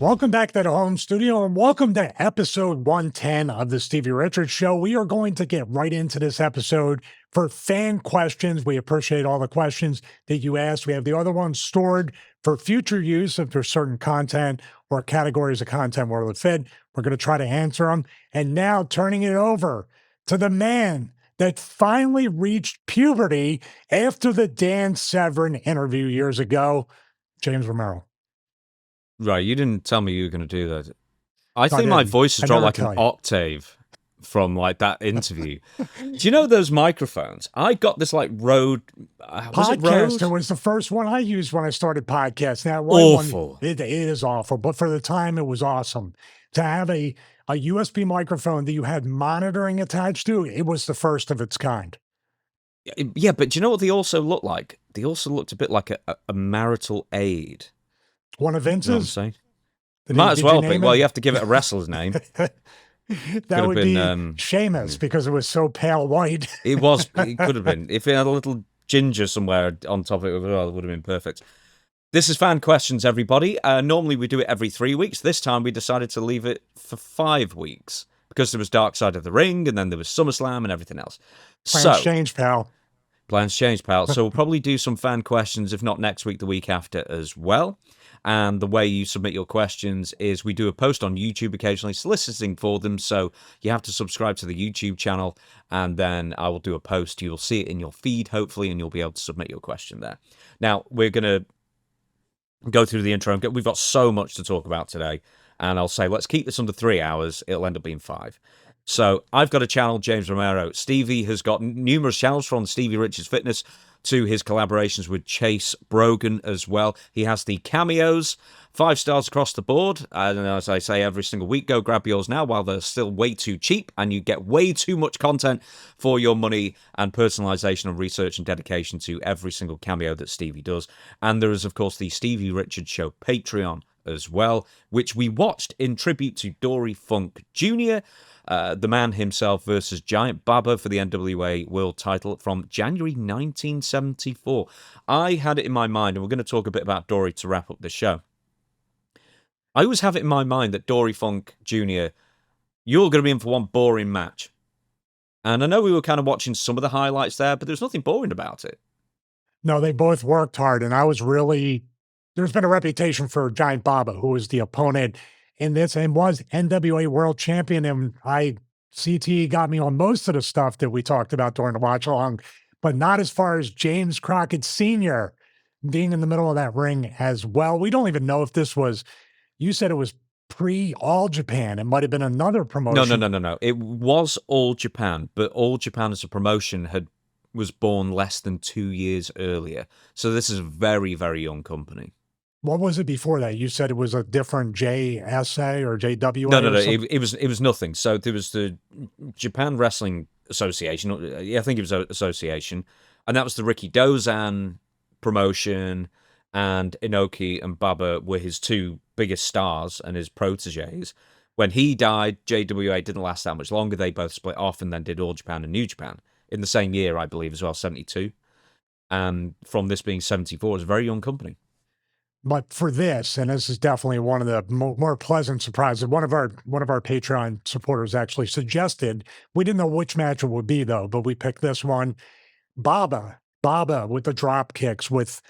Welcome back to the home studio and welcome to episode 110 of the Stevie Richards Show. We are going to get right into this episode for fan questions. We appreciate all the questions that you asked. We have the other ones stored for future use if there's certain content or categories of content where it fit. We're going to try to answer them. And now turning it over to the man that finally reached puberty after the Dan Severn interview years ago, James Romero. Right, you didn't tell me you were going to do that. I think my voice has dropped like an octave from like that interview. Do you know those microphones? I got this like Rode podcast. It was the first one I used when I started podcasting. That awful. It is awful, but for the time it was awesome to have a USB microphone that you had monitoring attached to. It was the first of its kind. Yeah, but do you know what they also look like? They also looked a bit like a marital aid. One of Vince's? You know what I'm saying? Might as well be. Well, you have to give it a wrestler's name. That would be Sheamus because it was so pale white. It could have been. If it had a little ginger somewhere on top of it, it would have been perfect. This is fan questions, everybody. Normally we do it every 3 weeks. This time we decided to leave it for 5 weeks because there was Dark Side of the Ring and then there was SummerSlam and everything else. Plans change, pal. Plans change, pal. So we'll probably do some fan questions, if not next week, the week after as well. And the way you submit your questions is we do a post on YouTube occasionally soliciting for them. So you have to subscribe to the YouTube channel and then I will do a post. You'll see it in your feed, hopefully, and you'll be able to submit your question there. Now, we're going to go through the intro. We've got so much to talk about today. And I'll say, let's keep this under 3 hours. It'll end up being 5. So I've got a channel, James Romero. Stevie has got numerous channels from Stevie Richards Fitness to his collaborations with Chase Brogan as well. He has the cameos, 5 stars across the board. And as I say every single week, go grab yours now while they're still way too cheap and you get way too much content for your money and personalization and research and dedication to every single cameo that Stevie does. And there is, of course, the Stevie Richards Show Patreon as well, which we watched in tribute to Dory Funk Jr., the man himself versus Giant Baba for the NWA World title from January 1974. I had it in my mind, and we're going to talk a bit about Dory to wrap up the show. I always have it in my mind that Dory Funk Jr., you're going to be in for one boring match. And I know we were kind of watching some of the highlights there, but there's nothing boring about it. No, they both worked hard, and I was really... There's been a reputation for Giant Baba, who was the opponent in this and was NWA World Champion. And CT got me on most of the stuff that we talked about during the watch along, but not as far as James Crockett Sr. being in the middle of that ring as well. We don't even know if this was, you said it was pre-All Japan. It might have been another promotion. No. It was All Japan, but All Japan as a promotion was born less than 2 years earlier. So this is a very, very young company. What was it before that? You said it was a different JSA or JWA? No. It was nothing. So there was the Japan Wrestling Association. I think it was an association. And that was the Ricky Dozan promotion. And Inoki and Baba were his 2 biggest stars and his proteges. When he died, JWA didn't last that much longer. They both split off and then did All Japan and New Japan in the same year, I believe, as well, 72. And from this being 74, it's a very young company. But for this, and this is definitely one of the more pleasant surprises, one of our Patreon supporters actually suggested, we didn't know which match it would be though, but we picked this one. Baba with the drop kicks, with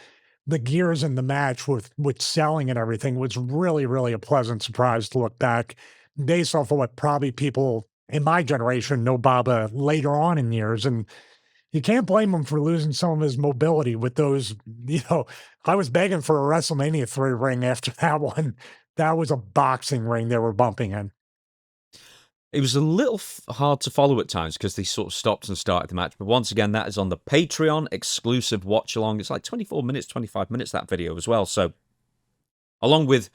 the gears in the match, with selling and everything, was really, really a pleasant surprise to look back based off of what probably people in my generation know Baba later on in years. And you can't blame him for losing some of his mobility with those, I was begging for a WrestleMania 3 ring after that one. That was a boxing ring they were bumping in. It was a little hard to follow at times because they sort of stopped and started the match. But once again, that is on the Patreon exclusive watch along. It's like 24 minutes, 25 minutes, that video as well. So along with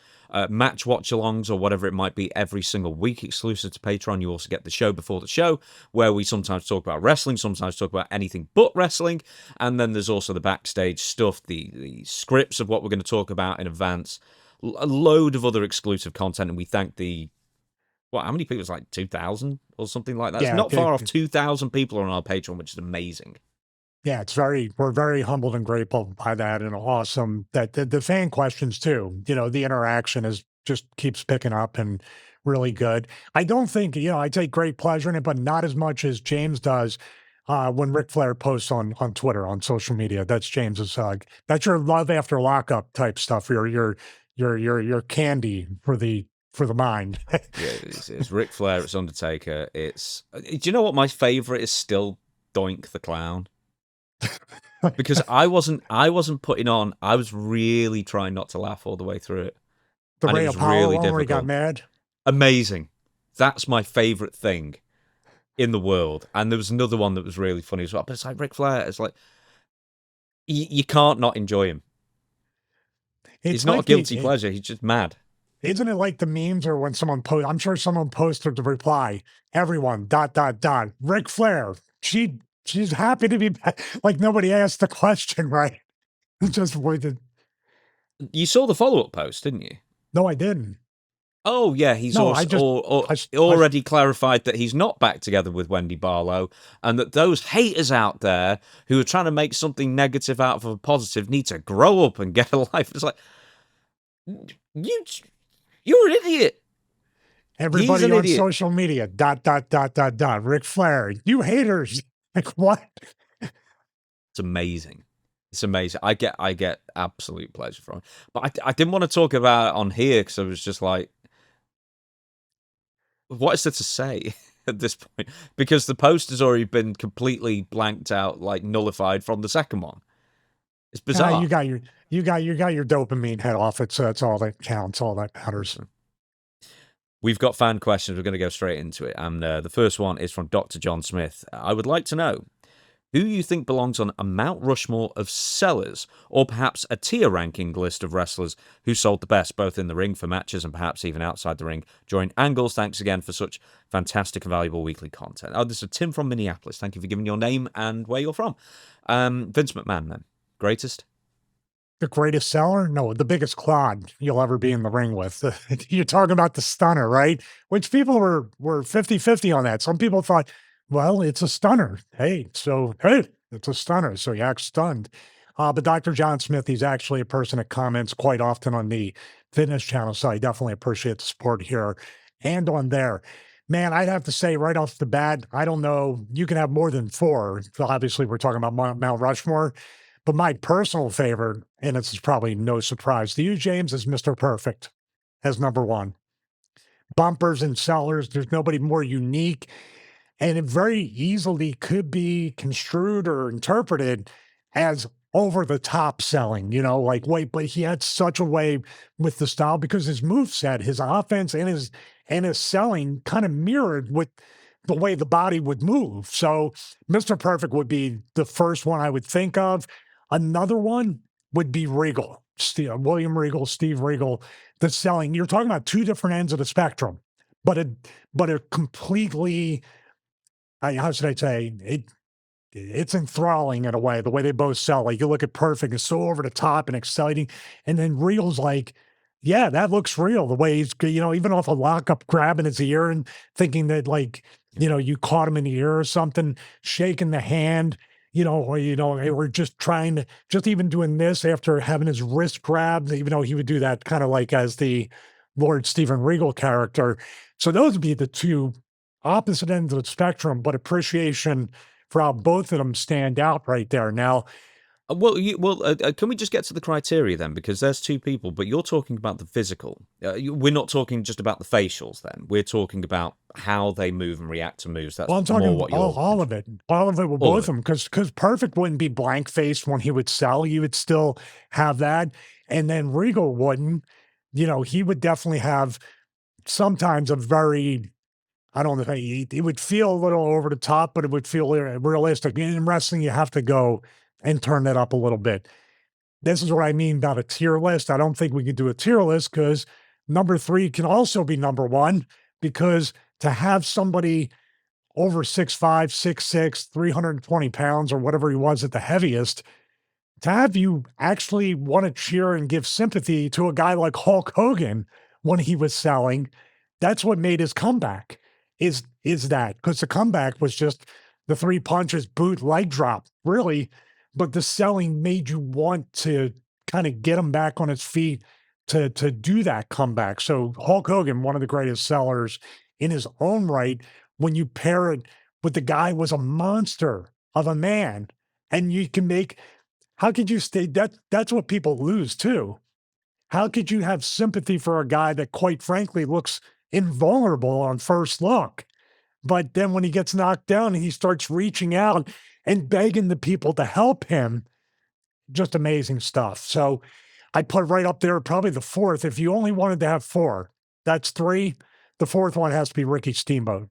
match watch-alongs or whatever it might be every single week exclusive to Patreon, you also get the show before the show, where we sometimes talk about wrestling, sometimes talk about anything but wrestling, and then there's also the backstage stuff, the scripts of what we're going to talk about in advance, a load of other exclusive content, and we thank how many people? It's like 2,000 or something like that. Yeah, it's not far off 2,000 people are on our Patreon, which is amazing. Yeah, we're very humbled and grateful by that, and awesome that the fan questions too. The interaction has just keeps picking up and really good. I don't think, I take great pleasure in it, but not as much as James does when Ric Flair posts on Twitter, on social media. That's James's that's your love after lockup type stuff. Your candy for the mind. Yeah, it's Ric Flair, it's Undertaker. Do you know what my favorite is still? Doink the Clown. Because I wasn't putting on. I was really trying not to laugh all the way through it. The And Ray it was Apollo really one where he got difficult. mad. Amazing. That's my favorite thing in the world. And there was another one that was really funny as well. But it's like Ric Flair. It's like you can't not enjoy him. He's not a guilty pleasure. He's just mad. Isn't it like the memes or when someone posts? I'm sure someone posted the reply. Everyone ... Ric Flair. She's happy to be back. Like nobody asked the question, right? Just waited. You saw the follow-up post, didn't you? No, I didn't. Oh, yeah, he's No, already clarified that he's not back together with Wendy Barlow, and that those haters out there who are trying to make something negative out of a positive need to grow up and get a life. It's like, you're an idiot. Everybody on social media, ... Ric Flair, you haters. Like, what? It's amazing. It's amazing. I get absolute pleasure from it. But I didn't want to talk about it on here because I was just like, what is there to say at this point? Because the post has already been completely blanked out, like nullified from the second one. It's bizarre. You got your dopamine head off it, so that's all that counts, all that matters. We've got fan questions. We're going to go straight into it. And the first one is from Dr. John Smith. I would like to know who you think belongs on a Mount Rushmore of sellers, or perhaps a tier ranking list of wrestlers who sold the best, both in the ring for matches and perhaps even outside the ring during angles. Thanks again for such fantastic and valuable weekly content. Oh, this is Tim from Minneapolis. Thank you for giving your name and where you're from. Vince McMahon, then. Greatest? The greatest seller? No, the biggest clod you'll ever be in the ring with. You're talking about the stunner, right? Which people were 50-50 on that. Some people thought, well, it's a stunner. Hey, it's a stunner. So you act stunned. But Dr. John Smith, he's actually a person that comments quite often on the fitness channel. So I definitely appreciate the support here and on there. Man, I'd have to say right off the bat, I don't know. You can have more than 4. Obviously, we're talking about Mount Rushmore. But my personal favorite, and this is probably no surprise to you, James, is Mr. Perfect as number 1. Bumpers and sellers, there's nobody more unique. And it very easily could be construed or interpreted as over the top selling, but he had such a way with the style because his moveset, his offense and his selling kind of mirrored with the way the body would move. So Mr. Perfect would be the first one I would think of. Another one would be Regal, William Regal, Steve Regal, the selling. You're talking about 2 different ends of the spectrum, but a completely, how should I say, it's enthralling in a way, the way they both sell. Like you look at Perfect, it's so over the top and exciting. And then Regal's like, yeah, that looks real. The way he's, even off a lockup grabbing his ear and thinking that you caught him in the ear or something, shaking the hand, or just trying to, just even doing this after having his wrist grabbed, even though he would do that kind of like as the Lord Steven Regal character. So those would be the 2 opposite ends of the spectrum, but appreciation for how both of them stand out right there. Now, can we just get to the criteria then? Because there's 2 people, but you're talking about the physical. We're not talking just about the facials then. We're talking about how they move and react to moves. That's I'm talking more what you're... all of it. All of it with both of them. Because Perfect wouldn't be blank-faced when he would sell. You would still have that. And then Regal wouldn't. He would definitely have sometimes a very... I don't know. It would feel a little over the top, but it would feel realistic. In wrestling, you have to go and turn that up a little bit. This is what I mean about a tier list. I don't think we could do a tier list because number 3 can also be number 1, because to have somebody over 6'5", 6'6", 320 pounds or whatever he was at the heaviest, to have you actually want to cheer and give sympathy to a guy like Hulk Hogan when he was selling, that's what made his comeback. Is that because the comeback was just the 3 punches, boot, leg drop, really, but the selling made you want to kind of get him back on his feet, to do that comeback. So Hulk Hogan, one of the greatest sellers in his own right, when you pair it with the guy was a monster of a man, and you can make how could you stay that's what people lose too. How could you have sympathy for a guy that quite frankly looks invulnerable on first look? But then when he gets knocked down, he starts reaching out and begging the people to help him. Just amazing stuff. So I put right up there, probably the fourth. If you only wanted to have four, that's three. The fourth one has to be Ricky Steamboat.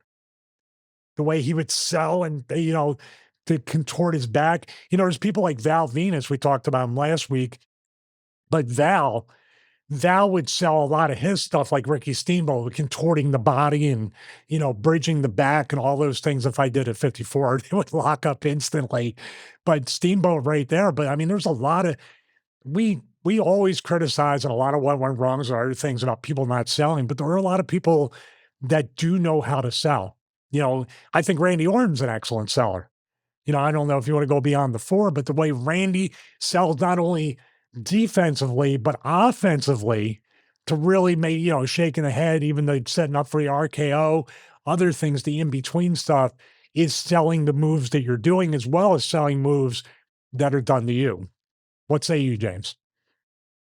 The way he would sell and, to contort his back. There's people like Val Venus. We talked about him last week, but Val would sell a lot of his stuff like Ricky Steamboat, contorting the body and, bridging the back and all those things. If I did at 54, they would lock up instantly. But Steamboat right there. But I mean, there's a lot of, we always criticize and a lot of what went wrong is other things about people not selling, but there are a lot of people that do know how to sell. I think Randy Orton's an excellent seller. I don't know if you want to go beyond the four, but the way Randy sells not only defensively, but offensively to really make, shaking the head, even though setting up for the RKO, other things, the in-between stuff is selling the moves that you're doing as well as selling moves that are done to you. What say you, James?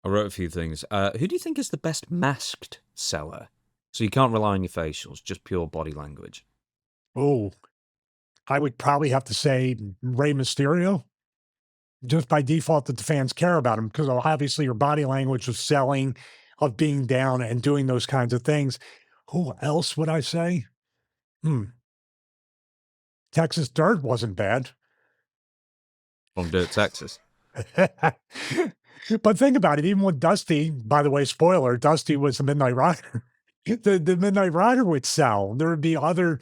I wrote a few things. Who do you think is the best masked seller? So you can't rely on your facials, just pure body language. Oh, I would probably have to say Rey Mysterio, just by default that the fans care about him, because obviously your body language of selling, of being down and doing those kinds of things. Who else would I say? Texas Dirt wasn't bad. From Dirt, Texas. But think about it, even with Dusty, by the way, spoiler, Dusty was the Midnight Rider. The Midnight Rider would sell. There would be other,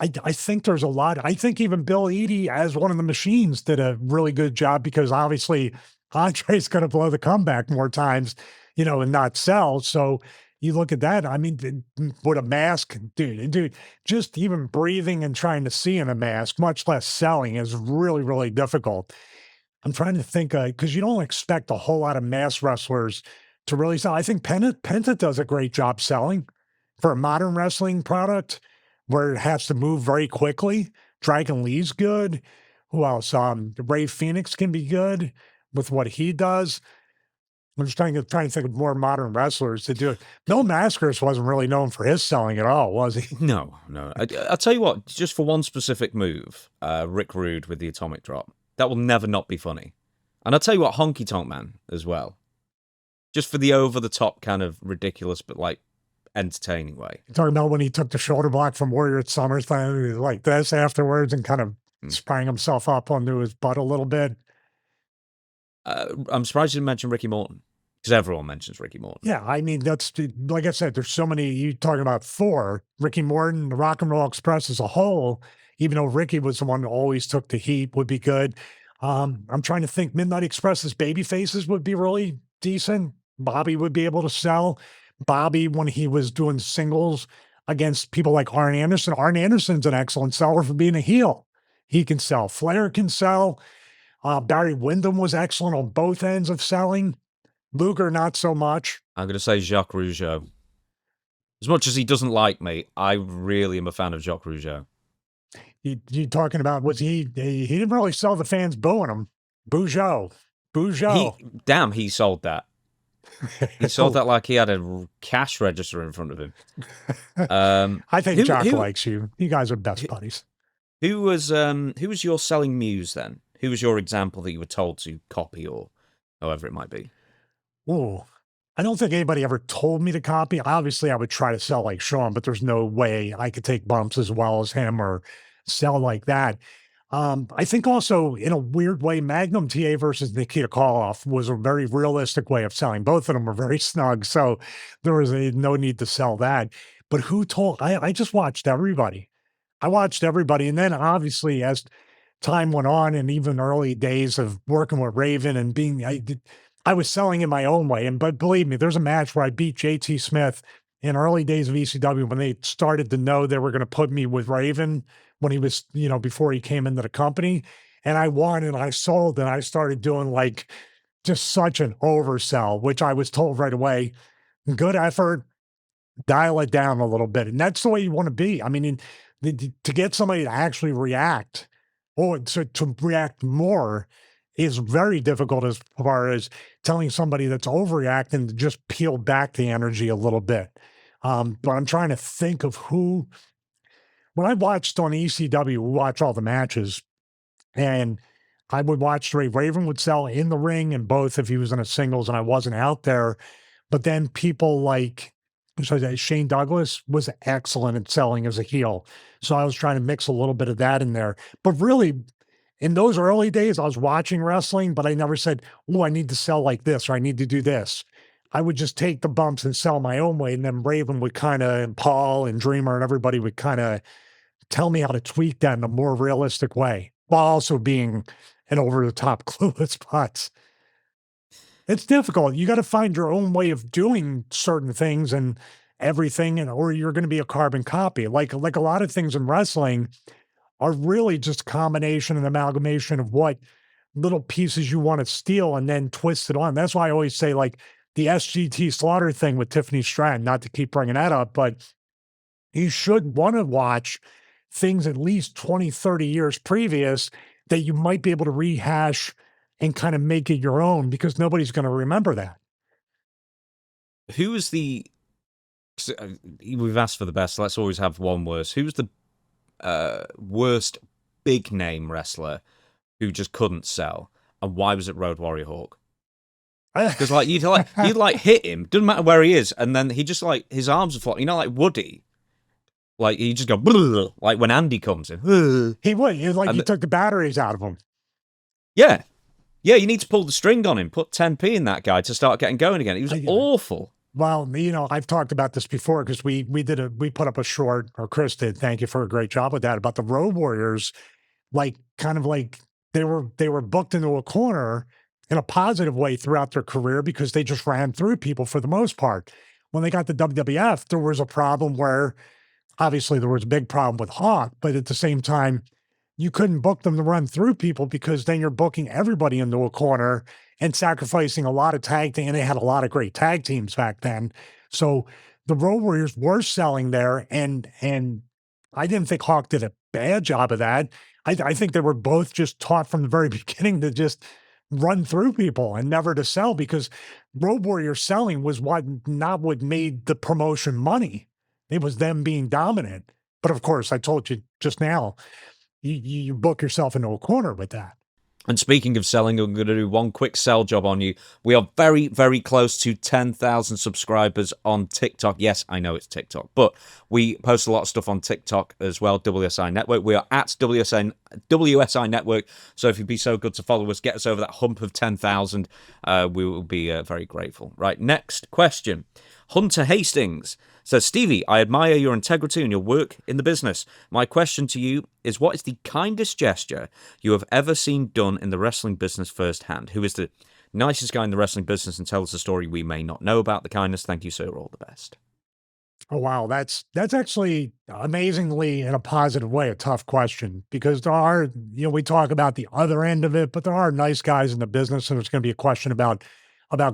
I think there's a lot. I think even Bill Eadie, as one of the machines, did a really good job because obviously Andre's going to blow the comeback more times, and not sell. So you look at that. I mean, with a mask, dude, just even breathing and trying to see in a mask, much less selling, is really, really difficult. I'm trying to think, because you don't expect a whole lot of mass wrestlers to really sell. I think Penta does a great job selling for a modern wrestling product where it has to move very quickly. Dragon Lee's good. Who else? Ray Phoenix can be good with what he does. I'm just trying to think of more modern wrestlers to do it. Bill Mascaris wasn't really known for his selling at all, was he? No. I'll tell you what, just for one specific move, Rick Rude with the atomic drop. That will never not be funny. And I'll tell you what, Honky Tonk Man as well. Just for the over-the-top kind of ridiculous, but like entertaining way. You're talking about when he took the shoulder block from Warrior at SummerSlam, he was like this afterwards and kind of sprang himself up onto his butt a little bit. I'm surprised you didn't mention Ricky Morton, because everyone mentions Ricky Morton. Yeah, I mean, that's, like I said, there's so many, you talking about four, Ricky Morton, the Rock and Roll Express as a whole, even though Ricky was the one that always took the heat, would be good. I'm trying to think Midnight Express's baby faces would be really decent. Bobby would be able to sell. Bobby, when he was doing singles against people like Arn Anderson, Arn Anderson's an excellent seller for being a heel. He can sell. Flair can sell. Barry Windham was excellent on both ends of selling. Luger, not so much. I'm going to say Jacques Rougeau. As much as he doesn't like me, I really am a fan of Jacques Rougeau. You talking about, was he didn't really sell the fans booing him. Bugeaud. He sold that. He sold that like he had a cash register in front of him. I think Jock likes you. You guys are best buddies. Who was your selling muse then? Who was your example that you were told to copy or however it might be? Oh, I don't think anybody ever told me to copy. Obviously, I would try to sell like Sean, but there's no way I could take bumps as well as him or sell like that. I think also, in a weird way, Magnum TA versus Nikita Koloff was a very realistic way of selling. Both of them were very snug, so there was no need to sell that. But who told? I just watched everybody. I watched everybody. And then obviously, as time went on and even early days of working with Raven and I was selling in my own way. But believe me, there's a match where I beat JT Smith in early days of ECW when they started to know they were going to put me with Raven when he was, before he came into the company. And I won and I sold and I started doing like just such an oversell, which I was told right away, good effort, dial it down a little bit. And that's the way you want to be. I mean, to get somebody to actually react or to react more is very difficult as far as telling somebody that's overreacting to just peel back the energy a little bit. But I'm trying to think of who, when I watched on ECW, we watch all the matches, and I would watch Ray Raven would sell in the ring and both if he was in a singles and I wasn't out there. But then people like Shane Douglas was excellent at selling as a heel. So I was trying to mix a little bit of that in there. But really, in those early days, I was watching wrestling, but I never said, oh, I need to sell like this or I need to do this. I would just take the bumps and sell my own way. And then Raven would kind of, and Paul and Dreamer and everybody would kind of tell me how to tweak that in a more realistic way, while also being an over the top clueless putz. It's difficult. You got to find your own way of doing certain things and everything, and or you're going to be a carbon copy. Like a lot of things in wrestling are really just a combination and amalgamation of what little pieces you want to steal and then twist it on. That's why I always say, like, the SGT Slaughter thing with Tiffany Stratton, not to keep bringing that up, but you should want to watch things at least 20, 30 years previous that you might be able to rehash and kind of make it your own, because nobody's going to remember that. Who was the... We've asked for the best, so let's always have one worst. Who was the worst big name wrestler who just couldn't sell, and why was it Road Warrior Hawk? Because like you'd hit him, doesn't matter where he is, and then he just like his arms are flopping, like Woody. Like he just go like when Andy comes in. He would. It was like you took the batteries out of him. Yeah. Yeah, you need to pull the string on him, put 10p in that guy to start getting going again. He was awful. Well, I've talked about this before because we put up a short, or Chris did. Thank you for a great job with that, about the Road Warriors, like kind of like they were booked into a corner in a positive way throughout their career because they just ran through people for the most part. When they got to WWF, there was a problem where obviously there was a big problem with Hawk, but at the same time, you couldn't book them to run through people because then you're booking everybody into a corner and sacrificing a lot of tag team. And they had a lot of great tag teams back then. So the Road Warriors were selling there, and I didn't think Hawk did a bad job of that. I think they were both just taught from the very beginning to just run through people and never to sell, because Road Warrior selling was not what made the promotion money. It was them being dominant. But of course, I told you just now, you book yourself into a corner with that. And speaking of selling, I'm going to do one quick sell job on you. We are very, very close to 10,000 subscribers on TikTok. Yes, I know it's TikTok, but we post a lot of stuff on TikTok as well, WSI Network. We are at WSI Network, so if you'd be so good to follow us, get us over that hump of 10,000, we will be very grateful. Right, next question. Hunter Hastings says, Stevie, I admire your integrity and your work in the business. My question to you is, what is the kindest gesture you have ever seen done in the wrestling business firsthand? Who is the nicest guy in the wrestling business, and tell us a story we may not know about the kindness? Thank you, sir. All the best. Oh, wow. That's actually amazingly, in a positive way, a tough question, because there are, we talk about the other end of it, but there are nice guys in the business. And there's going to be a question about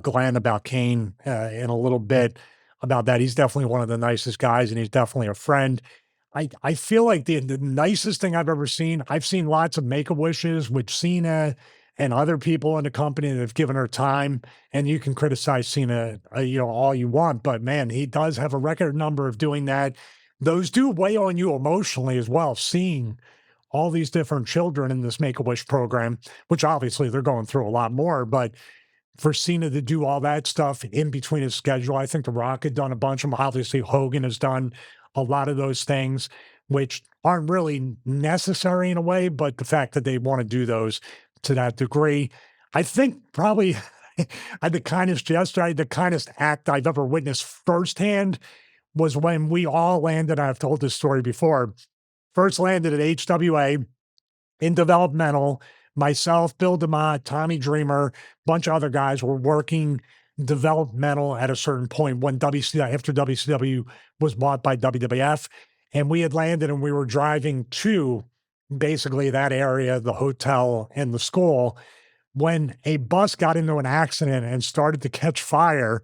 Glenn, about Kane in a little bit about that. He's definitely one of the nicest guys, and he's definitely a friend. I feel like the nicest thing I've ever seen, I've seen lots of Make-A-Wishes with Chyna and other people in the company that have given her time, and you can criticize Chyna, all you want, but man, he does have a record number of doing that. Those do weigh on you emotionally as well, seeing all these different children in this Make-A-Wish program, which obviously they're going through a lot more, but for Cena to do all that stuff in between his schedule, I think The Rock had done a bunch of them. Obviously, Hogan has done a lot of those things, which aren't really necessary in a way, but the fact that they want to do those to that degree, I think probably the kindest gesture, the kindest act I've ever witnessed firsthand was when we all landed. I've told this story before. First landed at HWA in developmental. Myself, Bill DeMott, Tommy Dreamer, a bunch of other guys were working developmental at a certain point when after WCW was bought by WWF. And we had landed and we were driving to basically that area, the hotel and the school, when a bus got into an accident and started to catch fire,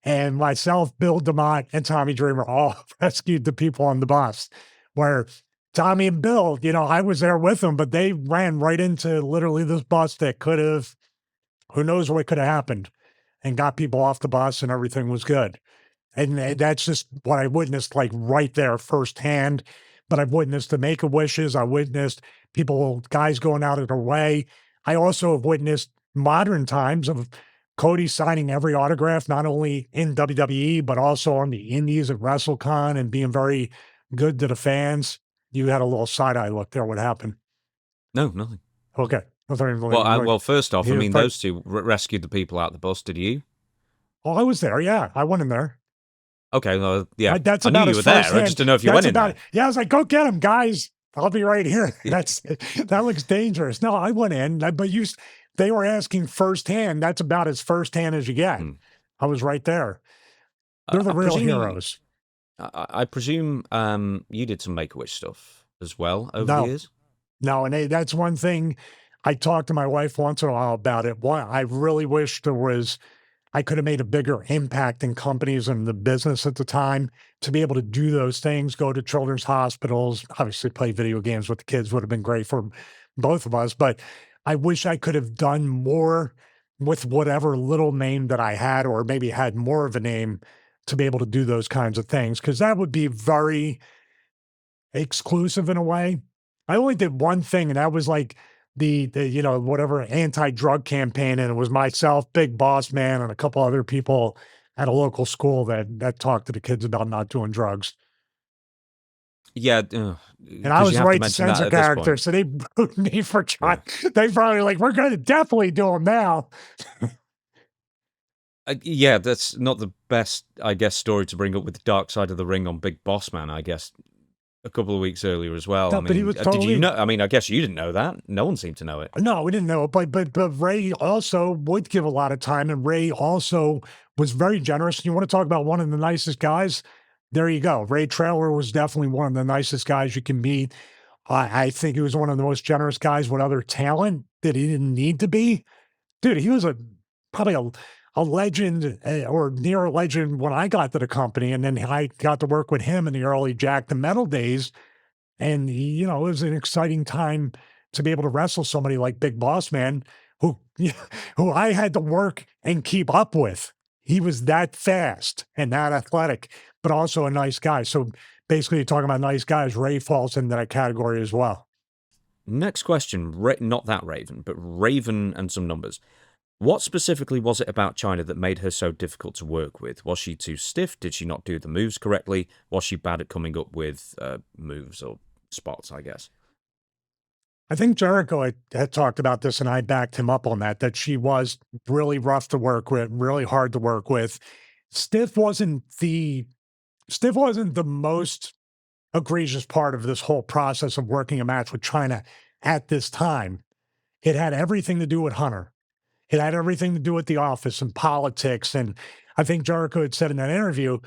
and myself, Bill DeMott, and Tommy Dreamer all rescued the people on the bus. Where Tommy and Bill, I was there with them, but they ran right into literally this bus that could have, who knows what could have happened, and got people off the bus, and everything was good. And that's just what I witnessed, like right there firsthand. But I've witnessed the Make-A-Wishes. I witnessed guys going out of their way. I also have witnessed modern times of Cody signing every autograph, not only in WWE, but also on the indies at WrestleCon, and being very good to the fans. You had a little side-eye look there. What happened? No, nothing. Okay. Well, first off, I mean, but- those two rescued the people out the bus. Did you? Oh, I was there. Yeah, I went in there. Okay, well, yeah. That's I knew about you as were there. I firsthand- just didn't know if you that's went in about there. it. Yeah, I was like, go get him, guys. I'll be right here. That looks dangerous. No, I went in, but they were asking firsthand. That's about as firsthand as you get. I was right there. They're the I real presume- heroes. I presume you did some Make-A-Wish stuff as well over No. the years? No, and that's one thing I talk to my wife once in a while about it. I really wish I could have made a bigger impact in companies and the business at the time to be able to do those things, go to children's hospitals, obviously play video games with the kids would have been great for both of us. But I wish I could have done more with whatever little name that I had, or maybe had more of a name to be able to do those kinds of things, because that would be very exclusive in a way. I only did one thing, and that was like the whatever anti-drug campaign, and it was myself, Big Boss Man, and a couple other people at a local school that talked to the kids about not doing drugs. Yeah. And I was the right sense of character, so they booed me for trying. They probably like, we're going to definitely do them now. Yeah, that's not the best, I guess, story to bring up with the dark side of the ring on Big Boss Man, I guess, a couple of weeks earlier as well. No, I mean, but he was did totally- you know? I mean, I guess you didn't know that. No one seemed to know it. No, we didn't know it, but Ray also would give a lot of time, and Ray also was very generous. You want to talk about one of the nicest guys? There you go. Ray Traylor was definitely one of the nicest guys you can meet. I think he was one of the most generous guys with other talent that he didn't need to be. Dude, he was probably a legend, or near a legend when I got to the company, and then I got to work with him in the early Jack the Metal days. And it was an exciting time to be able to wrestle somebody like Big Boss Man, who I had to work and keep up with. He was that fast and that athletic, but also a nice guy. So basically, you're talking about nice guys. Ray falls into that category as well. Next question, not that Raven, but Raven and some numbers. What specifically was it about Chyna that made her so difficult to work with? Was she too stiff? Did she not do the moves correctly? Was she bad at coming up with moves or spots, I guess? I think Jericho had talked about this, and I backed him up on that she was really rough to work with, really hard to work with. Stiff wasn't the most egregious part of this whole process of working a match with Chyna at this time. It had everything to do with Hunter. It had everything to do with the office and politics. And I think Jericho had said in that interview,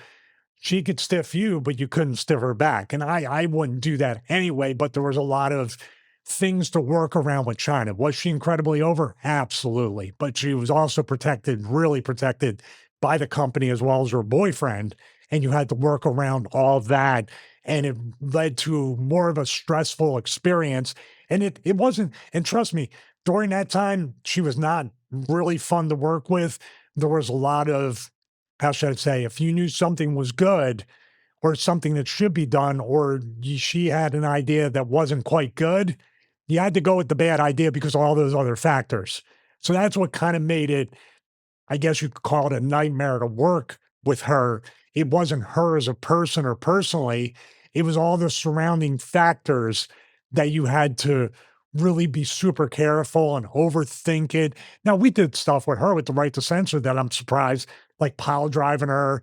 she could stiff you, but you couldn't stiff her back. And I wouldn't do that anyway, but there was a lot of things to work around with Chyna. Was she incredibly over? Absolutely. But she was also protected, really protected by the company as well as her boyfriend. And you had to work around all that. And it led to more of a stressful experience. And it wasn't, and trust me, during that time, she was not really fun to work with. There was a lot of, how should I say, if you knew something was good or something that should be done, or she had an idea that wasn't quite good, you had to go with the bad idea because of all those other factors. So that's what kind of made it, I guess you could call it a nightmare to work with her. It wasn't her as a person or personally, it was all the surrounding factors that you had to really be super careful and overthink it. Now, we did stuff with her with the right to censor that I'm surprised, like pile driving her,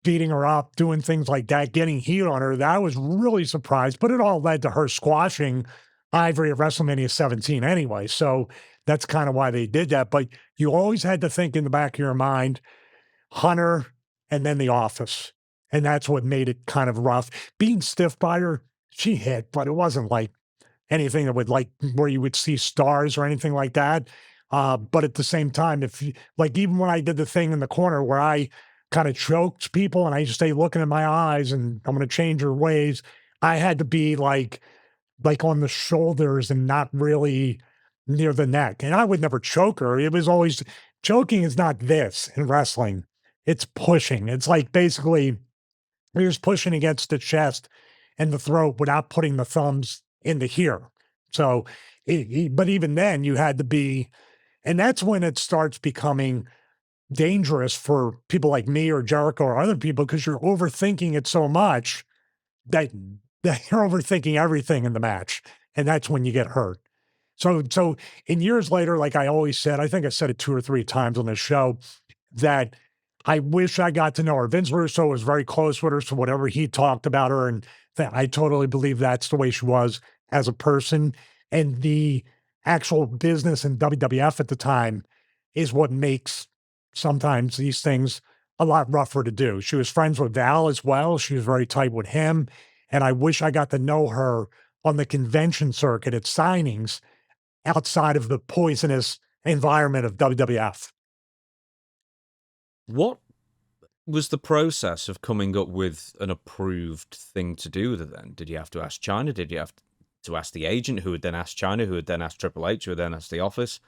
beating her up, doing things like that, getting heat on her. That I was really surprised, but it all led to her squashing Avery at WrestleMania 17 anyway. So that's kind of why they did that. But you always had to think in the back of your mind, Hunter and then the office. And that's what made it kind of rough. Being stiff by her, she hit, but it wasn't like anything that would like where you would see stars or anything like that. But at the same time, if you, like, even when I did the thing in the corner where I kind of choked people and I just stay looking in my eyes and I'm going to change your ways, I had to be like on the shoulders and not really near the neck. And I would never choke her. It was always choking is not this in wrestling. It's pushing. It's like basically you're just pushing against the chest and the throat without putting the thumbs into here. So, but even then, you had to be, and that's when it starts becoming dangerous for people like me or Jericho or other people because you're overthinking it so much that, that you're overthinking everything in the match. And that's when you get hurt. So in years later, like I always said, I think I said it 2 or 3 times on this show, that I wish I got to know her. Vince Russo was very close with her, so whatever he talked about her, and that I totally believe that's the way she was as a person. And the actual business in WWF at the time is what makes sometimes these things a lot rougher to do. She was friends with Val as well. She was very tight with him. And I wish I got to know her on the convention circuit at signings outside of the poisonous environment of WWF. What was the process of coming up with an approved thing to do with it then? Did you have to ask Chyna? Did you have to ask the agent, who would then ask Chyna, who would then ask Triple H, who would then ask the office?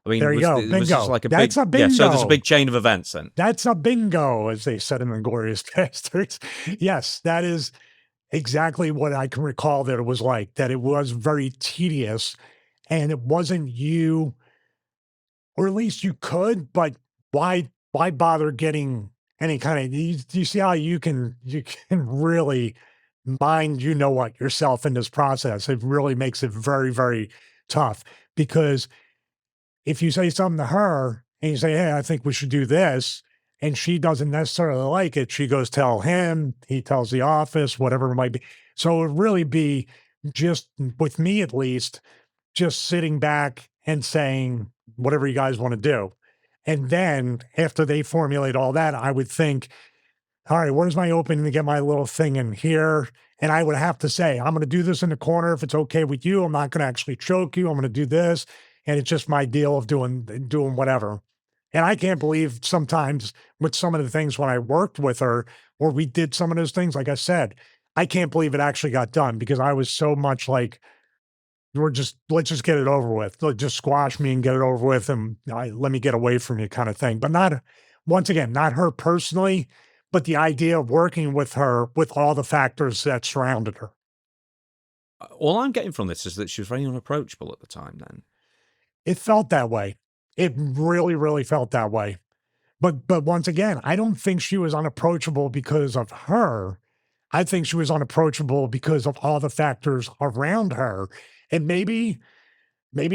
I mean, There you go. was this Bingo. like a That's big, a bingo. yeah, so there's a big chain of events then. That's a bingo, as they said in Inglorious Bastards. Yes, that is exactly what I can recall that it was like, that it was very tedious and it wasn't you, or at least you could, but why bother getting any kind of, you see how you can really mind, you know what, yourself in this process. It really makes it very, very tough because if you say something to her and you say, "Hey, I think we should do this," and she doesn't necessarily like it, she goes tell him, he tells the office, whatever it might be. So it would really be just with me at least, just sitting back and saying whatever you guys want to do. And then after they formulate all that, I would think, all right, where's my opening to get my little thing in here? And I would have to say, I'm going to do this in the corner. If it's okay with you, I'm not going to actually choke you. I'm going to do this. And it's just my deal of doing whatever. And I can't believe sometimes with some of the things when I worked with her or we did some of those things, like I said, I can't believe it actually got done because I was so much like, let's just get it over with. Just squash me and get it over with and let me get away from you kind of thing. But not, once again, not her personally, but the idea of working with her with all the factors that surrounded her. All I'm getting from this is that she was very unapproachable at the time then. It felt that way. It really, really felt that way. But once again, I don't think she was unapproachable because of her. I think she was unapproachable because of all the factors around her. And maybe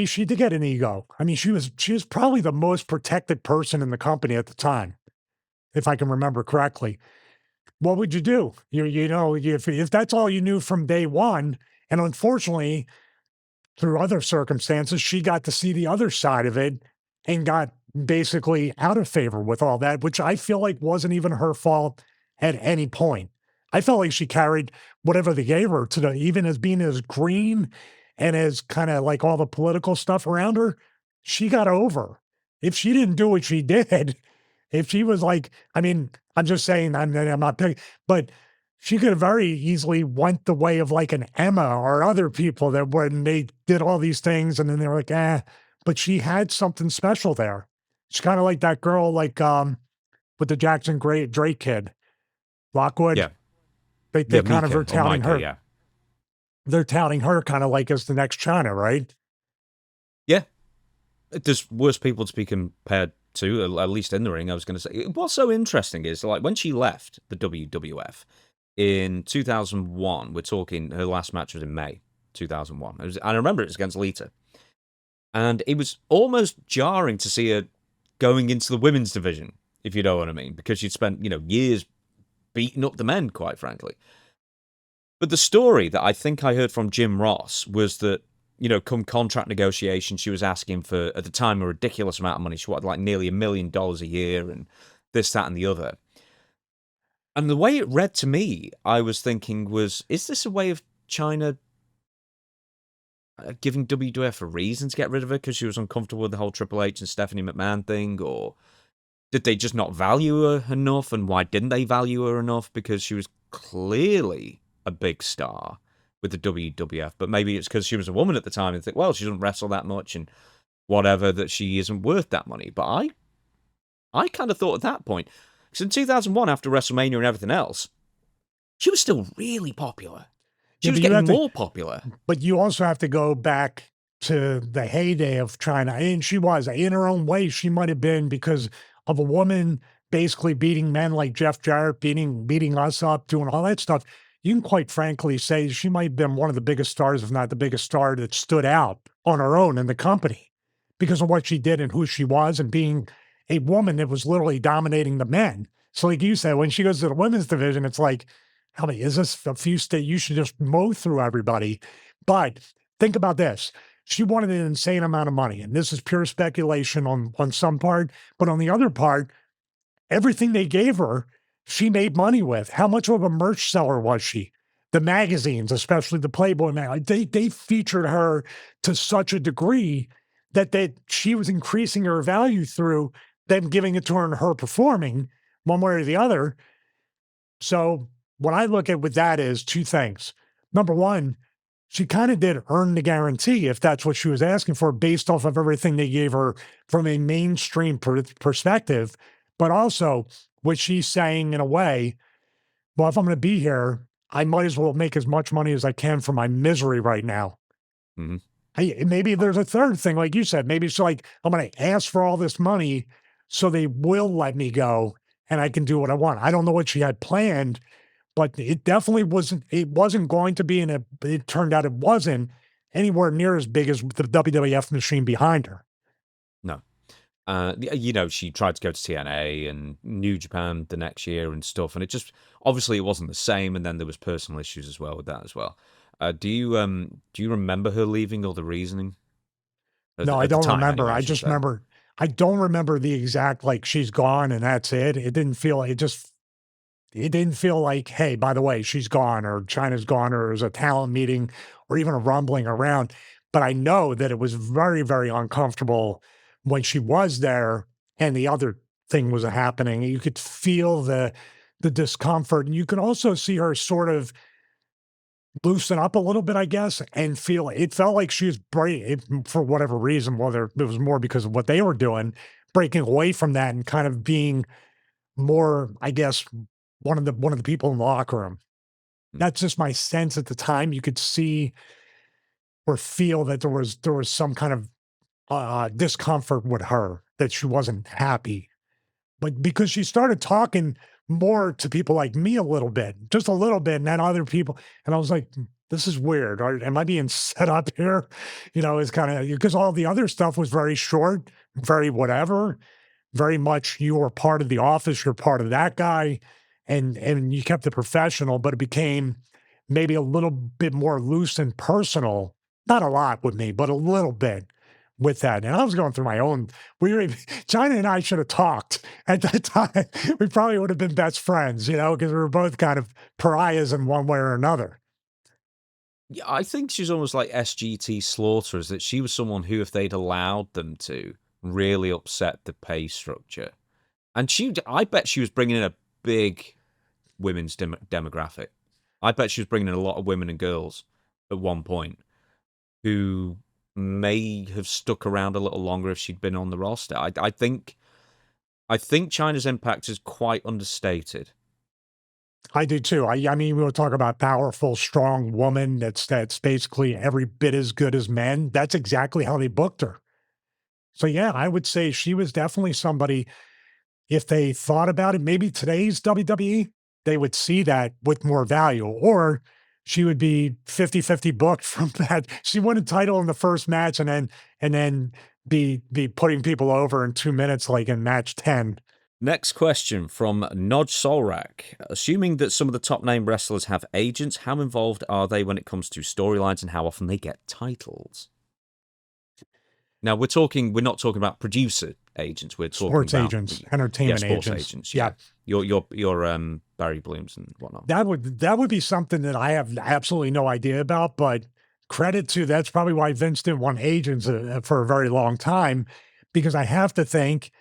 she did get an ego. I mean, she was probably the most protected person in the company at the time, if I can remember correctly. What would you do? If that's all you knew from day one, and unfortunately, through other circumstances, she got to see the other side of it and got basically out of favor with all that, which I feel like wasn't even her fault at any point. I felt like she carried whatever they gave her to the, even as being as green and as kind of like all the political stuff around her, she got over. If she didn't do what she did, if she was like, I mean, I'm just saying, I'm not picking, but she could have very easily went the way of like an Emma or other people that when they did all these things and then they were like, but she had something special there. She's kind of like that girl, like with the Jackson Drake kid, Lockwood. Yeah. They kind of are touting Micah, her. yeah. They're touting her kind of like as the next Chyna, right? Yeah. There's worse people to be compared to, at least in the ring, I was going to say. What's so interesting is, like, when she left the WWF in 2001, we're talking, her last match was in May 2001. I remember it was against Lita. And it was almost jarring to see her going into the women's division, if you know what I mean, because she'd spent, years beating up the men, quite frankly. But the story that I think I heard from Jim Ross was that, come contract negotiation, she was asking for, at the time, a ridiculous amount of money. She wanted like nearly $1 million a year and this, that, and the other. And the way it read to me, I was thinking is this a way of Chyna giving WWF a reason to get rid of her because she was uncomfortable with the whole Triple H and Stephanie McMahon thing, or did they just not value her enough? And why didn't they value her enough? Because she was clearly a big star with the WWF, but maybe it's because she was a woman at the time and think, well, she doesn't wrestle that much and whatever, that she isn't worth that money. But I kind of thought at that point, because in 2001, after WrestleMania and everything else, she was still really popular. She was getting more popular. But you also have to go back to the heyday of Chyna. And she was, in her own way, she might have been, because of a woman basically beating men like Jeff Jarrett, beating us up, doing all that stuff. You can quite frankly say she might have been one of the biggest stars, if not the biggest star, that stood out on her own in the company because of what she did and who she was, and being a woman that was literally dominating the men. So like you said, when she goes to the women's division, it's like, how many is this? A few states, you should just mow through everybody. But think about this. She wanted an insane amount of money. And this is pure speculation on some part. But on the other part, everything they gave her, she made money with. How much of a merch seller was she? The magazines, especially the Playboy magazine, they featured her to such a degree that she was increasing her value through them giving it to her and her performing one way or the other. So what I look at with that is two things. Number one, she kind of did earn the guarantee, if that's what she was asking for, based off of everything they gave her from a mainstream perspective. But also, what she's saying in a way, well, if I'm going to be here, I might as well make as much money as I can for my misery right now. Mm-hmm. Maybe there's a third thing, like you said. Maybe it's like, I'm going to ask for all this money so they will let me go and I can do what I want. I don't know what she had planned, but it definitely wasn't going to be, and it turned out it wasn't anywhere near as big as the WWF machine behind her. No. She tried to go to TNA and New Japan the next year and stuff, and it just, obviously it wasn't the same, and then there was personal issues as well with that as well. Do you remember her leaving or the reasoning? No, I don't remember. I just remember, I don't remember the exact, like, she's gone and that's it. It didn't feel like, hey, by the way, she's gone, or Chyna's gone, or it was a talent meeting, or even a rumbling around. But I know that it was very, very uncomfortable when she was there and the other thing was happening. You could feel the discomfort, and you could also see her sort of loosen up a little bit, I guess, and it felt like she was breaking, for whatever reason, whether it was more because of what they were doing, breaking away from that and kind of being more, I guess, one of the people in the locker room. That's just my sense at the time. You could see or feel that there was some kind of discomfort with her, that she wasn't happy. But because she started talking more to people like me a little bit, just a little bit, and then other people, and I was like, this is weird. Am I being set up here? It's kind of, because all the other stuff was very short, very whatever, very much you were part of the office, you're part of that guy, and you kept it professional, but it became maybe a little bit more loose and personal. Not a lot with me, but a little bit with that. And I was going through my own, Chyna and I should have talked at that time. We probably would have been best friends, because we were both kind of pariahs in one way or another. Yeah, I think she's almost like SGT Slaughterers, that she was someone who, if they'd allowed them to, really upset the pay structure. And I bet she was bringing in a big women's demographic. I bet she was bringing in a lot of women and girls at one point who may have stuck around a little longer if she'd been on the roster. I think Chyna's impact is quite understated. I do too. I mean, we'll talk about powerful, strong woman that's basically every bit as good as men. That's exactly how they booked her. So yeah, I would say she was definitely somebody, if they thought about it, maybe today's WWE, they would see that with more value, or she would be 50-50 booked from that. She won a title in the first match and then be putting people over in 2 minutes, like in match 10. Next question from Nod Solrak. Assuming that some of the top name wrestlers have agents, how involved are they when it comes to storylines and how often they get titles? Now we're not talking about producer agents. We're talking sports about agents, entertainment sports agents. Yeah. Your Barry Blooms and whatnot. That would be something that I have absolutely no idea about, but credit to that's probably why Vince didn't want agents for a very long time, because I have to think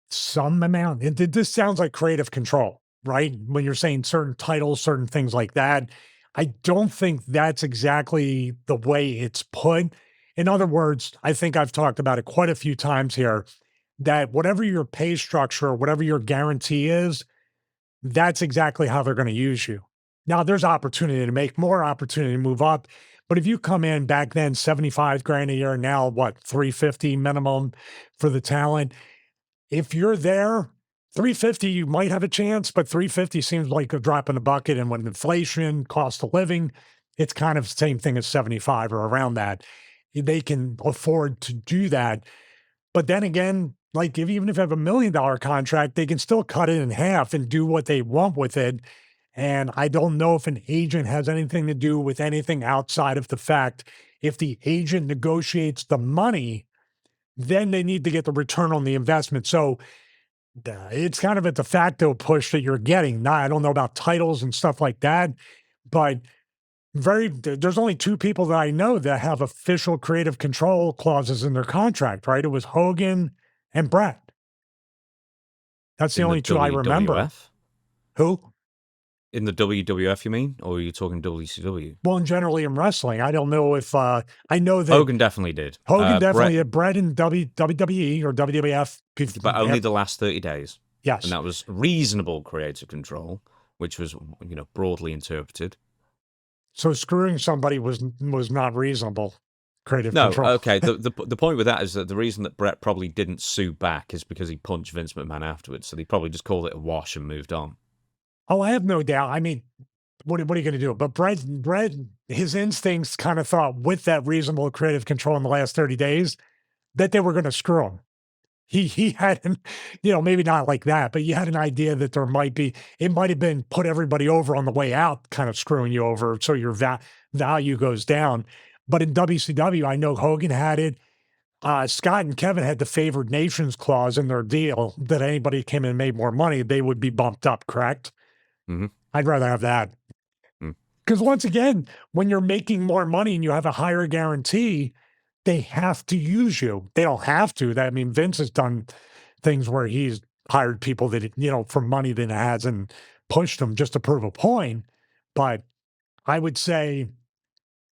some amount. This sounds like creative control, right? When you're saying certain titles, certain things like that. I don't think that's exactly the way it's put. In other words, I think I've talked about it quite a few times here that whatever your pay structure, whatever your guarantee is, that's exactly how they're going to use you. Now, there's opportunity to make more, opportunity to move up. But if you come in back then, 75 grand a year, now what, 350 minimum for the talent? If you're there, 350, you might have a chance, but 350 seems like a drop in the bucket. And when inflation, cost of living, it's kind of the same thing as 75 or around that. They can afford to do that. But then again, like even if you have $1 million contract, they can still cut it in half and do what they want with it. And I don't know if an agent has anything to do with anything outside of the fact if the agent negotiates the money, then they need to get the return on the investment. So it's kind of a de facto push that you're getting. Now, I don't know about titles and stuff like that, but there's only two people that I know that have official creative control clauses in their contract, right? It was Hogan and Brett. That's the In only two I remember. WWF? Who? In the WWF, you mean? Or are you talking WCW? Well, and generally in wrestling, I don't know if I know that Hogan definitely did. Hogan definitely had Brett in WWE or WWF. But only the last 30 days. Yes. And that was reasonable creative control, which was, broadly interpreted. So screwing somebody was not reasonable creative control. Okay. The point with that is that the reason that Brett probably didn't sue back is because he punched Vince McMahon afterwards. So they probably just called it a wash and moved on. Oh, I have no doubt. I mean, what are you going to do? But Brett, his instincts kind of thought with that reasonable creative control in the last 30 days that they were going to screw him. He had, maybe not like that, but you had an idea that it might have been put everybody over on the way out, kind of screwing you over. So your value goes down. But in WCW, I know Hogan had it. Scott and Kevin had the favored nations clause in their deal that anybody who came in and made more money, they would be bumped up, correct? Mm-hmm. I'd rather have that. Because once again, when you're making more money and you have a higher guarantee, they have to use you. They don't have to. Vince has done things where he's hired people that, for money that hasn't pushed them just to prove a point. But I would say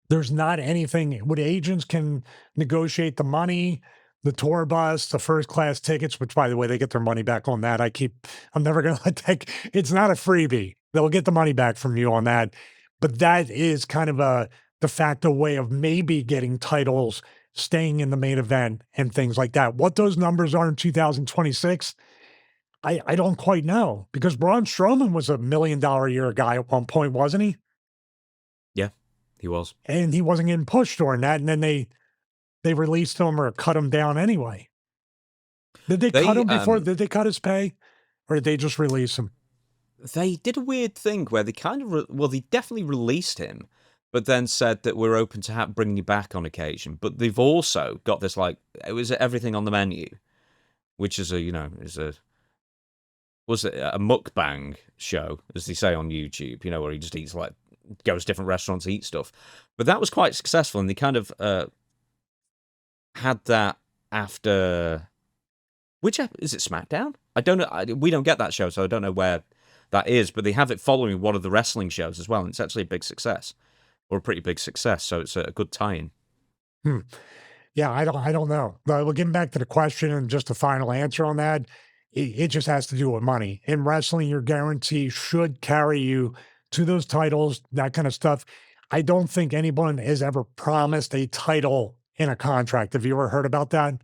there's not anything what agents can negotiate the money, the tour bus, the first class tickets, which by the way, they get their money back on that. I'm never going to let that, it's not a freebie. They'll get the money back from you on that. But that is kind of a de facto way of maybe getting titles, staying in the main event and things like that. What those numbers are in 2026, I don't quite know, because Braun Strowman was $1 million a year guy at one point, wasn't he? Yeah, he was. And he wasn't getting pushed during that. And then they released him or cut him down anyway. Did they cut him before? Did they cut his pay? Or did they just release him? They did a weird thing where they kind of, they definitely released him, but then said that we're open to bringing you back on occasion. But they've also got this, it was everything on the menu, which is was it a mukbang show, as they say on YouTube, where he just eats, goes to different restaurants to eat stuff. But that was quite successful, and they kind of had that after, is it SmackDown? I don't know. We don't get that show, so I don't know where that is, but they have it following one of the wrestling shows as well, and it's actually a big success, or a pretty big success, so it's a good tie-in. Yeah, I don't know. But we'll get back to the question and just a final answer on that. It just has to do with money. In wrestling, your guarantee should carry you to those titles, that kind of stuff. I don't think anyone has ever promised a title in a contract. Have you ever heard about that?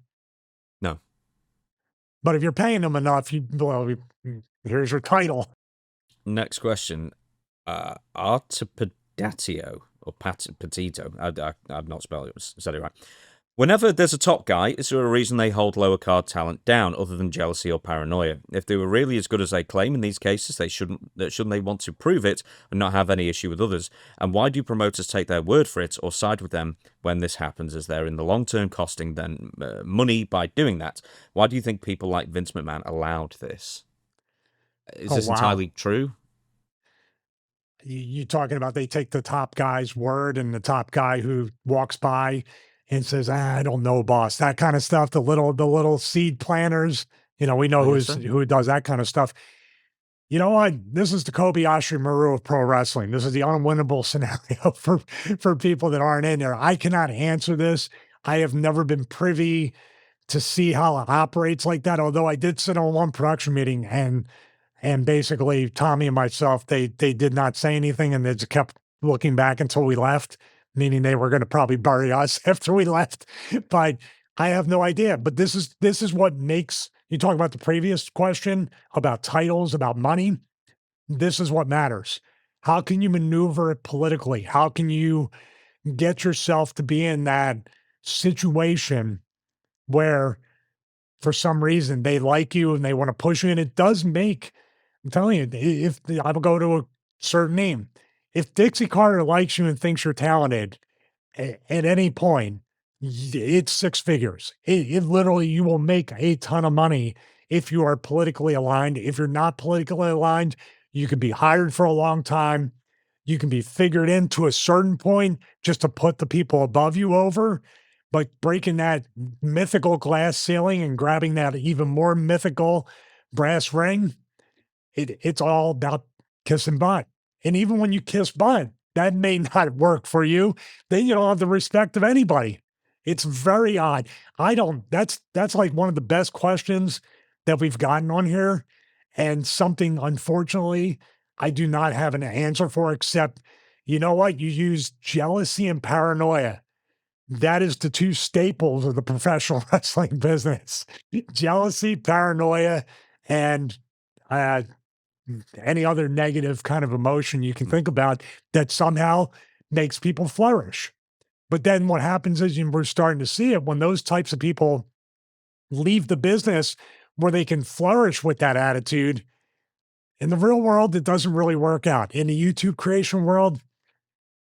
No. But if you're paying them enough, here's your title. Next question. Artipedatio, or Petito. I've not said it right. Whenever there's a top guy, is there a reason they hold lower card talent down other than jealousy or paranoia? If they were really as good as they claim in these cases, shouldn't they want to prove it and not have any issue with others? And why do promoters take their word for it or side with them when this happens, as they're in the long term costing them money by doing that? Why do you think people like Vince McMahon allowed this? Is this entirely true? you talking about they take the top guy's word and the top guy who walks by and says, I don't know, boss, that kind of stuff. The little seed planters, we know I guess so. who does that kind of stuff. You know what? This is the Kobayashi Maru of pro wrestling. This is the unwinnable scenario for people that aren't in there. I cannot answer this. I have never been privy to see how it operates like that. Although I did sit on one production meeting and basically Tommy and myself, they did not say anything and they just kept looking back until we left, meaning they were going to probably bury us after we left. But I have no idea. But this is what makes you talk about the previous question about titles, about money. This is what matters. How can you maneuver it politically? How can you get yourself to be in that situation where for some reason they like you and they want to push you? And it does make, I'm telling you, if I will go to a certain name, if Dixie Carter likes you and thinks you're talented at any point, it's six figures. It literally, you will make a ton of money if you are politically aligned. If you're not politically aligned, you can be hired for a long time. You can be figured in to a certain point just to put the people above you over. But breaking that mythical glass ceiling and grabbing that even more mythical brass ring, it's all about kissing butt. And even when you kiss butt, that may not work for you. Then you don't have the respect of anybody. It's very odd. That's like one of the best questions that we've gotten on here. And something, unfortunately, I do not have an answer for, except, you know what? You use jealousy and paranoia. That is the two staples of the professional wrestling business. Jealousy, paranoia, and any other negative kind of emotion you can think about that somehow makes people flourish. But then what happens is we're starting to see it when those types of people leave the business where they can flourish with that attitude. In the real world, it doesn't really work out. In the YouTube creation world,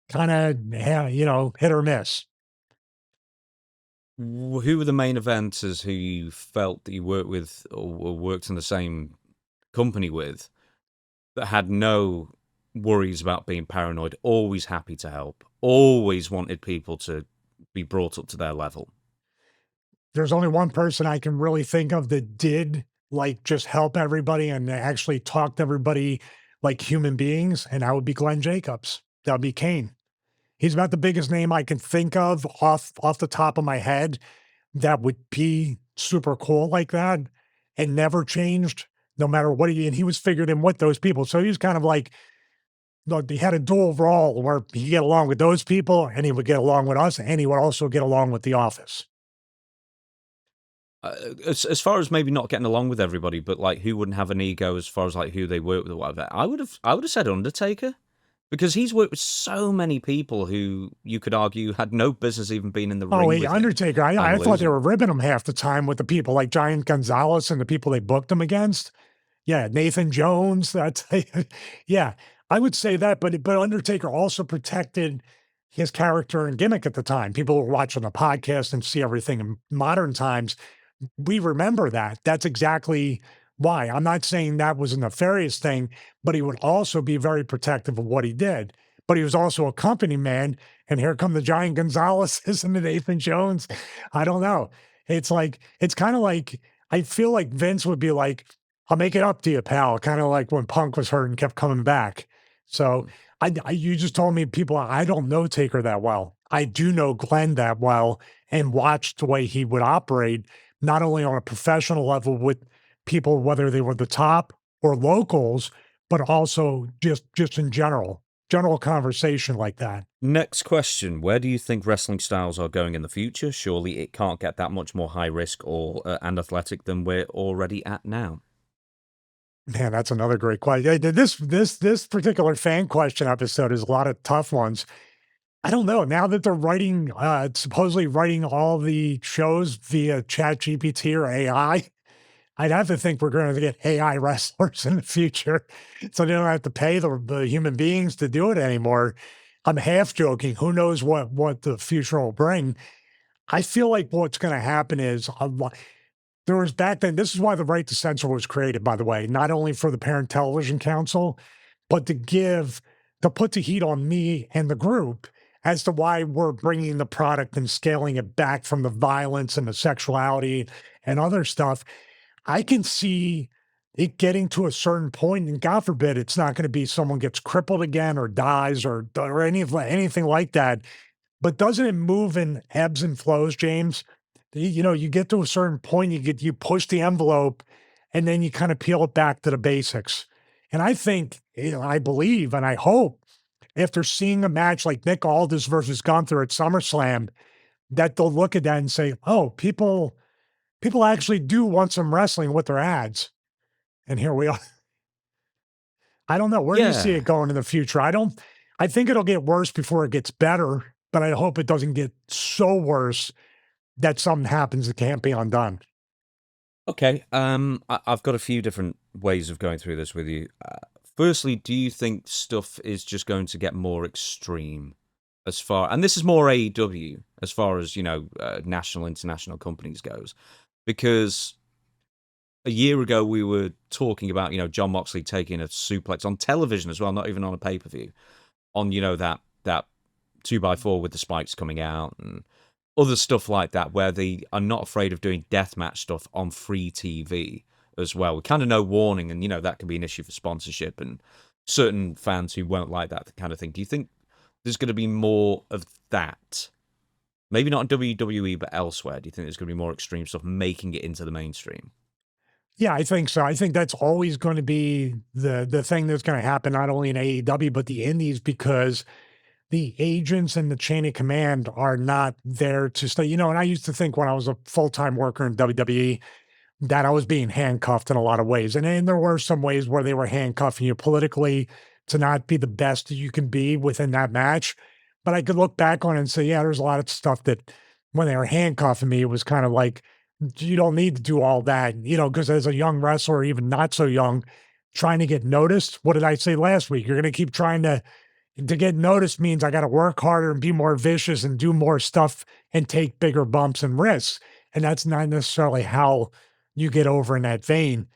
kind of, hit or miss. Who were the main eventers who you felt that you worked with or worked in the same company with that had no worries about being paranoid, always happy to help, always wanted people to be brought up to their level? There's only one person I can really think of that did like just help everybody and actually talk to everybody like human beings, and that would be Glenn Jacobs. That would be Kane. He's about the biggest name I can think of off the top of my head that would be super cool like that and never changed no matter what and he was figured in with those people. So he was kind of like, look, he had a dual role where he get along with those people and he would get along with us and he would also get along with the office. As far as maybe not getting along with everybody, but like who wouldn't have an ego as far as like who they work with or whatever, I would have said Undertaker, because he's worked with so many people who you could argue had no business even being in the ring. Oh, with Undertaker. I thought they were ribbing him half the time with the people like Giant Gonzalez and the people they booked him against. Yeah, Nathan Jones. That's yeah. I would say that, but Undertaker also protected his character and gimmick at the time. People were watching the podcast and see everything in modern times. We remember that. That's exactly why. I'm not saying that was a nefarious thing, but he would also be very protective of what he did. But he was also a company man, and here come the Giant Gonzalez's and the Nathan Jones. I don't know. It's kind of like, I feel like Vince would be like, I'll make it up to you, pal. Kind of like when Punk was hurt and kept coming back. So you just told me people, I don't know Taker that well. I do know Glenn that well and watched the way he would operate, not only on a professional level with people, whether they were the top or locals, but also just in general conversation like that. Next question. Where do you think wrestling styles are going in the future? Surely it can't get that much more high risk or and athletic than we're already at now. Man, that's another great question. This particular fan question episode is a lot of tough ones. I don't know. Now that they're writing, supposedly writing all the shows via Chat GPT or AI, I'd have to think we're going to get AI wrestlers in the future, so they don't have to pay the human beings to do it anymore. I'm half joking. Who knows what the future will bring? I feel like what's going to happen is there was back then. This is why the right to censor was created, by the way, not only for the Parent Television Council, but to give to put the heat on me and the group as to why we're bringing the product and scaling it back from the violence and the sexuality and other stuff. I can see it getting to a certain point, and God forbid, it's not going to be someone gets crippled again or dies or anything like that. But doesn't it move in ebbs and flows, James? You get to a certain point, you push the envelope, and then you kind of peel it back to the basics. And I think, I believe, and I hope after seeing a match like Nick Aldis versus Gunther at SummerSlam, that they'll look at that and say, "Oh, people actually do want some wrestling with their ads." And here we are. I don't know. Where do you see Yeah. it going in the future? I think it'll get worse before it gets better, but I hope it doesn't get so worse that something happens that can't be undone. Okay. I've got a few different ways of going through this with you. Firstly, do you think stuff is just going to get more extreme as far, and this is more AEW as far as national, international companies goes, because a year ago we were talking about John Moxley taking a suplex on television as well, not even on a pay-per-view, on that 2x4 with the spikes coming out and other stuff like that, where they are not afraid of doing deathmatch stuff on free TV as well. We kind of know warning, and that can be an issue for sponsorship and certain fans who won't like that kind of thing. Do you think there's going to be more of that? Maybe not in WWE, but elsewhere. Do you think there's going to be more extreme stuff making it into the mainstream? Yeah, I think so. I think that's always going to be the thing that's going to happen, not only in AEW, but the indies, because the agents and the chain of command are not there to stay. And I used to think when I was a full-time worker in WWE that I was being handcuffed in a lot of ways. And then there were some ways where they were handcuffing you politically to not be the best that you can be within that match. But I could look back on it and say, yeah, there's a lot of stuff that when they were handcuffing me, it was kind of like, you don't need to do all that, because as a young wrestler, even not so young, trying to get noticed. What did I say last week? You're going to keep trying to get noticed means I got to work harder and be more vicious and do more stuff and take bigger bumps and risks. And that's not necessarily how you get over in that vein.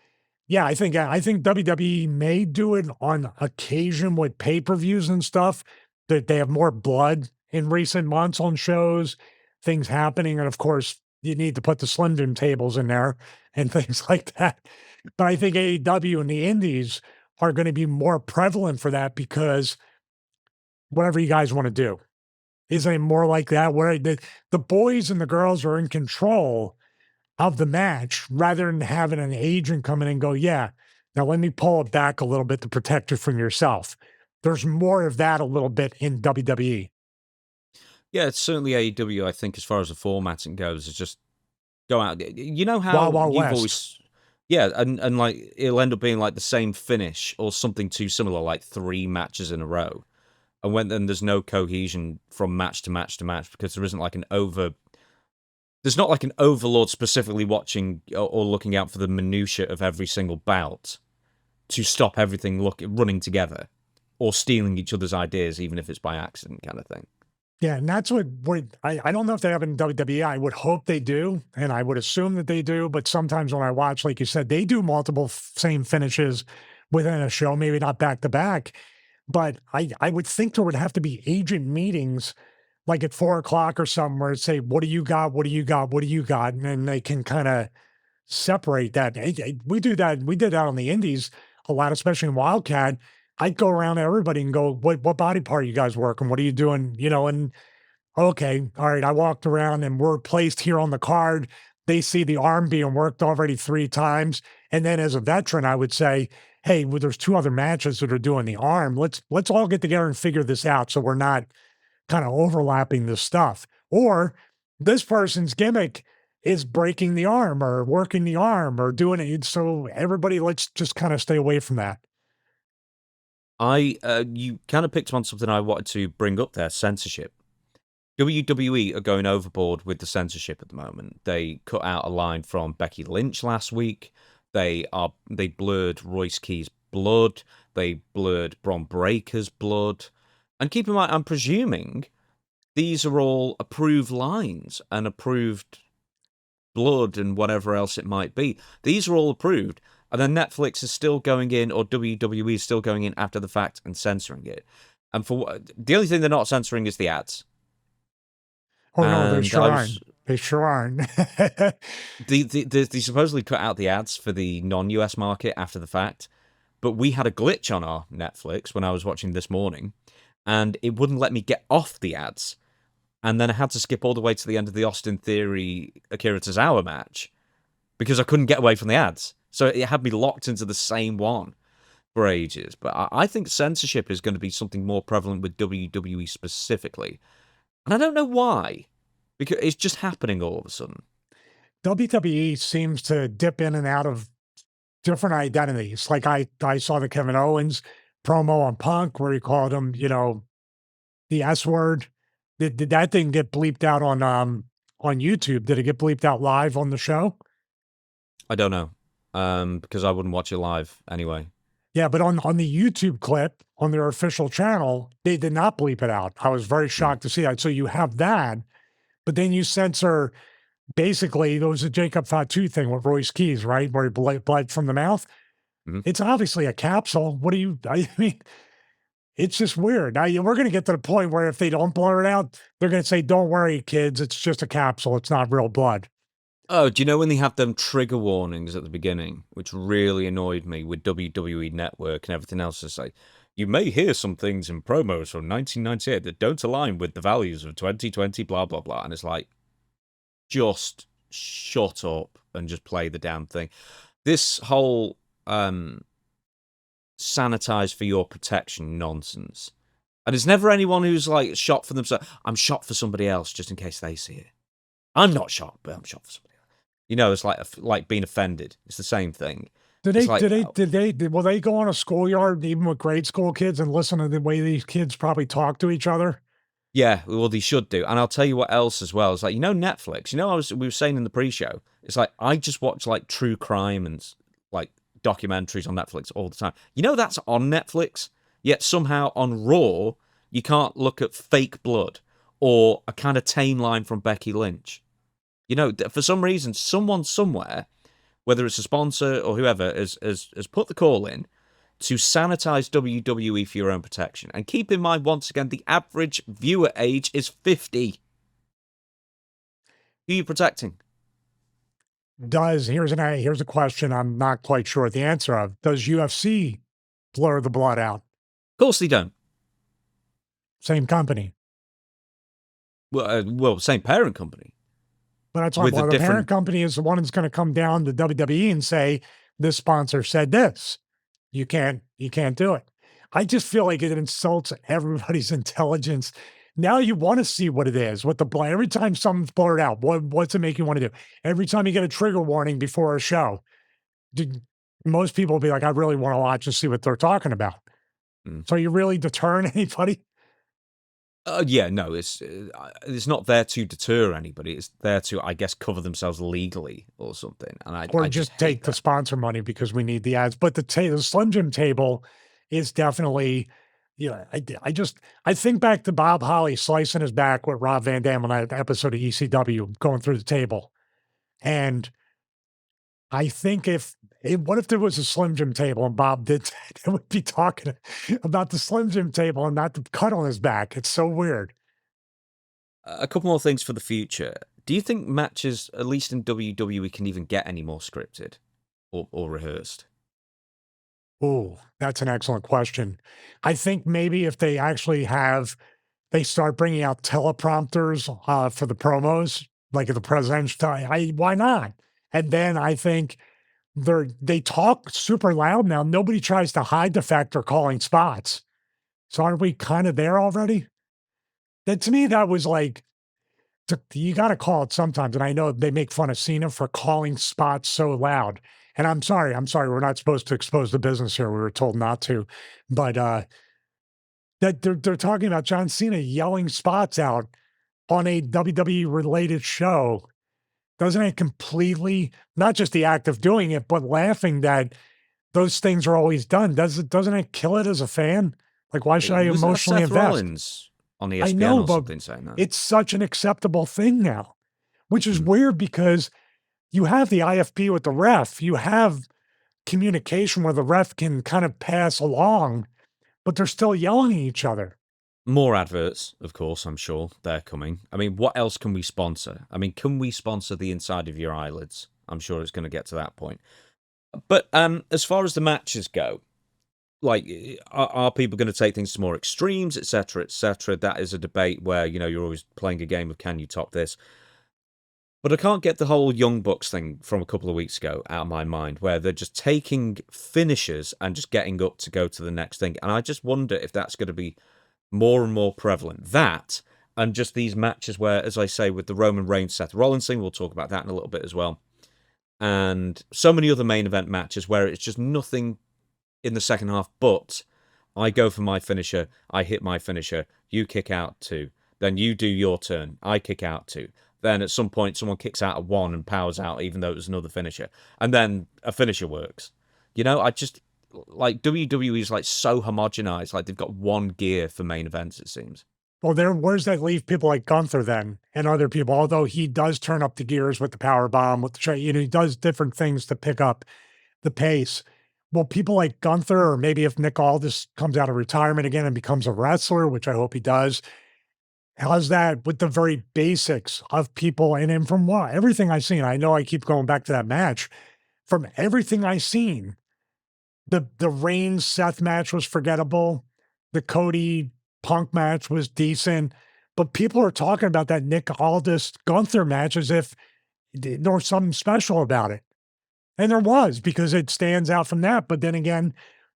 Yeah, I think WWE may do it on occasion with pay-per-views and stuff, that they have more blood in recent months on shows, things happening. And of course, you need to put the Slim Jim tables in there and things like that. But I think AEW and the indies are going to be more prevalent for that because whatever you guys want to do. Isn't it more like that where the boys and the girls are in control of the match rather than having an agent come in and go, yeah, now let me pull it back a little bit to protect you from yourself. There's more of that a little bit in WWE. Yeah, it's certainly AEW. I think as far as the formatting goes, is just go out. You know Wild how Wild you've West. always, yeah, and like it'll end up being like the same finish or something too similar, like 3 matches in a row. And when then there's no cohesion from match to match to match because there isn't like there's not like an overlord specifically watching or looking out for the minutia of every single bout to stop everything running together or stealing each other's ideas, even if it's by accident, kind of thing. Yeah, and that's I don't know if they have it in WWE. I would hope they do, and I would assume that they do. But sometimes when I watch, like you said, they do multiple same finishes within a show, maybe not back to back. But I would think there would have to be agent meetings like at 4 o'clock or something where it say, what do you got? What do you got? What do you got? And then they can kind of separate that. We do that. We did that on the indies a lot, especially in Wildcat. I'd go around to everybody and go, what body part are you guys working? What are you doing? And okay, all right. I walked around and we're placed here on the card. They see the arm being worked already 3 times. And then as a veteran, I would say, hey, well, there's 2 other matches that are doing the arm. Let's all get together and figure this out so we're not kind of overlapping this stuff. Or this person's gimmick is breaking the arm or working the arm or doing it. So everybody, let's just kind of stay away from that. You kind of picked on something I wanted to bring up there: censorship. WWE are going overboard with the censorship at the moment. They cut out a line from Becky Lynch last week. They blurred Royce Key's blood. They blurred Bron Breaker's blood. And keep in mind, I'm presuming these are all approved lines and approved blood and whatever else it might be. These are all approved. And then Netflix is still going in, or WWE is still going in after the fact and censoring it. And the only thing they're not censoring is the ads. Oh no, they And sure aren't. They sure aren't. they supposedly cut out the ads for the non-US market after the fact, but we had a glitch on our Netflix when I was watching this morning, and it wouldn't let me get off the ads. And then I had to skip all the way to the end of the Austin Theory Akira Tozawa match because I couldn't get away from the ads. So it had me locked into the same one for ages. But I think censorship is going to be something more prevalent with WWE specifically. And I don't know why, because it's just happening all of a sudden. WWE seems to dip in and out of different identities. Like I saw the Kevin Owens promo on Punk where he called him, the S word. Did that thing get bleeped out on YouTube? Did it get bleeped out live on the show? I don't know, because I wouldn't watch it live anyway. Yeah, but on the YouTube clip on their official channel, they did not bleep it out. I was very shocked to see that. So you have that, but then you censor. Basically, there was a Jacob Fatu thing with Royce Keys, right, where he bled from the mouth. Mm-hmm. It's obviously a capsule. I mean, it's just weird. Now, we're going to get to the point where if they don't blur it out, they're going to say, don't worry, kids, it's just a capsule. It's not real blood. Oh, do you know when they have them trigger warnings at the beginning, which really annoyed me with WWE Network and everything else? It's like, you may hear some things in promos from 1998 that don't align with the values of 2020, blah, blah, blah. And it's like, just shut up and just play the damn thing. This whole sanitize for your protection nonsense. And it's never anyone who's like shot for themselves. I'm shot for somebody else just in case they see it. I'm not shot, but I'm shot for somebody else. It's like being offended. It's the same thing. Will they go on a schoolyard even with grade school kids and listen to the way these kids probably talk to each other? Yeah, well, they should do. And I'll tell you what else as well. It's like, Netflix. We were saying in the pre-show, it's like I just watch like true crime and like documentaries on Netflix all the time. That's on Netflix, yet somehow on Raw, you can't look at fake blood or a kind of tame line from Becky Lynch. For some reason, someone somewhere, whether it's a sponsor or whoever, has put the call in to sanitize WWE for your own protection. And keep in mind, once again, the average viewer age is 50. Who are you protecting? Here's a question I'm not quite sure the answer of. Does UFC blur the blood out? Of course they don't. Same company. Well, same parent company. But that's why the parent company is the one that's going to come down to WWE and say, this sponsor said this. You can't do it. I just feel like it insults everybody's intelligence. Now you want to see what it is, what the blood. Every time something's blurred out, what's it make you want to do? Every time you get a trigger warning before a show, most people will be like, I really want to watch and see what they're talking about. So you really deterring anybody? Yeah, no, it's not there to deter anybody. It's there to, I guess, cover themselves legally or something. And I just take the sponsor money because we need the ads. But the Slim Jim table is definitely, I think back to Bob Holly slicing his back with Rob Van Dam on that episode of ECW going through the table. And I think what if there was a Slim Jim table and Bob did that? They would be talking about the Slim Jim table and not the cut on his back. It's so weird. A couple more things for the future. Do you think matches, at least in WWE, can even get any more scripted or rehearsed? Oh, that's an excellent question. I think maybe if they actually they start bringing out teleprompters for the promos, like at the presidential time, why not? And then I think they talk super loud now. Nobody tries to hide the fact they're calling spots. So aren't we kind of there already? To me, that was like, you got to call it sometimes. And I know they make fun of Cena for calling spots so loud. And I'm sorry. We're not supposed to expose the business here. We were told not to. But that they're talking about John Cena yelling spots out on a WWE related show. Doesn't it completely, not just the act of doing it, but laughing that those things are always done? Doesn't it kill it as a fan? Like, why should I emotionally invest? Rollins on ESPN, I know, but something saying that. It's such an acceptable thing now, which is weird because you have the IFP with the ref. You have communication where the ref can kind of pass along, but they're still yelling at each other. More adverts, of course, I'm sure they're coming. I mean, what else can we sponsor? I mean, can we sponsor the inside of your eyelids? I'm sure it's going to get to that point. But as far as the matches go, like, are people going to take things to more extremes, etc., etc.? That is a debate where, you're always playing a game of can you top this? But I can't get the whole Young Bucks thing from a couple of weeks ago out of my mind, where they're just taking finishers and just getting up to go to the next thing. And I just wonder if that's going to be more and more prevalent. That, and just these matches where, as I say, with the Roman Reigns, Seth Rollins thing, we'll talk about that in a little bit as well. And so many other main event matches where it's just nothing in the second half, but I go for my finisher, I hit my finisher, you kick out 2, then you do your turn, I kick out 2. Then at some point, someone kicks out a 1 and powers out, even though it was another finisher. And then a finisher works. I just, like, WWE is like so homogenized. Like, they've got one gear for main events, it seems. Well, where's that leave people like Gunther then and other people? Although he does turn up the gears with the power bomb, with the, he does different things to pick up the pace. Well, people like Gunther, or maybe if Nick Aldis comes out of retirement again and becomes a wrestler, which I hope he does, how's that with the very basics of people? And from everything I've seen, I know I keep going back to that match. From everything I've seen, the Reigns Seth match was forgettable. The Cody Punk match was decent, but people are talking about that Nick Aldis Gunther match as if there was something special about it. And there was, because it stands out from that. But then again,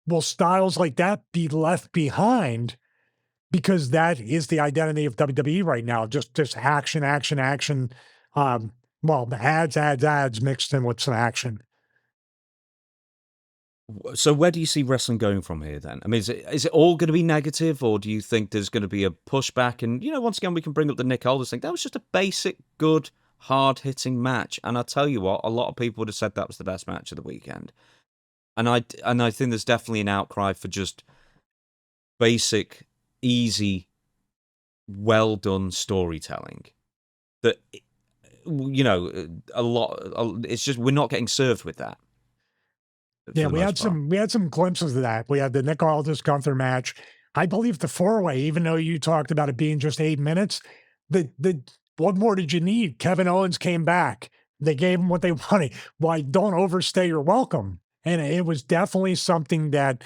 will styles like that be left behind? Because that is the identity of WWE right now. Just action, action, action. Well, ads mixed in with some action. So where do you see wrestling going from here then? I mean, is it all going to be negative, or do you think there's going to be a pushback? And, once again, we can bring up the Nick Aldis thing. That was just a basic, good, hard-hitting match. And I'll tell you what, a lot of people would have said that was the best match of the weekend. And I think there's definitely an outcry for just basic, easy, well-done storytelling. That, it's just we're not getting served with that. Yeah, we had some glimpses of that. We had the Nick Aldis Gunther match. I believe the 4-way, even though you talked about it being just 8 minutes, what more did you need? Kevin Owens came back. They gave him what they wanted. Why, don't overstay your welcome. And it was definitely something that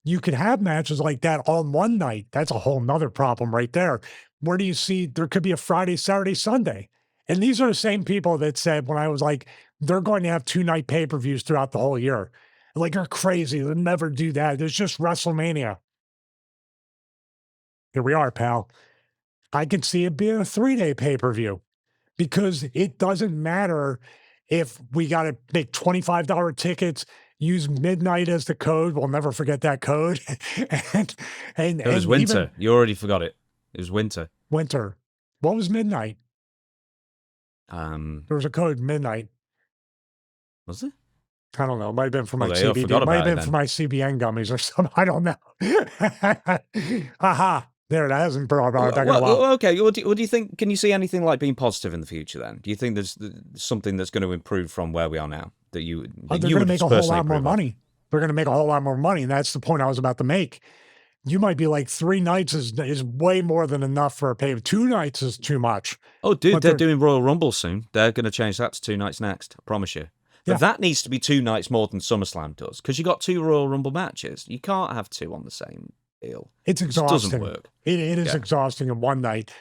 you could have matches like that on one night. That's a whole nother problem right there. Where do you see there could be a Friday, Saturday, Sunday? And these are the same people that said when I was like, they're going to have 2-night pay-per-views throughout the whole year. Like, they're crazy. They'll never do that. There's just WrestleMania. Here we are, pal. I can see it being a 3-day pay-per-view because it doesn't matter if we got to make $25 tickets, use midnight as the code. We'll never forget that code. and it was winter. You already forgot it. It was winter. Winter. What was midnight? There was a code midnight. Was it? I don't know. It might have been for my CBD. It might have been for my CBN gummies or something. I don't know. Aha. There, it hasn't brought back in a while. Okay. What do you think? Can you see anything like being positive in the future then? Do you think there's something that's going to improve from where we are now? They're going to make a whole lot more money. They're going to make a whole lot more money. And that's the point I was about to make. You might be like 3 nights is way more than enough for a pay. 2 nights is too much. Oh, dude, they're doing Royal Rumble soon. They're going to change that to 2 nights next. I promise you. But that needs to be 2 nights more than SummerSlam does, because you got 2 Royal Rumble matches. You can't have 2 on the same deal. It's exhausting. It doesn't work. It is exhausting in one night.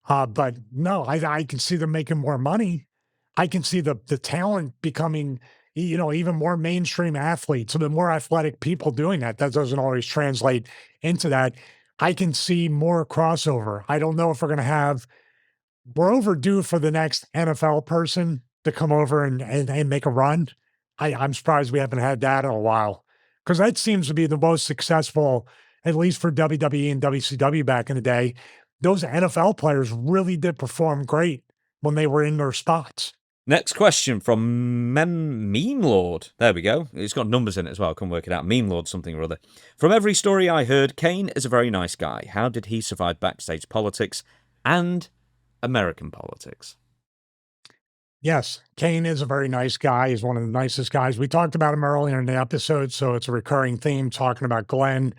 But no, I can see them making more money. I can see the talent becoming, even more mainstream athletes, so the more athletic people doing that. That doesn't always translate into that. I can see more crossover. I don't know if we're overdue for the next NFL person to come over and make a run. I'm surprised we haven't had that in a while, because that seems to be the most successful, at least for WWE and WCW back in the day. Those NFL players really did perform great when they were in their spots. Next question from Meme Lord. There we go. It's got numbers in it as well. I can work it out. Meme Lord something or other. From every story I heard, Kane is a very nice guy. How did he survive backstage politics and American politics? Yes, Kane is a very nice guy. He's one of the nicest guys. We talked about him earlier in the episode, so it's a recurring theme talking about Glenn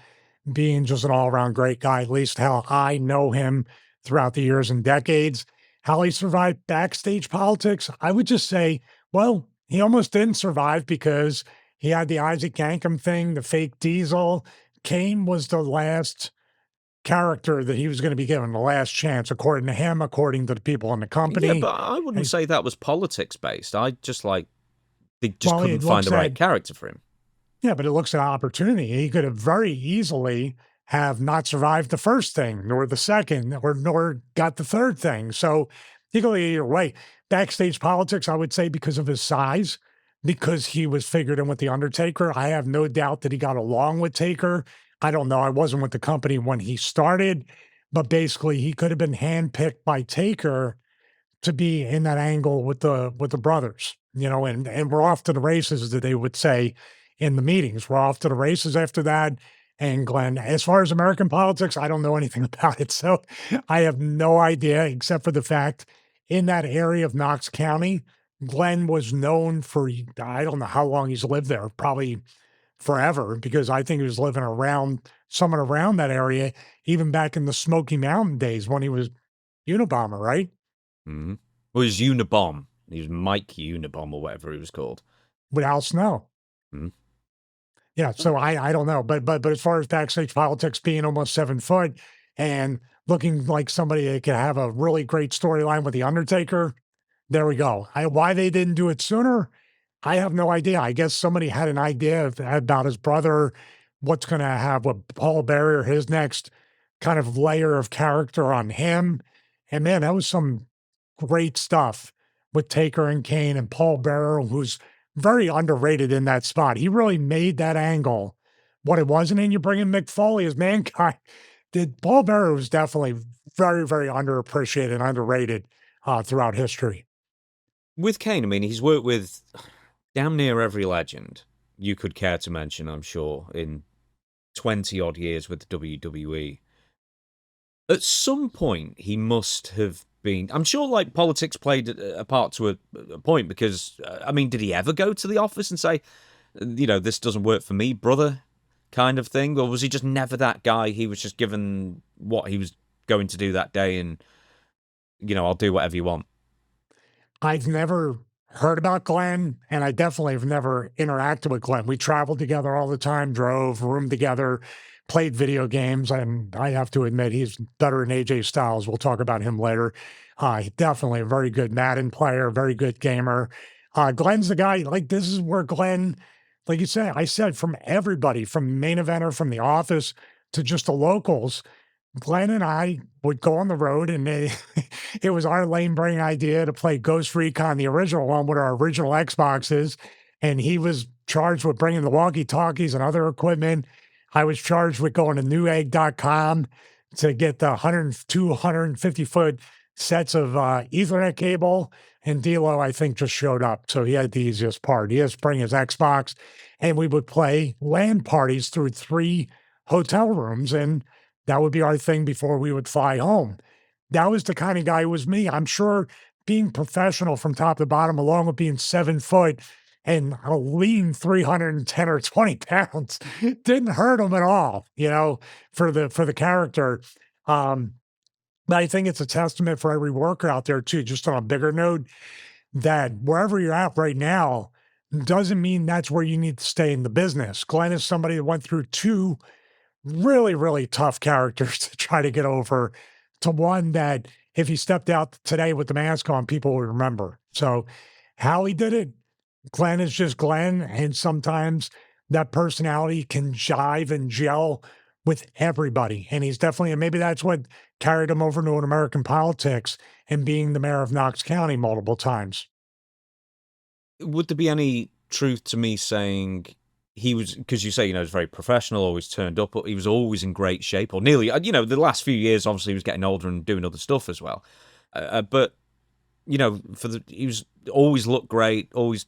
being just an all-around great guy, at least how I know him throughout the years and decades. How he survived backstage politics, I would just say, well, he almost didn't survive because he had the Isaac Yankem thing, the fake Diesel. Kane was the last character that he was going to be given the last chance, according to him, according to the people in the Yeah, company. but I wouldn't say that was politics based. I just they just Well, couldn't it find looks the right at character for him. Yeah, but it looks at opportunity. He could have very easily have not survived the first thing, nor the second, or nor got the third thing. So he could go either way. Backstage politics, I would say, because of his size, because he was figured in with the Undertaker. I have no doubt that he got along with Taker. I don't know. I wasn't with the company when he started, but basically he could have been handpicked by Taker to be in that angle with the brothers, and we're off to the races, that they would say in the meetings. We're off to the races after that. And Glenn, as far as American politics, I don't know anything about it. So I have no idea, except for the fact in that area of Knox County, Glenn was known for, I don't know how long he's lived there, probably forever, because I think he was living around someone around that area, even back in the Smoky Mountain days when he was Unabomber, right? Mm-hmm. Well, he was Unabomb. He was Mike Unabomb or whatever he was called. With Al Snow. Mm-hmm. Yeah, so I don't know, but as far as backstage politics, being almost 7 foot and looking like somebody that could have a really great storyline with the Undertaker, there we go. Why they didn't do it sooner, I have no idea. I guess somebody had an idea about his brother, what's going to have with Paul Bearer, his next kind of layer of character on him, and man, that was some great stuff with Taker and Kane and Paul Bearer, who's very underrated in that spot. He really made that angle what it was. And then you bring in Mick Foley as Mankind. Paul Bearer was definitely very, very underappreciated and underrated throughout history. With Kane, I mean, he's worked with damn near every legend you could care to mention, I'm sure, in 20 odd years with the WWE. At some point, he must have been. I'm sure, like, politics played a part to a point because, I mean, did he ever go to the office and say, this doesn't work for me, brother, kind of thing? Or was he just never that guy? He was just given what he was going to do that day and, I'll do whatever you want. I've never heard about Glenn, and I definitely have never interacted with Glenn. We traveled together all the time, drove, roomed together, played video games, and I have to admit he's better than AJ Styles. We'll talk about him later. Definitely a very good Madden player, very good gamer. Glenn's the guy, like, this is where Glenn, like you said, I said, from everybody, from main eventer, from the office to just the locals, Glenn and I would go on the road, and it was our lane brain idea to play Ghost Recon, the original one, with our original Xboxes. And he was charged with bringing the walkie-talkies and other equipment. I was charged with going to newegg.com to get the 150-foot sets of Ethernet cable. And D'Lo, I think, just showed up. So he had the easiest part. He has to bring his Xbox, and we would play LAN parties through 3 hotel rooms. And that would be our thing before we would fly home. That was the kind of guy who was me. I'm sure being professional from top to bottom, along with being 7 foot and a lean 310 or 20 pounds, didn't hurt him at all, for the character. But I think it's a testament for every worker out there too, just on a bigger note, that wherever you're at right now doesn't mean that's where you need to stay in the business. Glenn is somebody that went through 2 really, really tough characters to try to get over, to one that if he stepped out today with the mask on, people would remember. So how he did it, Glenn is just Glenn. And sometimes that personality can jive and gel with everybody. And he's definitely, and maybe that's what carried him over to an American politics and being the mayor of Knox County multiple times. Would there be any truth to me saying he was, because you say, he's very professional, always turned up, but he was always in great shape, or nearly, the last few years, obviously, he was getting older and doing other stuff as well. But, he was always looked great, always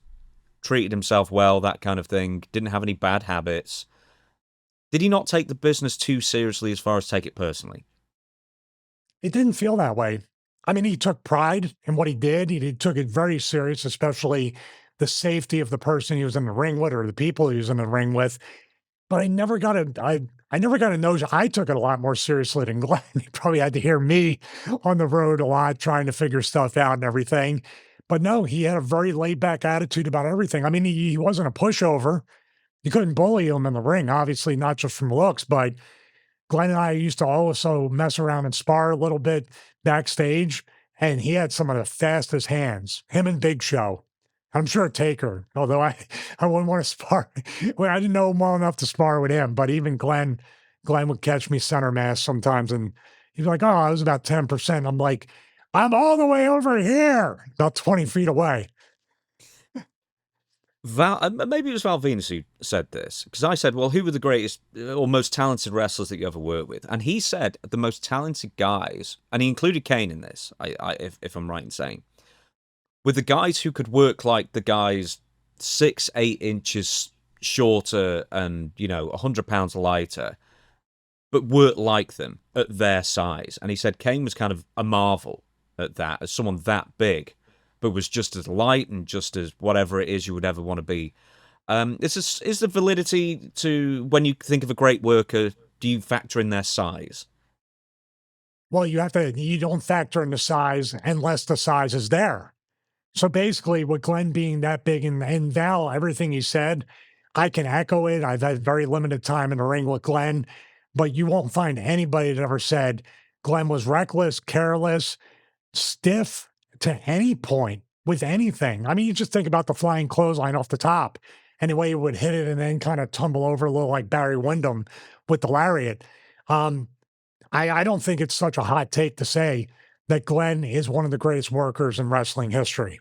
treated himself well, that kind of thing, didn't have any bad habits. Did he not take the business too seriously as far as take it personally? It didn't feel that way. I mean, he took pride in what he did. He took it very serious, especially the safety of the person he was in the ring with or the people he was in the ring with. but I never got I never got a notion. I took it a lot more seriously than Glenn. He probably had to hear me on the road a lot trying to figure stuff out and everything. But no, he had a very laid back attitude about everything. I mean, he wasn't a pushover. You couldn't bully him in the ring, obviously, not just from looks, but Glenn and I used to also mess around and spar a little bit backstage, and he had some of the fastest hands, him and Big Show. I'm sure Taker, although I wouldn't want to spar. Well, I didn't know him well enough to spar with him, but even Glenn would catch me center mass sometimes, and he's like, "Oh, I was about 10%." I'm like, "I'm all the way over here, about 20 feet away." Maybe it was Val Venus who said this, because I said, well, who were the greatest or most talented wrestlers that you ever worked with? And he said the most talented guys, and he included Kane in this, if I'm right in saying, with the guys who could work like the guys 6-8 inches shorter and 100 pounds lighter, but work like them at their size. And he said Kane was kind of a marvel at that, as someone that big, but was just as light and just as whatever it is you would ever want to be. Is the validity to, when you think of a great worker, do you factor in their size? Well, you don't factor in the size unless the size is there. So basically, with Glenn being that big and Val, everything he said, I can echo it. I've had very limited time in the ring with Glenn, but you won't find anybody that ever said Glenn was reckless, careless, stiff to any point with anything. I mean, you just think about the flying clothesline off the top and the way he would hit it and then kind of tumble over a little like Barry Windham with the lariat. I don't think it's such a hot take to say that Glenn is one of the greatest workers in wrestling history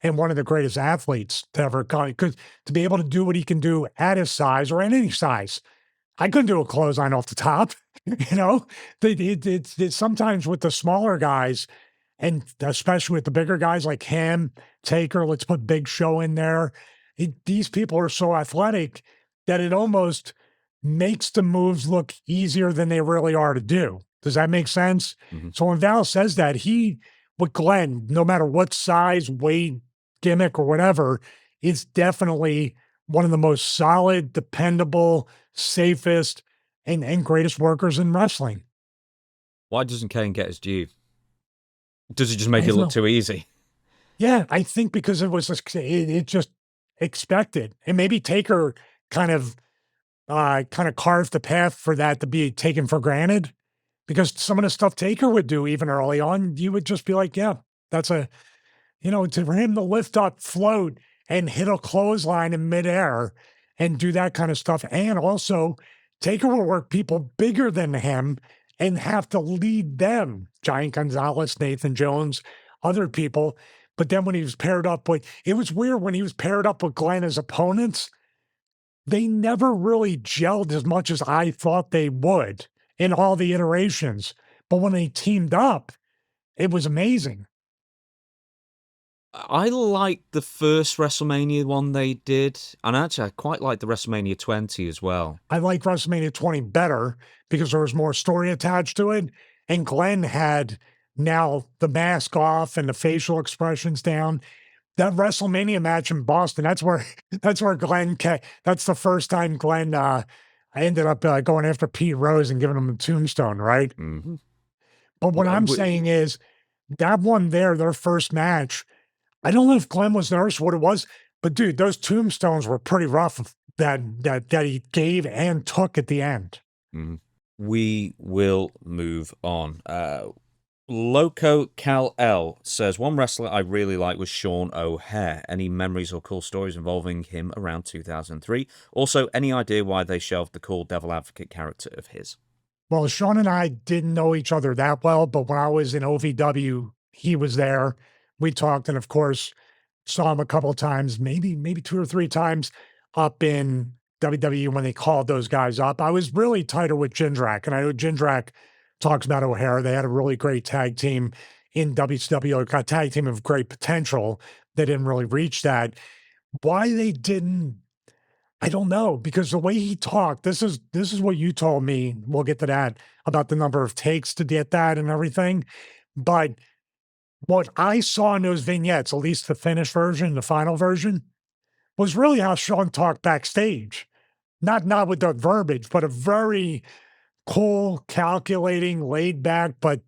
and one of the greatest athletes to ever come. Because to be able to do what he can do at his size or at any size, I couldn't do a clothesline off the top. It's sometimes with the smaller guys, and especially with the bigger guys like him, Taker, let's put Big Show in there. These people are so athletic that it almost makes the moves look easier than they really are to do. Does that make sense? Mm-hmm. So when Val says that, with Glenn, no matter what size, weight, gimmick, or whatever, is definitely one of the most solid, dependable, safest, and greatest workers in wrestling. Why doesn't Kane get his due? Does it just make it look too easy? Yeah, I think because it was it just expected, and maybe Taker kind of carved the path for that to be taken for granted. Because some of the stuff Taker would do even early on, you would just be like, yeah, that's for him to lift up, float, and hit a clothesline in midair and do that kind of stuff. And also, Taker will work people bigger than him and have to lead them. Giant Gonzalez, Nathan Jones, other people. But then when he was paired up with, it was weird when he was paired up with Glenn as opponents, they never really gelled as much as I thought they would in all the iterations. But when they teamed up, it was amazing. I liked the first WrestleMania one they did, and actually I quite liked the WrestleMania 20 as well. I like WrestleMania 20 better because there was more story attached to it, and Glenn had now the mask off and the facial expressions down. That WrestleMania match in Boston, that's where Glenn, that's the first time Glenn I ended up going after Pete Rose and giving him a tombstone, right? Mm-hmm. But what I'm saying is that one there, their first match, I don't know if Glenn was nervous what it was, but dude, those tombstones were pretty rough that he gave and took at the end. Mm-hmm. We will move on. Loco Cal L says, one wrestler I really liked was Sean O'Haire. Any memories or cool stories involving him around 2003? Also, any idea why they shelved the cool devil advocate character of his? Well, Sean and I didn't know each other that well, but when I was in OVW, he was there. We talked, and of course, saw him a couple of times, maybe 2 or 3 times up in WWE when they called those guys up. I was really tighter with Jindrak, and I know Jindrak talks about O'Haire. They had a really great tag team in WCW, a tag team of great potential. They didn't really reach that. Why they didn't, I don't know, because the way he talked, this is what you told me. We'll get to that about the number of takes to get that and everything. But what I saw in those vignettes, at least the finished version, the final version, was really how Sean talked backstage. not with the verbiage, but a very cool, calculating, laid back, but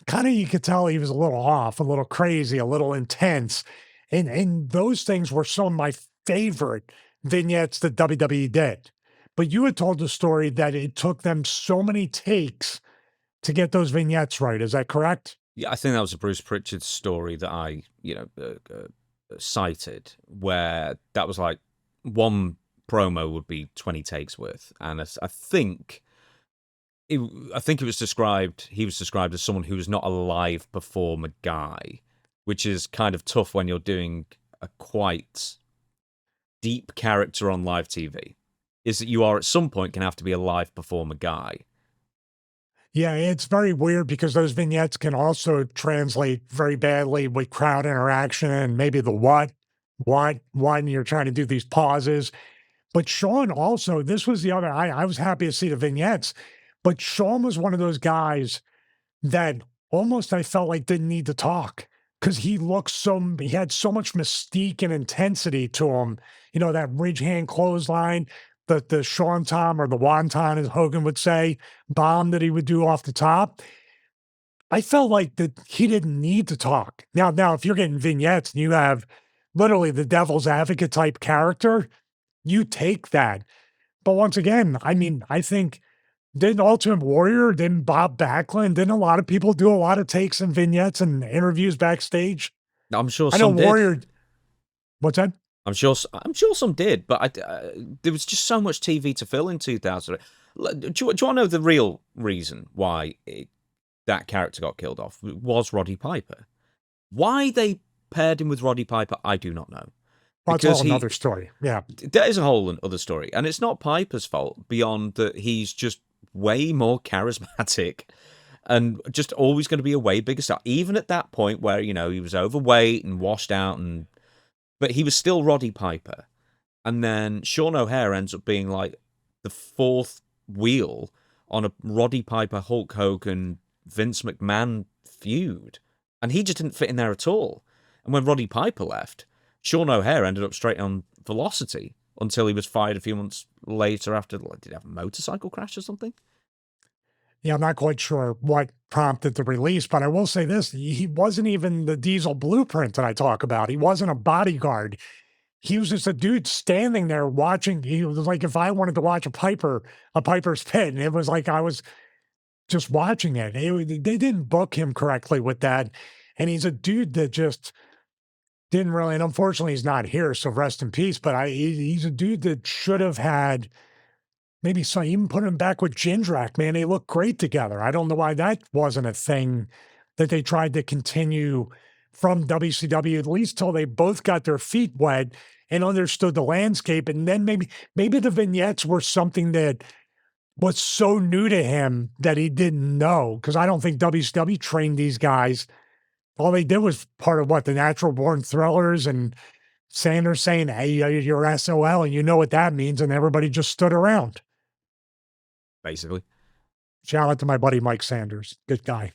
kind of you could tell he was a little off, a little crazy, a little intense. And those things were some of my favorite vignettes that WWE did. But you had told the story that it took them so many takes to get those vignettes right. Is that correct? Yeah, I think that was a Bruce Pritchard story that I, cited, where that was like one promo would be 20 takes worth, and I think it was described. He was described as someone who was not a live performer guy, which is kind of tough when you're doing a quite deep character on live TV. Is that you are at some point going to have to be a live performer guy. Yeah, it's very weird because those vignettes can also translate very badly with crowd interaction and maybe the when you're trying to do these pauses. But Sean also, this was the other, I was happy to see the vignettes, but Sean was one of those guys that almost I felt like didn't need to talk because he had so much mystique and intensity to him. You know, that ridge hand clothesline, the Sean Tom or the Wonton, as Hogan would say, bomb that he would do off the top. I felt like that he didn't need to talk. Now, if you're getting vignettes and you have literally the devil's advocate type character, you take that. But once again, I mean, I think didn't Ultimate Warrior, didn't Bob Backlund, didn't a lot of people do a lot of takes and vignettes and interviews backstage? I'm sure I know some did. Warrior. What's that? I'm sure some did, but there was just so much TV to fill in 2000. Do you want to know the real reason why that character got killed off? It was Roddy Piper. Why they paired him with Roddy Piper, I do not know. Well, that's all another story. Yeah. That is a whole other story. And it's not Piper's fault beyond that he's just way more charismatic and just always going to be a way bigger star. Even at that point where, he was overweight and washed out, but he was still Roddy Piper. And then Sean O'Haire ends up being like the fourth wheel on a Roddy Piper, Hulk Hogan, Vince McMahon feud. And he just didn't fit in there at all. And when Roddy Piper left, Sean O'Haire ended up straight on Velocity until he was fired a few months later after, did he have a motorcycle crash or something? Yeah, I'm not quite sure what prompted the release, but I will say this. He wasn't even the Diesel blueprint that I talk about. He wasn't a bodyguard. He was just a dude standing there watching. He was like, if I wanted to watch a Piper's Pit, and it was like I was just watching it. They didn't book him correctly with that. And he's a dude that just didn't really, and unfortunately he's not here, so rest in peace. But he's a dude that should have had maybe some, even put him back with Jindrak, man. They look great together. I don't know why that wasn't a thing that they tried to continue from WCW, at least till they both got their feet wet and understood the landscape. And then maybe the vignettes were something that was so new to him that he didn't know. Because I don't think WCW trained these guys. All they did was part of the Natural Born Thrillers and Sanders saying, hey, you're SOL, and you know what that means. And everybody just stood around. Basically. Shout out to my buddy Mike Sanders. Good guy.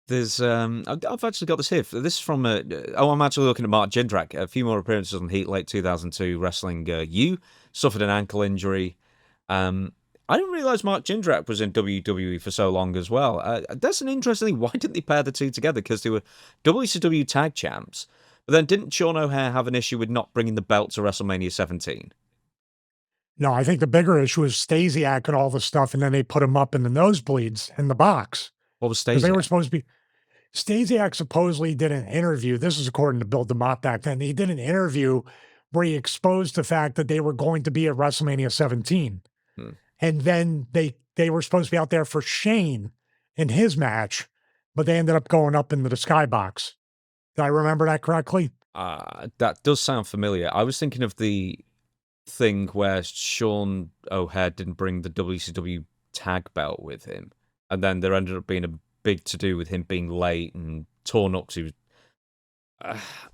There's, I've actually got this here. This is from, I'm actually looking at Mark Jindrak. A few more appearances on Heat, late 2002, wrestling U. Suffered an ankle injury. I didn't realize Mark Jindrak was in WWE for so long as well. That's an interesting thing. Why didn't they pair the two together? Because they were WCW tag champs. But then didn't Sean O'Haire have an issue with not bringing the belt to WrestleMania 17? No, I think the bigger issue is Stasiak and all the stuff, and then they put him up in the nosebleeds in the box. What was Because they were Stasiak? supposed to be. Stasiak supposedly did an interview. This is according to Bill DeMott back then. He did an interview where he exposed the fact that they were going to be at WrestleMania 17. And then they were supposed to be out there for Shane in his match, but they ended up going up into the skybox. Did I remember that correctly? That does sound familiar. I was thinking of the thing where Sean O'Haire didn't bring the WCW tag belt with him, and then there ended up being a big to-do with him being late and torn up because he was...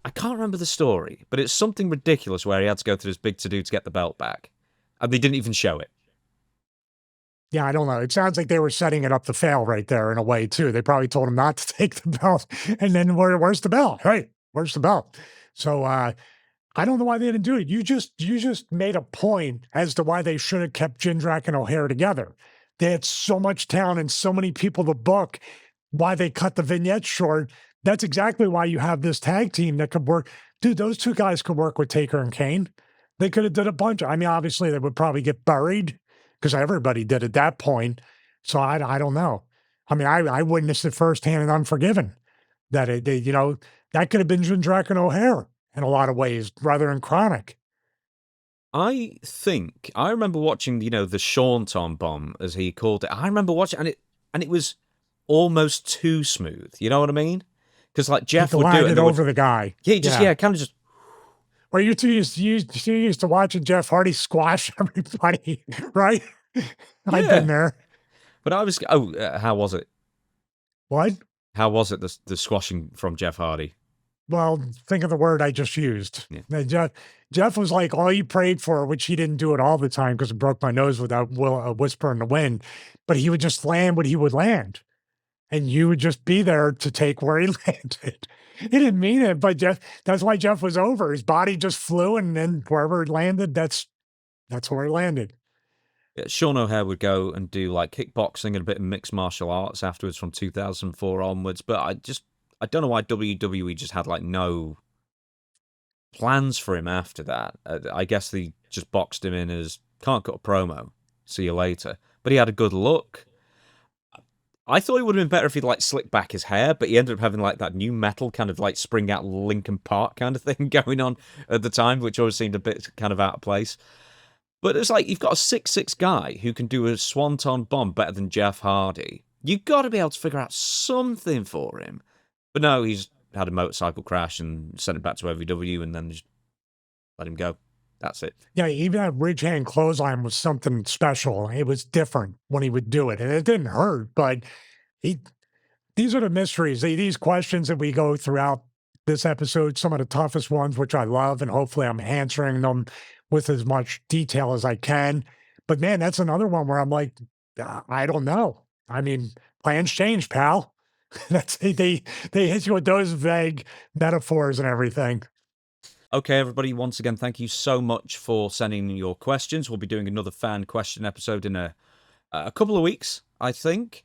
I can't remember the story, but it's something ridiculous where he had to go through this big to-do to get the belt back, and they didn't even show it. Yeah, I don't know. It sounds like they were setting it up to fail right there in a way, too. They probably told him not to take the belt, and then where's the belt? Right, where's the belt? So, I don't know why they didn't do it. You just made a point as to why they should have kept Jindrak and O'Hare together. They had so much talent and so many people to book. Why they cut the vignette short. That's exactly why you have this tag team that could work. Dude, those two guys could work with Taker and Kane. They could have did a bunch. I mean, obviously they would probably get buried because everybody did at that point. So I don't know. I mean, I witnessed it firsthand in Unforgiven that that could have been Jindrak and O'Hare in a lot of ways rather than Chronic. I think I remember watching, the Shaunton bomb, as he called it. I remember watching, and it was almost too smooth. You know what I mean? Because like Jeff would do it over the guy. Yeah, kind of just. Well, you two used to watching Jeff Hardy squash everybody, right? I've been there. But I was. How was it? What? How was it, the squashing from Jeff Hardy? Well, think of the word I just used. Yeah. Jeff was like all you prayed for, which he didn't do it all the time because it broke my nose without a whisper in the wind. But he would just land what he would land. And you would just be there to take where he landed. He didn't mean it, but that's why Jeff was over. His body just flew, and then wherever it landed, that's where it landed. Yeah, Sean O'Hare would go and do like kickboxing and a bit of mixed martial arts afterwards from 2004 onwards. But I don't know why WWE just had like no plans for him after that. I guess they just boxed him in as can't cut a promo. See you later. But he had a good look. I thought it would have been better if he'd like slicked back his hair, but he ended up having like that new metal kind of like spring out Linkin Park kind of thing going on at the time, which always seemed a bit kind of out of place. But it's like you've got a 6'6" guy who can do a swanton bomb better than Jeff Hardy. You've got to be able to figure out something for him. But no, he's had a motorcycle crash and sent him back to OVW and then just let him go. That's it. Yeah, even that ridge hand clothesline was something special. It was different when he would do it, and it didn't hurt. But these are the mysteries. These questions that we go throughout this episode, some of the toughest ones, which I love, and hopefully I'm answering them with as much detail as I can. But man, that's another one where I'm like, I don't know. I mean, plans change, pal. They hit you with those vague metaphors and everything. Okay, everybody, once again, thank you so much for sending your questions. We'll be doing another fan question episode in a couple of weeks, I think.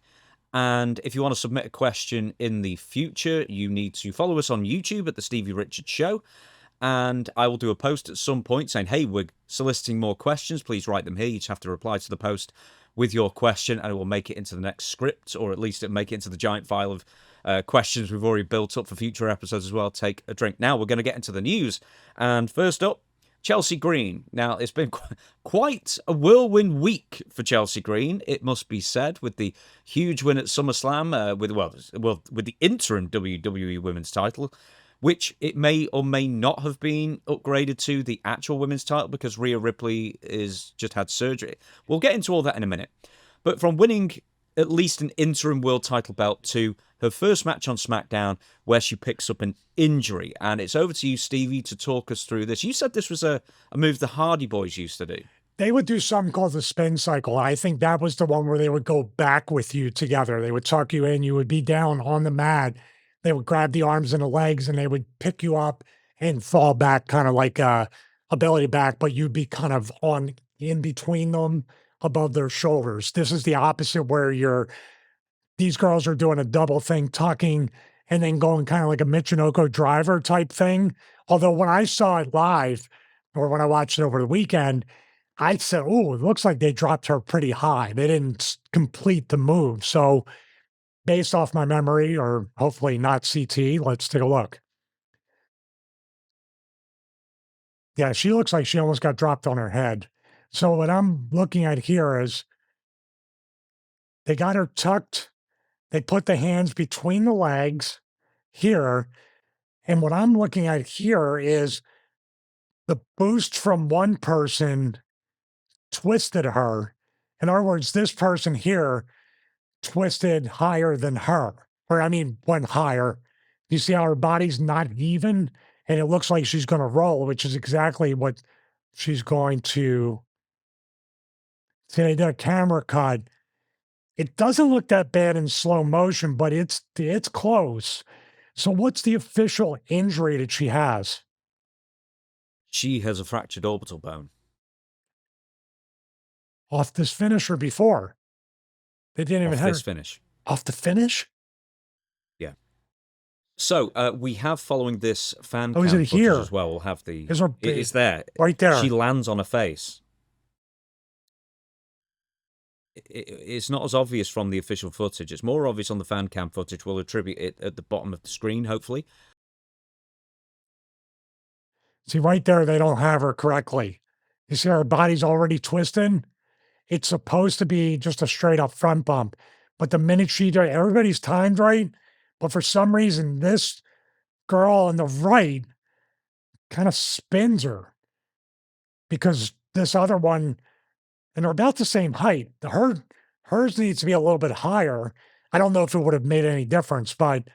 And if you want to submit a question in the future, you need to follow us on YouTube at The Stevie Richards Show. And I will do a post at some point saying, hey, we're soliciting more questions. Please write them here. You just have to reply to the post with your question, and it will make it into the next script, or at least it'll make it into the giant file of questions we've already built up for future episodes as well. Take a drink. Now we're going to get into the news. And first up, Chelsea Green. Now, it's been quite a whirlwind week for Chelsea Green, it must be said, with the huge win at SummerSlam, with the interim WWE Women's title, which it may or may not have been upgraded to the actual women's title because Rhea Ripley is just had surgery. We'll get into all that in a minute. But from winning at least an interim world title belt to her first match on SmackDown where she picks up an injury. And it's over to you, Stevie, to talk us through this. You said this was a move the Hardy Boys used to do. They would do something called the spin cycle. I think that was the one where they would go back with you together. They would tuck you in. You would be down on the mat. They would grab the arms and the legs and they would pick you up and fall back kind of like a belly back, but you'd be kind of on in between them above their shoulders. This is the opposite where these girls are doing a double thing, tucking and then going kind of like a Michinoku driver type thing. Although when I saw it live or when I watched it over the weekend, I said, oh, it looks like they dropped her pretty high. They didn't complete the move. So based off my memory, or hopefully not CT, let's take a look. Yeah, she looks like she almost got dropped on her head. So what I'm looking at here is they got her tucked. They put the hands between the legs here. And what I'm looking at here is the boost from one person twisted her. In other words, this person here twisted higher than her, or I mean, went higher. You see how her body's not even, and it looks like she's going to roll, which is exactly what she's going to. See, they did a camera cut. It doesn't look that bad in slow motion, but it's close. So what's the official injury that she has? She has a fractured orbital bone. Off this finish or before? They didn't even Off have this her finish. off the finish? Yeah. So we have, following this fan Oh, is cam it footage here? as well, we'll have the... Is her It's there. right there? She lands on her face. It's not as obvious from the official footage. It's more obvious on the fan cam footage. We'll attribute it at the bottom of the screen, hopefully. See, right there, they don't have her correctly. You see her body's already twisting? It's supposed to be just a straight up front bump. But the minute everybody's timed right, but for some reason, this girl on the right kind of spins her because this other one, and they're about the same height. Hers needs to be a little bit higher. I don't know if it would have made any difference, but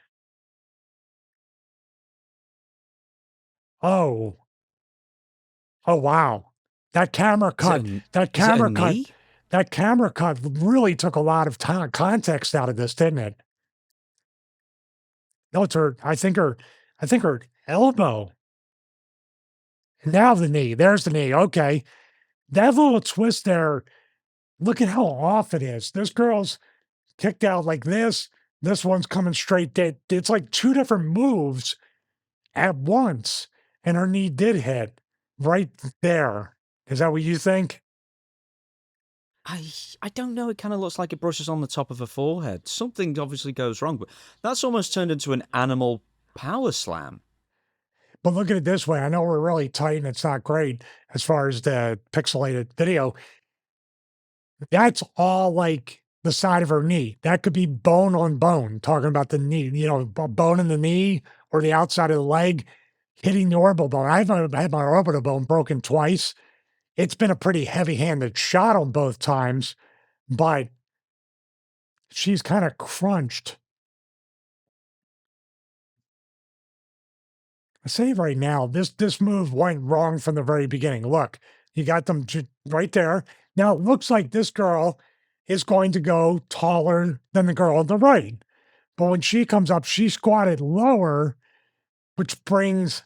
oh, oh wow. That camera cut, that Is it a camera cut, knee? that camera cut really took a lot of time, context out of this, didn't it? No, it's her, I think her elbow. Now the knee. There's the knee. Okay. That little twist there, look at how off it is. This girl's kicked out like this. This one's coming straight. It's like two different moves at once. And her knee did hit right there. Is that what you think? I don't know. It kind of looks like it brushes on the top of her forehead. Something obviously goes wrong, but that's almost turned into an animal power slam. But look at it this way. I know we're really tight and it's not great as far as the pixelated video. That's all like the side of her knee. That could be bone on bone, talking about the knee, bone in the knee or the outside of the leg hitting the orbital bone. I've had my orbital bone broken twice. It's been a pretty heavy handed shot on both times, but she's kind of crunched. I say right now, this move went wrong from the very beginning. Look, you got them right there. Now it looks like this girl is going to go taller than the girl on the right. But when she comes up, she squatted lower, which brings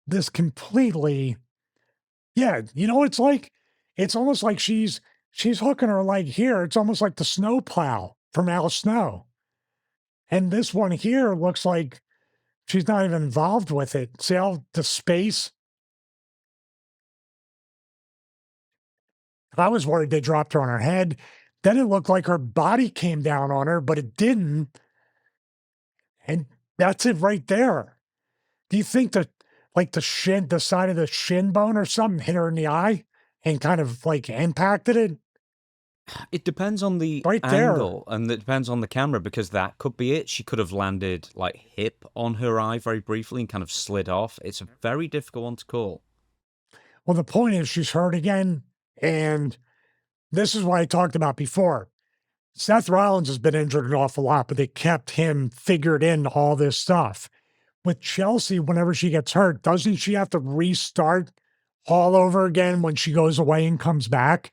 this completely, yeah, you know what it's like? It's almost like she's hooking her leg here. It's almost like the snow plow from Alice Snow. And this one here looks like she's not even involved with it. See how the space? I was worried they dropped her on her head. Then it looked like her body came down on her, but it didn't. And that's it right there. Do you think that like the side of the shin bone or something hit her in the eye and kind of like impacted it? It depends on the Right there. angle, and it depends on the camera, because that could be it. She could have landed like hip on her eye very briefly and kind of slid off. It's a very difficult one to call. Well, the point is she's hurt again. And this is what I talked about before. Seth Rollins has been injured an awful lot, but they kept him figured in all this stuff. With Chelsea, whenever she gets hurt, doesn't she have to restart all over again when she goes away and comes back?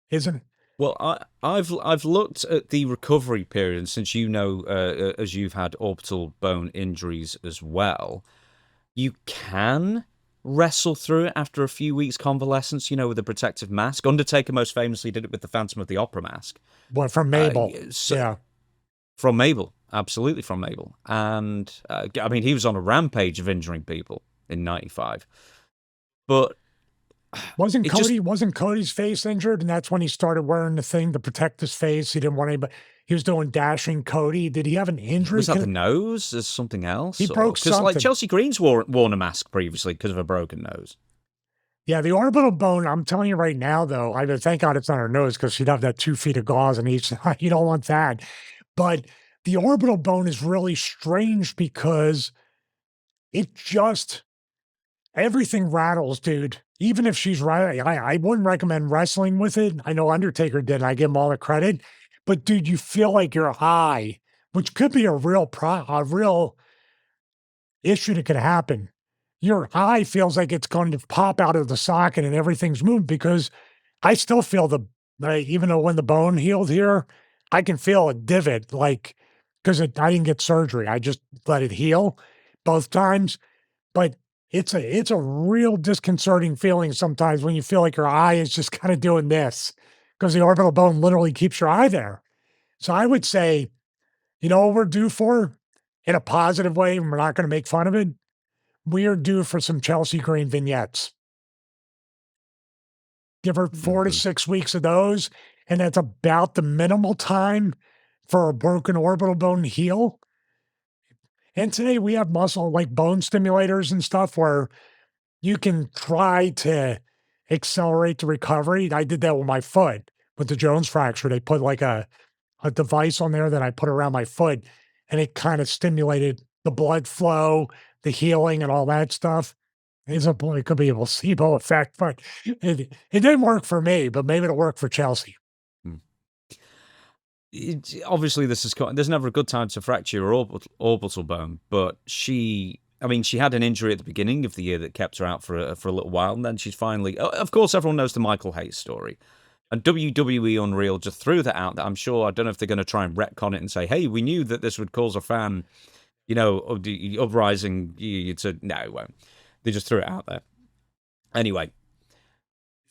Isn't it? Well, I've looked at the recovery period, and since as you've had orbital bone injuries as well, you can wrestle through it after a few weeks convalescence, with a protective mask. Undertaker most famously did it with the Phantom of the Opera mask. What, from Mabel? Yeah. From Mabel. Absolutely from Mabel. And, I mean, he was on a rampage of injuring people in 95. But... Wasn't Cody's face injured, and that's when he started wearing the thing to protect his face? He didn't want anybody. He was doing Dashing Cody. Did he have an injury? Was that the nose? Is something else? He broke something. Because like Chelsea Green's worn a mask previously because of a broken nose. Yeah, the orbital bone. I'm telling you right now, though. I mean, thank God it's on her nose because she'd have that 2 feet of gauze on each side. You don't want that. But the orbital bone is really strange because it just everything rattles, dude. Even if she's right, I wouldn't recommend wrestling with it. I know Undertaker did. I give him all the credit. But dude, you feel like you're high, which could be a real issue that could happen. Your eye feels like it's going to pop out of the socket and everything's moved because I still feel even though when the bone healed here, I can feel a divot, like, because I didn't get surgery. I just let it heal both times. But it's a real disconcerting feeling sometimes when you feel like your eye is just kind of doing this because the orbital bone literally keeps your eye there. So I would say, you know what we're due for in a positive way, and we're not going to make fun of it. We are due for some Chelsea Green vignettes. Give her 4 to 6 weeks of those, and that's about the minimal time for a broken orbital bone to heal. And today we have muscle like bone stimulators and stuff where you can try to accelerate the recovery. I did that with my foot with the Jones fracture. They put like a device on there that I put around my foot, and it kind of stimulated the blood flow, the healing, and all that stuff. It could be a placebo effect, but it didn't work for me, but maybe it'll work for Chelsea. Obviously, there's never a good time to fracture your orbital bone, but she had an injury at the beginning of the year that kept her out for a little while, and then she's finally. Of course, everyone knows the Michael Hayes story, and WWE Unreal just threw that out. That I'm sure I don't know if they're going to try and retcon it and say, "Hey, we knew that this would cause a fan, uprising." No, it won't. They just threw it out there. Anyway,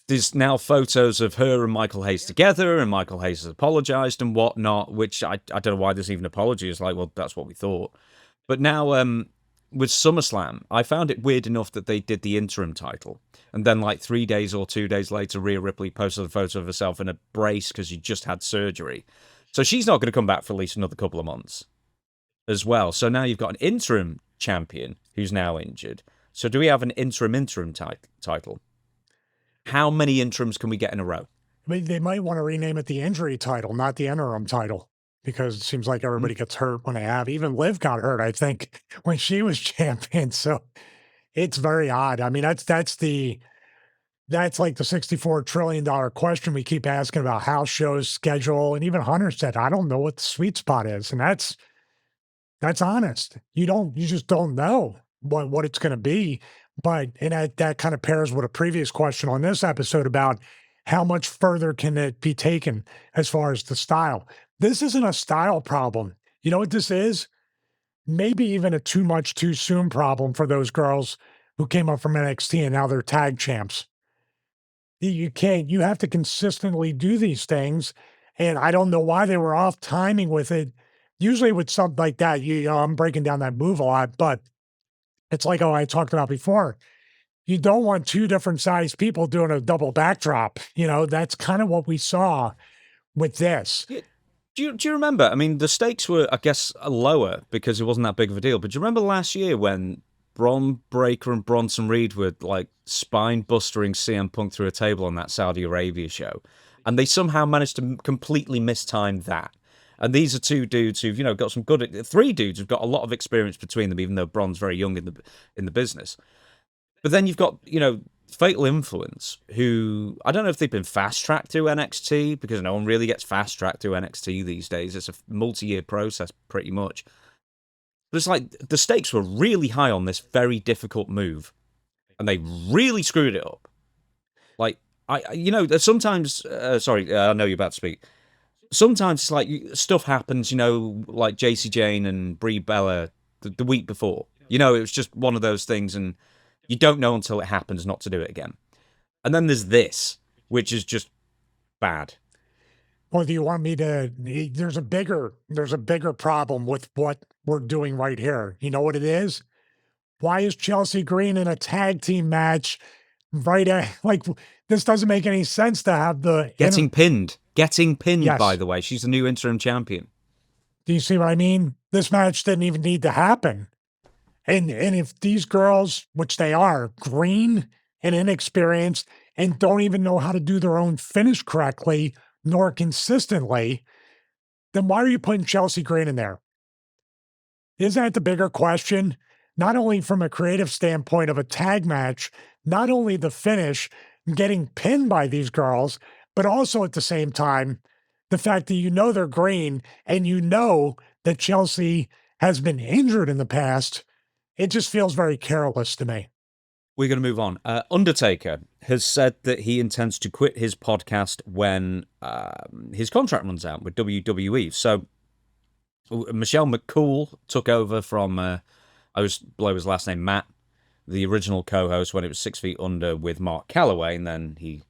there's now photos of her and Michael Hayes together, and Michael Hayes has apologized and whatnot, which I don't know why there's even apology. It's like, well, that's what we thought. But now with SummerSlam, I found it weird enough that they did the interim title. And then like 3 days or 2 days later, Rhea Ripley posted a photo of herself in a brace because she just had surgery. So she's not going to come back for at least another couple of months as well. So now you've got an interim champion who's now injured. So do we have an interim title? How many interims can we get in a row? I mean, they might want to rename it the injury title, not the interim title, because it seems like everybody gets hurt when they have. Even Liv got hurt, I think, when she was champion. So it's very odd. I mean, that's like the $64 trillion question we keep asking about house shows, schedule, and even Hunter said, I don't know what the sweet spot is. And that's honest. You just don't know what it's going to be. But that kind of pairs with a previous question on this episode about how much further can it be taken as far as the style. This isn't a style problem. You know what this is? Maybe even a too much too soon problem for those girls who came up from NXT and now they're tag champs. You have to consistently do these things. And I don't know why they were off timing with it. Usually with something like that, I'm breaking down that move a lot, but it's like, I talked about before. You don't want two different sized people doing a double backdrop. That's kind of what we saw with this. Yeah. Do you remember? I mean, the stakes were, I guess, lower because it wasn't that big of a deal. But do you remember last year when Bron Breakker and Bronson Reed were like spine-bustering CM Punk through a table on that Saudi Arabia show? And they somehow managed to completely mistime that. And these are two dudes who've, got some good. Three dudes who've got a lot of experience between them, even though Bron's very young in the business. But then you've got, Fatal Influence, who I don't know if they've been fast tracked through NXT because no one really gets fast tracked through NXT these days. It's a multi-year process, pretty much. But it's like the stakes were really high on this very difficult move, and they really screwed it up. Like sometimes. Sorry, I know you're about to speak. Sometimes it's like stuff happens, like JC Jane and Brie Bella the week before. It was just one of those things, and you don't know until it happens not to do it again. And then there's this, which is just bad. Well, do you want me to? There's a bigger problem with what we're doing right here. You know what it is? Why is Chelsea Green in a tag team match? This doesn't make any sense to have Getting pinned. Yes. By the way. She's the new interim champion. Do you see what I mean? This match didn't even need to happen. And if these girls, which they are, green and inexperienced and don't even know how to do their own finish correctly nor consistently, then why are you putting Chelsea Green in there? Isn't that the bigger question? Not only from a creative standpoint of a tag match, not only the finish, getting pinned by these girls, but also at the same time, the fact that they're green and that Chelsea has been injured in the past, it just feels very careless to me. We're going to move on. Undertaker has said that he intends to quit his podcast when his contract runs out with WWE. So Michelle McCool took over from, I always blow his last name, Matt, the original co-host when it was 6 Feet Under with Mark Calloway, and then he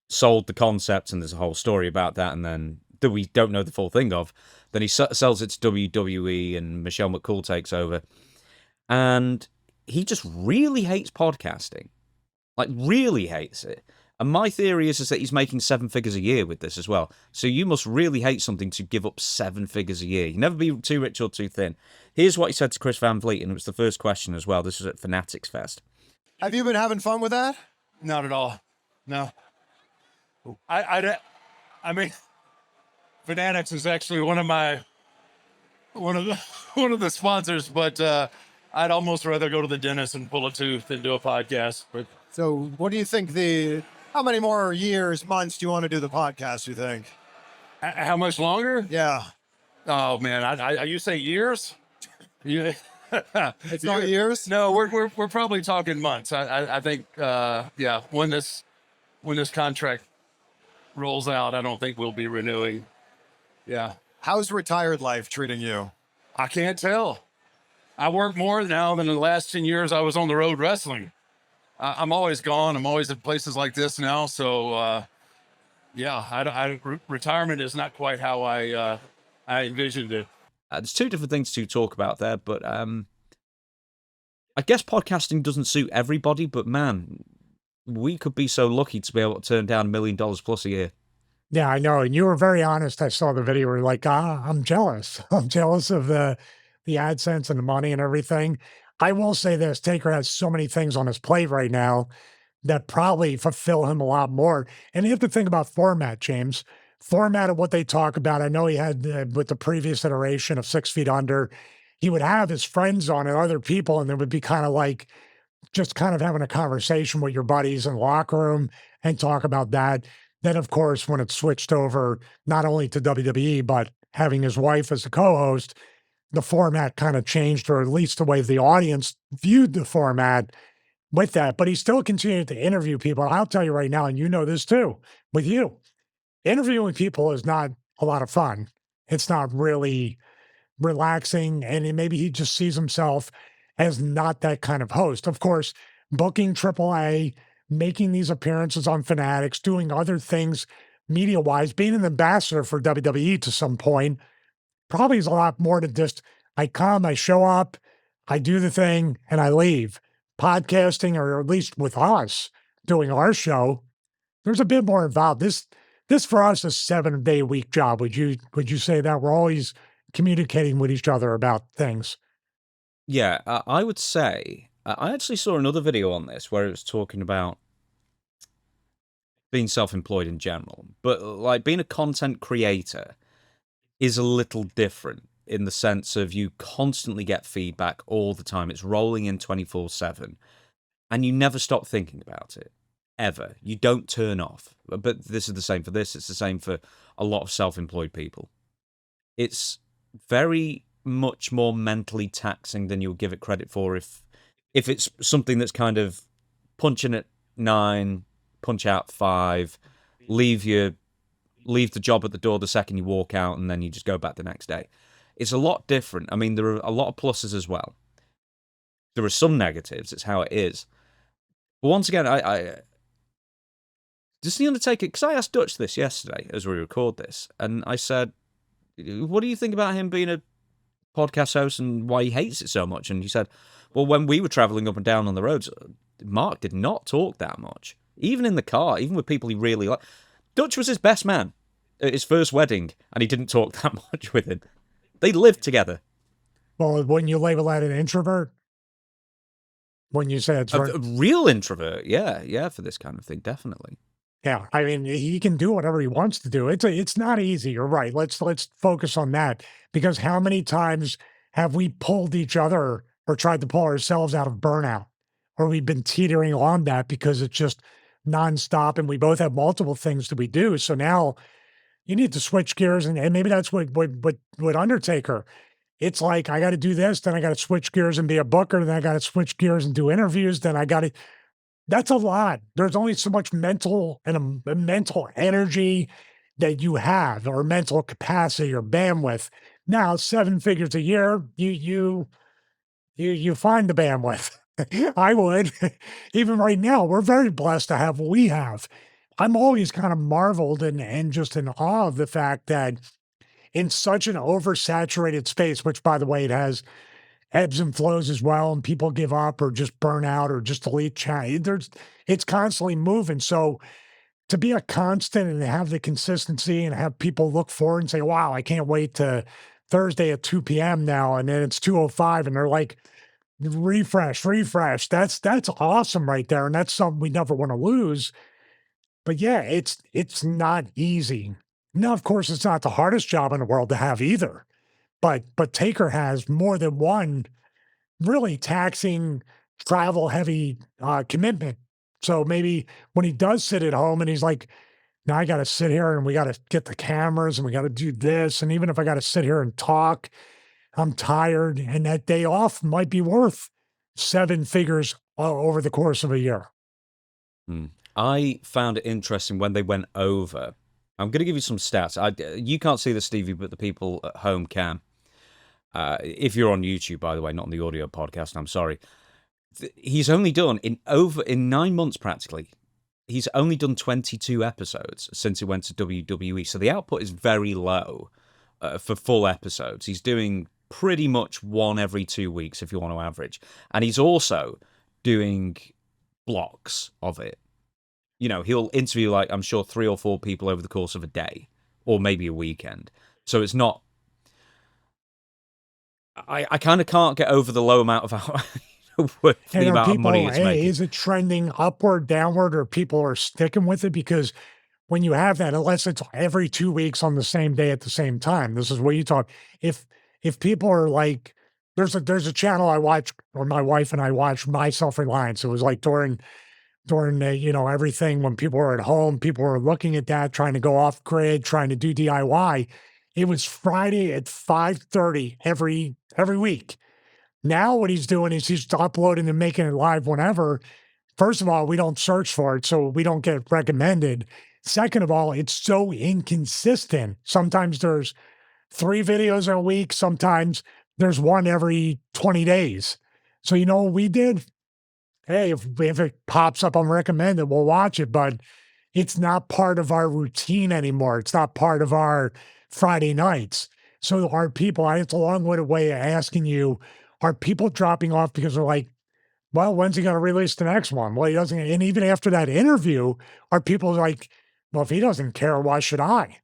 sold the concept, and there's a whole story about that, and then that we don't know the full thing of. Then he sells it to WWE, and Michelle McCool takes over, and he just really hates podcasting, like really hates it. And my theory is that he's making 7 figures a year with this as well. So you must really hate something to give up 7 figures a year. You never be too rich or too thin. Here's what he said to Chris Van Vliet, and it was the first question as well. This was at Fanatics Fest. Have you been having fun with that? Not at all. No. I mean, Fanatics is actually one of the sponsors, but I'd almost rather go to the dentist and pull a tooth than do a podcast. But So what do you think how many more years, months do you want to do the podcast, you think? how much longer? Yeah. Oh man, I you say years? Yeah. It's not years? No, we're probably talking months. I think yeah, when this contract rolls out, I don't think we'll be renewing. Yeah. How's retired life treating you? I can't tell. I work more now than in the last 10 years I was on the road wrestling. I'm always gone. I'm always at places like this now. So, yeah, retirement is not quite how I envisioned it. There's two different things to talk about there, but I guess podcasting doesn't suit everybody, but man, we could be so lucky to be able to turn down $1 million plus a year. Yeah, I know. And you were very honest. I saw the video where you're like, I'm jealous. I'm jealous of the AdSense and the money and everything. I will say this, Taker has so many things on his plate right now that probably fulfill him a lot more. And you have to think about format, James. Format of what they talk about. I know he had with the previous iteration of 6 Feet Under, he would have his friends on and other people, and there would be kind of like just kind of having a conversation with your buddies in the locker room and talk about that. Then, of course, when it switched over not only to WWE, but having his wife as the co-host, the format kind of changed, or at least the way the audience viewed the format with that. But he still continued to interview people. I'll tell you right now, and you know this too, with you, interviewing people is not a lot of fun. It's not really relaxing, and maybe he just sees himself as not that kind of host. Of course, booking AAA, making these appearances on Fanatics, doing other things media-wise, being an ambassador for WWE to some point, probably is a lot more than just, I come, I show up, I do the thing, and I leave. Podcasting, or at least with us doing our show, there's a bit more involved. This for us is a 7-day-a-week job. Would you say that? We're always communicating with each other about things. Yeah, I would say, I actually saw another video on this where it was talking about being self-employed in general, but like being a content creator is a little different in the sense of you constantly get feedback all the time. It's rolling in 24/7, and you never stop thinking about it, ever. You don't turn off. But this is the same for this. It's the same for a lot of self-employed people. It's very much more mentally taxing than you'll give it credit for if it's something that's kind of punch in at 9, punch out 5, leave the job at the door the second you walk out, and then you just go back the next day. It's a lot different. I mean, there are a lot of pluses as well. There are some negatives. It's how it is. But once again, I does the Undertaker, because I asked Dutch this yesterday as we record this, and I said, what do you think about him being a podcast host and why he hates it so much? And he said, well, when we were traveling up and down on the roads, Mark did not talk that much. Even in the car, even with people he really liked. Dutch was his best man at his first wedding, and he didn't talk that much with him. They lived together. Well, wouldn't you label that an introvert? When you say it's A real introvert, yeah, for this kind of thing, definitely. Yeah, I mean, he can do whatever he wants to do. It's not easy. You're right. Let's focus on that, because how many times have we pulled each other or tried to pull ourselves out of burnout, or we've been teetering on that because it's just nonstop, and we both have multiple things that we do. So now you need to switch gears, and maybe that's what Undertaker. It's like, I got to do this, then I got to switch gears and be a booker, then I got to switch gears and do interviews, then I got to. That's a lot. There's only so much mental and a mental energy that you have, or mental capacity or bandwidth. Now, 7 figures a year, you find the bandwidth. I would. Even right now, we're very blessed to have what we have. I'm always kind of marveled and just in awe of the fact that in such an oversaturated space, which by the way, it has ebbs and flows as well, and people give up or just burn out or just delete chat. It's constantly moving. So to be a constant and have the consistency and have people look forward and say, wow, I can't wait to Thursday at 2 p.m. now. And then it's 2:05 and they're like, refresh. That's awesome right there. And that's something we never want to lose. But yeah, it's not easy. Now, of course, it's not the hardest job in the world to have either. But Taker has more than one really taxing, travel heavy commitment. So maybe when he does sit at home and he's like, now I got to sit here and we got to get the cameras and we got to do this. And even if I got to sit here and talk, I'm tired. And that day off might be worth 7 figures over the course of a year. I found it interesting when they went over. I'm going to give you some stats. You can't see the Stevie, but the people at home can. If you're on YouTube, by the way, not on the audio podcast, I'm sorry. He's only done in 9 months practically. He's only done 22 episodes since he went to WWE. So the output is very low for full episodes. He's doing pretty much one every 2 weeks if you want to average. And he's also doing blocks of it. You know, he'll interview like, I'm sure 3 or 4 people over the course of a day or maybe a weekend. So it's not, I kind of can't get over the low amount of the amount of money it's making. Is it trending upward, downward, or people are sticking with it? Because when you have that, unless it's every 2 weeks on the same day at the same time, this is what you talk. If people are like, there's a channel I watch, or my wife and I watch, My Self-Reliance. It was like during everything when people were at home, people were looking at that, trying to go off grid, trying to do DIY. It was Friday at 5:30 every week. Now what he's doing is he's uploading and making it live whenever. First of all, we don't search for it, so we don't get recommended. Second of all, it's so inconsistent. Sometimes there's 3 videos a week. Sometimes there's one every 20 days. So you know what we did? Hey, if it pops up unrecommended, we'll watch it, but it's not part of our routine anymore. It's not part of our Friday nights. So are people, it's a long-winded way of asking you, are people dropping off because they're like, well, when's he going to release the next one? Well, he doesn't. And even after that interview, are people like, well, if he doesn't care, why should I?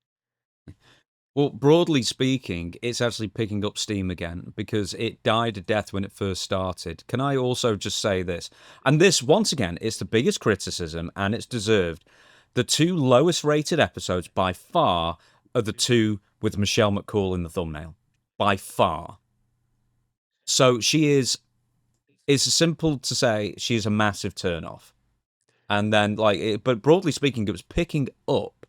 Well, broadly speaking, it's actually picking up steam again because it died a death when it first started. Can I also just say this? And this, once again, is the biggest criticism, and it's deserved. The 2 lowest rated episodes by far are the 2 with Michelle McCool in the thumbnail. By far. So she is, it's simple to say, she is a massive turnoff. And then, but broadly speaking, it was picking up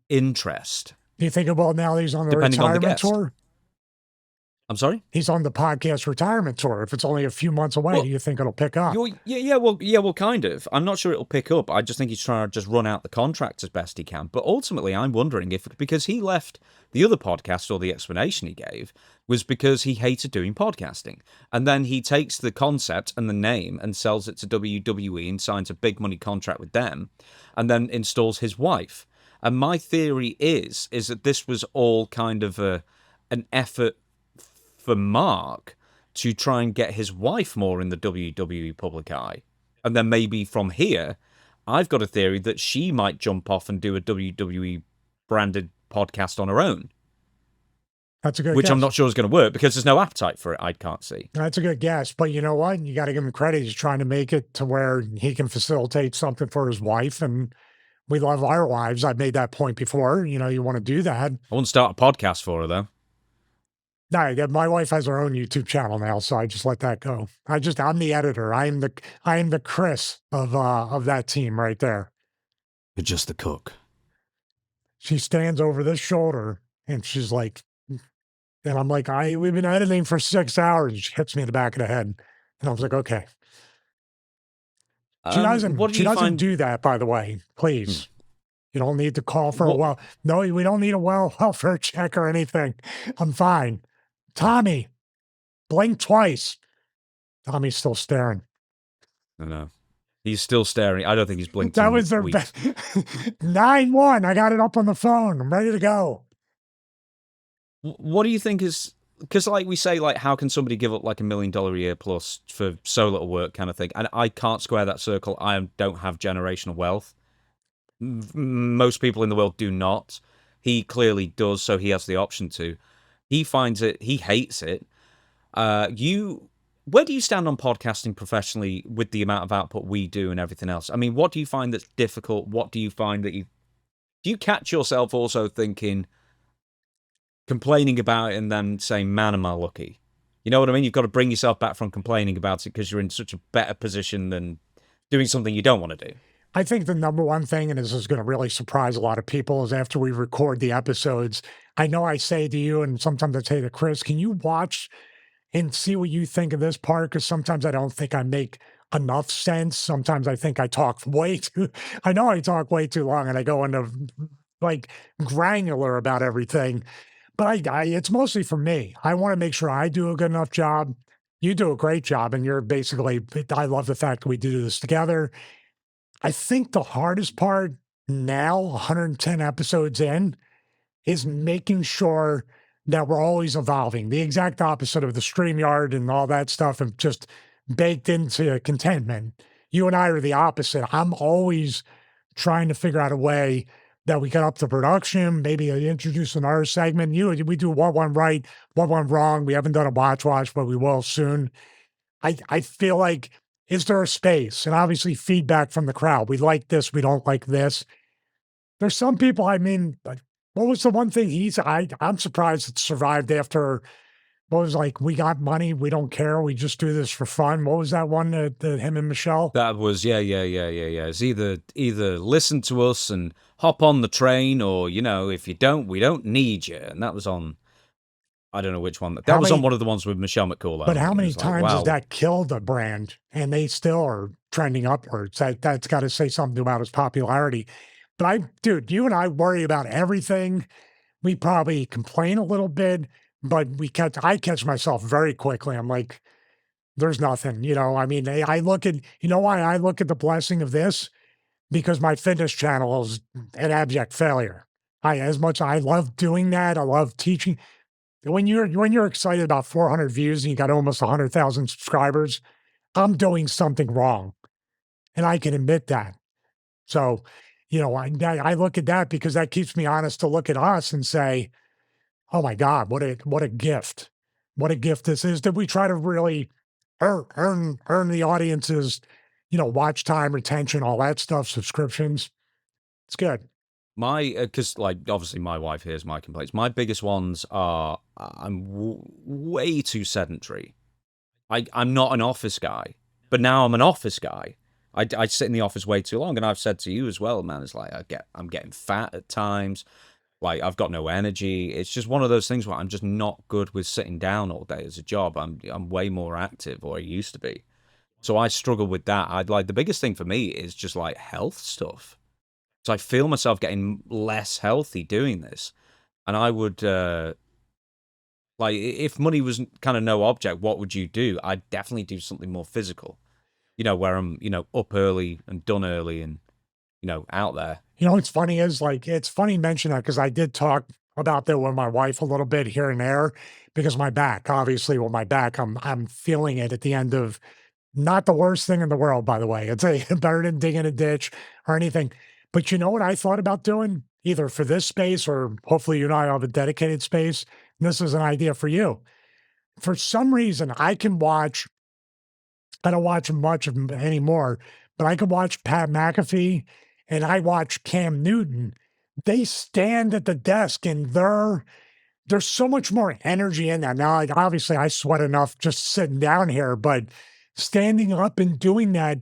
interest. Do you think about now that he's on the retirement tour? I'm sorry? He's on the podcast retirement tour. If it's only a few months away, do you think it'll pick up? Well, kind of. I'm not sure it'll pick up. I just think he's trying to just run out the contract as best he can. But ultimately, I'm wondering if, because he left the other podcast, or the explanation he gave, was because he hated doing podcasting. And then he takes the concept and the name and sells it to WWE and signs a big money contract with them, and then installs his wife. And my theory is that this was all kind of an effort for Mark to try and get his wife more in the WWE public eye. And then maybe from here, I've got a theory that she might jump off and do a WWE branded podcast on her own. That's a good Which guess. I'm not sure is going to work because there's no appetite for it. I can't see. That's a good guess. But you know what? You got to give him credit. He's trying to make it to where he can facilitate something for his wife. And we love our wives. I've made that point before. You know, you want to do that. I wouldn't start a podcast for her, though. No, my wife has her own YouTube channel now, so I just let that go. I'm the editor. I am the Chris of that team right there. You're just the cook. She stands over this shoulder and she's like, and I'm like, we've been editing for 6 hours. And she hits me in the back of the head. And I was like, okay. She doesn't do that, by the way. Please. You don't need to call for no, we don't need a welfare check or anything. I'm fine. Tommy, blink twice. Tommy's still staring. I know. He's still staring. I don't think he's blinked. That in was their weeks. best. 9-1. I got it up on the phone. I'm ready to go. What do you think is? Because like we say, like how can somebody give up like $1 million a year plus for so little work, kind of thing? And I can't square that circle. I don't have generational wealth. Most people in the world do not. He clearly does, so he has the option to. He finds it. He hates it. Where do you stand on podcasting professionally with the amount of output we do and everything else? I mean, what do you find that's difficult? What do you find that do you catch yourself also thinking, complaining about it and then saying, man, am I lucky? You know what I mean? You've got to bring yourself back from complaining about it because you're in such a better position than doing something you don't want to do. I think the number one thing, and this is going to really surprise a lot of people, is after we record the episodes, I know I say to you, and sometimes I say to Chris, can you watch and see what you think of this part? Because sometimes I don't think I make enough sense. Sometimes I think I talk way too, I know I talk way too long and I go into like granular about everything. But it's mostly for me. I want to make sure I do a good enough job. You do a great job, and you're basically, I love the fact that we do this together. I think the hardest part now, 110 episodes in, is making sure that we're always evolving. The exact opposite of the StreamYard and all that stuff and just baked into contentment. You and I are the opposite. I'm always trying to figure out a way that we get up the production, maybe introduce another segment. We do what went right, what went wrong. We haven't done a watch, but we will soon. I feel like, is there a space? And obviously feedback from the crowd. We like this, we don't like this. There's some people, I mean, like, what was the one thing I'm surprised it survived after, what was like, we got money, we don't care, we just do this for fun. What was that one that him and Michelle? That was, yeah. It's either listen to us and hop on the train, or, you know, if you don't, we don't need you. And that was on, I don't know which one. That was on one of the ones with Michelle McCool. But how many times has that killed a brand and they still are trending upwards? That's got to say something about its popularity. But dude, you and I worry about everything. We probably complain a little bit, but I catch myself very quickly. I'm like, there's nothing, you know. I mean, I look at, you know why I look at the blessing of this? Because my fitness channel is an abject failure. As much I love doing that, I love teaching. When you're excited about 400 views and you got almost 100,000 subscribers, I'm doing something wrong, and I can admit that. So, you know, I look at that because that keeps me honest to look at us and say, "Oh my God, what a gift! What a gift this is." That we try to really earn the audience's, you know, watch time, retention, all that stuff, subscriptions. It's good. Because like obviously my wife hears my complaints. My biggest ones are I'm way too sedentary. I'm not an office guy, but now I'm an office guy. I sit in the office way too long, and I've said to you as well, man. It's like I'm getting fat at times. Like I've got no energy. It's just one of those things where I'm just not good with sitting down all day as a job. I'm way more active, or I used to be. So I struggle with that. I'd like the biggest thing for me is just like health stuff. So I feel myself getting less healthy doing this. And I would, like, if money was kind of no object, what would you do? I'd definitely do something more physical, you know, where I'm, you know, up early and done early and, you know, out there. You know, what's funny is like, it's funny you mention that because I did talk about that with my wife a little bit here and there because my back, obviously with my back, I'm feeling it at the end of, not the worst thing in the world, by the way. It's better than digging a ditch or anything. But you know what I thought about doing, either for this space or hopefully you and I have a dedicated space. And this is an idea for you. For some reason, I don't watch much of him anymore, but I can watch Pat McAfee and I watch Cam Newton. They stand at the desk and there's so much more energy in that. Now, like, obviously, I sweat enough just sitting down here, but standing up and doing that,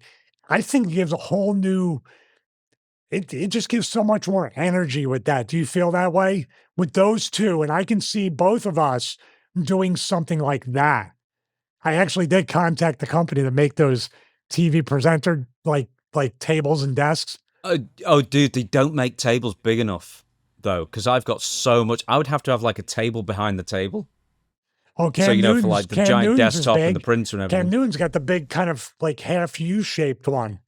I think gives a whole new, it just gives so much more energy with that. Do you feel that way with those two? And I can see both of us doing something like that. I actually did contact the company to make those TV presenter like tables and desks. Oh, dude, they don't make tables big enough though, because I've got so much. I would have to have like a table behind the table. Oh, So, Cam Newton's, for like the Cam giant Newton's is desktop and big. the printer and Cam everything. Newton's got the big kind of like half U-shaped one.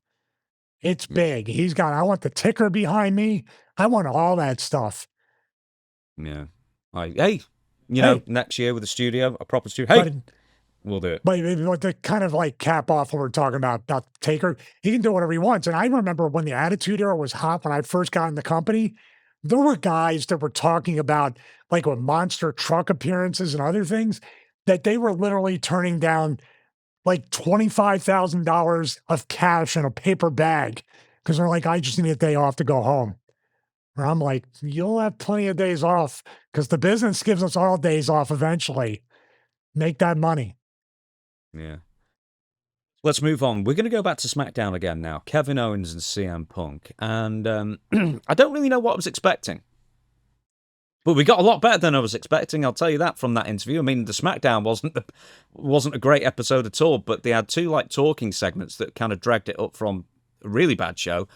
It's big. I want the ticker behind me. I want all that stuff. Yeah. Hey, Hey. next year with a studio, a proper studio. Hey, But, we'll do it. but to kind of like cap off what we're talking about Taker, he can do whatever he wants. And I remember when the Attitude Era was hot, when I first got in the company, there were guys that were talking about like with monster truck appearances and other things that they were literally turning down like $25,000 of cash in a paper bag because they're like, I just need a day off to go home. Where I'm like, you'll have plenty of days off because the business gives us all days off eventually. Make that money. Yeah. Let's move on. We're going to go back to SmackDown again now. Kevin Owens and CM Punk. And I don't really know what I was expecting. But we got a lot better than I was expecting, I'll tell you that, from that interview. I mean, the SmackDown wasn't a great episode at all, but they had two like talking segments that kind of dragged it up from a really bad show.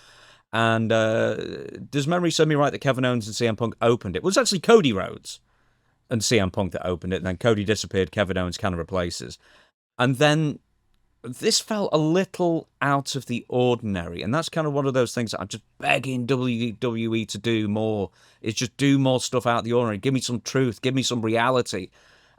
And does memory serve me right that Kevin Owens and CM Punk opened it? It was actually Cody Rhodes and CM Punk that opened it, and then Cody disappeared, Kevin Owens kind of replaces. And then this felt a little out of the ordinary, and that's kind of one of those things that I'm just begging WWE to do more, is just do more stuff out of the ordinary. Give me some truth, give me some reality.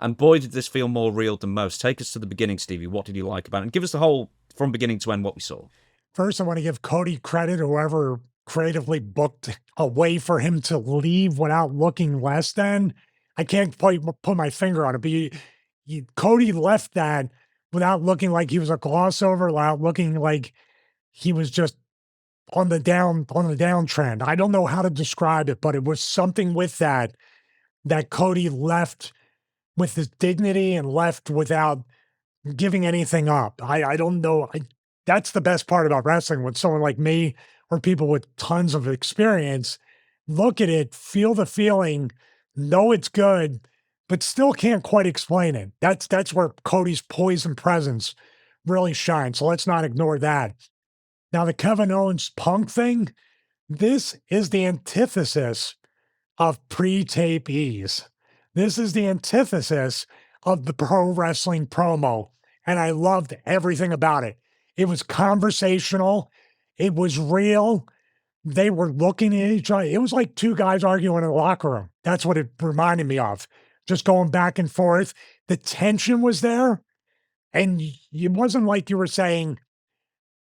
And boy, did this feel more real than most. Take us to the beginning, Stevie. What did you like about it? And give us the whole, from beginning to end, what we saw. First, I want to give Cody credit, whoever creatively booked a way for him to leave without looking less than. I can't put my finger on it, but Cody left that without looking like he was a gloss over, without looking like he was just on the downtrend. I don't know how to describe it, but it was something with that Cody left with his dignity and left without giving anything up. I don't know. That's the best part about wrestling, when someone like me or people with tons of experience look at it, feel the feeling, know it's good, but still can't quite explain it. That's where Cody's poise and presence really shines. So let's not ignore that. Now, the Kevin Owens Punk thing, this is the antithesis of pre-tape ease. This is the antithesis of the pro wrestling promo, and I loved everything about it. It was conversational. It was real. They were looking at each other. It was like two guys arguing in the locker room. That's what it reminded me of. Just going back and forth. The tension was there. And it wasn't like you were saying,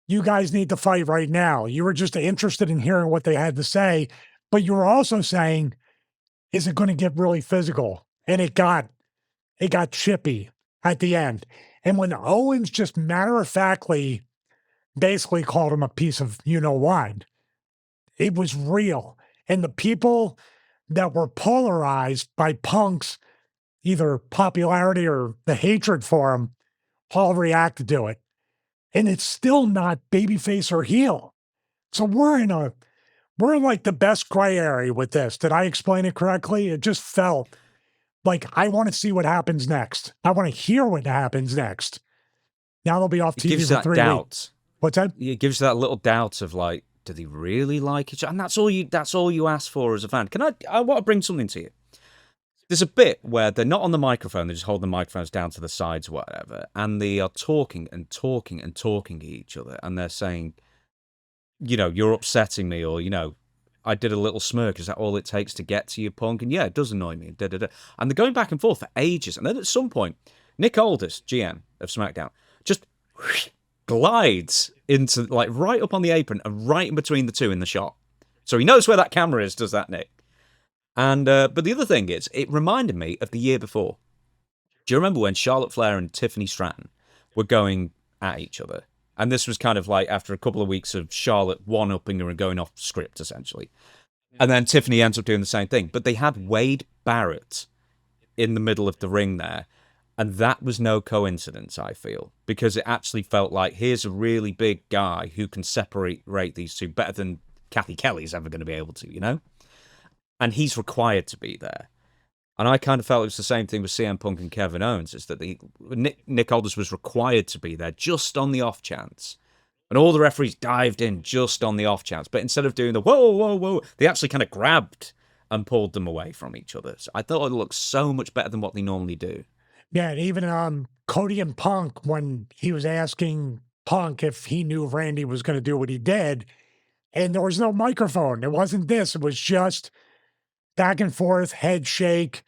you guys need to fight right now. You were just interested in hearing what they had to say. But you were also saying, is it going to get really physical? And it got chippy at the end. And when Owens just matter-of-factly basically called him a piece of you-know-what, it was real. And the people that were polarized by Punk's either popularity or the hatred for him all reacted to it. And it's still not babyface or heel. So we're in like the best gray area with this. Did I explain it correctly? It just felt like I want to see what happens next. I want to hear what happens next. Now they'll be off TV for 3 weeks. What's that? It gives you that little doubt of like, do they really like each other? And that's all you ask for as a fan. I want to bring something to you. There's a bit where they're not on the microphone, they're just holding the microphones down to the sides or whatever, and they are talking and talking and talking to each other, and they're saying, you're upsetting me, or, I did a little smirk. Is that all it takes to get to you, Punk? And yeah, it does annoy me. Da, da, da. And they're going back and forth for ages. And then at some point, Nick Aldis, GM of SmackDown, just glides into, like, right up on the apron and right in between the two in the shot. So he knows where that camera is, does that, Nick? And but the other thing is, it reminded me of the year before. Do you remember when Charlotte Flair and Tiffany Stratton were going at each other? And this was kind of like after a couple of weeks of Charlotte one-upping her and going off script, essentially. And then Tiffany ends up doing the same thing. But they had Wade Barrett in the middle of the ring there. And that was no coincidence, I feel. Because it actually felt like, here's a really big guy who can separate these two better than Kathy Kelly's ever going to be able to, And he's required to be there. And I kind of felt it was the same thing with CM Punk and Kevin Owens, is that Nick Aldis was required to be there just on the off chance. And all the referees dived in just on the off chance. But instead of doing the whoa, whoa, whoa, they actually kind of grabbed and pulled them away from each other. So I thought it looked so much better than what they normally do. Yeah, and even Cody and Punk, when he was asking Punk if he knew Randy was going to do what he did, and there was no microphone. It wasn't this. It was just back and forth, head shake,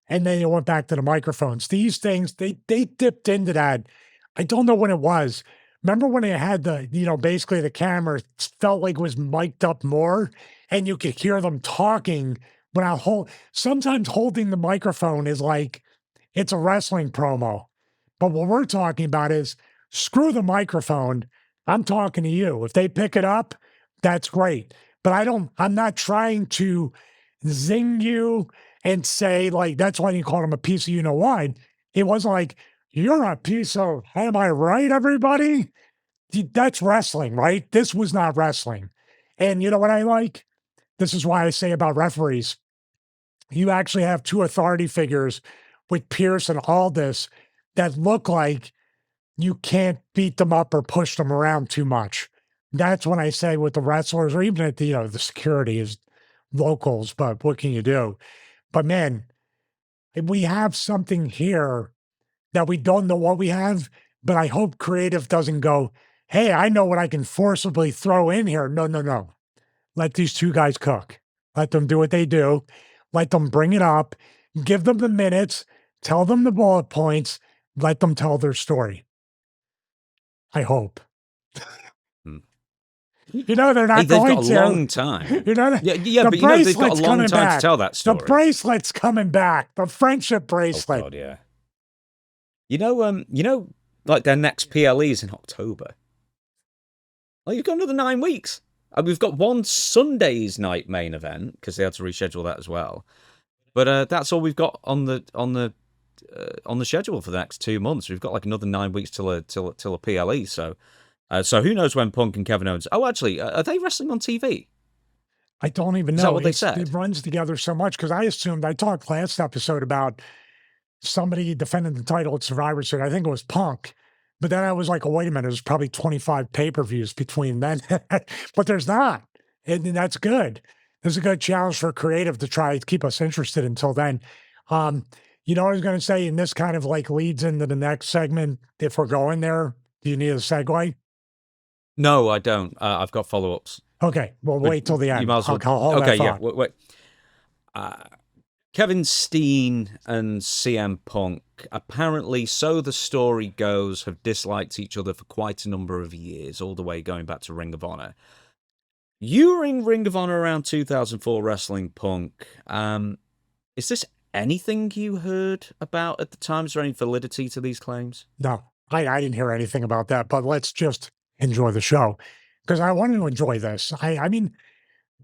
and then it went back to the microphones. These things, they dipped into that. I don't know when it was. Remember when they had basically the camera felt like it was mic'd up more, and you could hear them talking without sometimes holding the microphone is like it's a wrestling promo. But what we're talking about is screw the microphone. I'm talking to you. If they pick it up, that's great. But I'm not trying to zing you and say, like, that's why you called him a piece of you-know-what. It wasn't like, you're a piece of, am I right, everybody? That's wrestling, right? This was not wrestling. And you know what I like? This is why I say about referees. You actually have two authority figures with Pierce and Aldis that look like you can't beat them up or push them around too much. That's when I say with the wrestlers or even at the security is locals, but what can you do? But man, we have something here that we don't know what we have, but I hope creative doesn't go, hey, I know what I can forcibly throw in here. No, no, no. Let these two guys cook. Let them do what they do. Let them bring it up. Give them the minutes. Tell them the bullet points. Let them tell their story. I hope. They're not They've going got a to. long time. Yeah, but they've got a long time to tell that story. The bracelet's coming back. The friendship bracelet. Oh, God, yeah. Like their next PLE is in October. Like you've got another 9 weeks. We've got one Sunday's night main event because they had to reschedule that as well. But that's all we've got on the schedule for the next 2 months. We've got like another 9 weeks till a PLE. So who knows when Punk and Kevin Owens? Oh, actually, are they wrestling on TV? I don't even know. Is that what they said? It runs together so much because I assumed I talked last episode about somebody defending the title at Survivor Series. I think it was Punk. But then I was like, oh, wait a minute, there's probably 25 pay-per-views between then. But there's not. And that's good. There's a good challenge for creative to try to keep us interested until then. You know what I was going to say? And this kind of like leads into the next segment. If we're going there, do you need a segue? No, I don't. I've got follow-ups. Okay, well, wait till the end. You might as well. I'll hold that yeah. thought. Wait. Kevin Steen and CM Punk, apparently, so the story goes, have disliked each other for quite a number of years, all the way going back to Ring of Honor. You were in Ring of Honor around 2004 wrestling Punk. Is this anything you heard about at the time? Is there any validity to these claims? No, I didn't hear anything about that, but let's just enjoy the show because I want to enjoy this. I mean,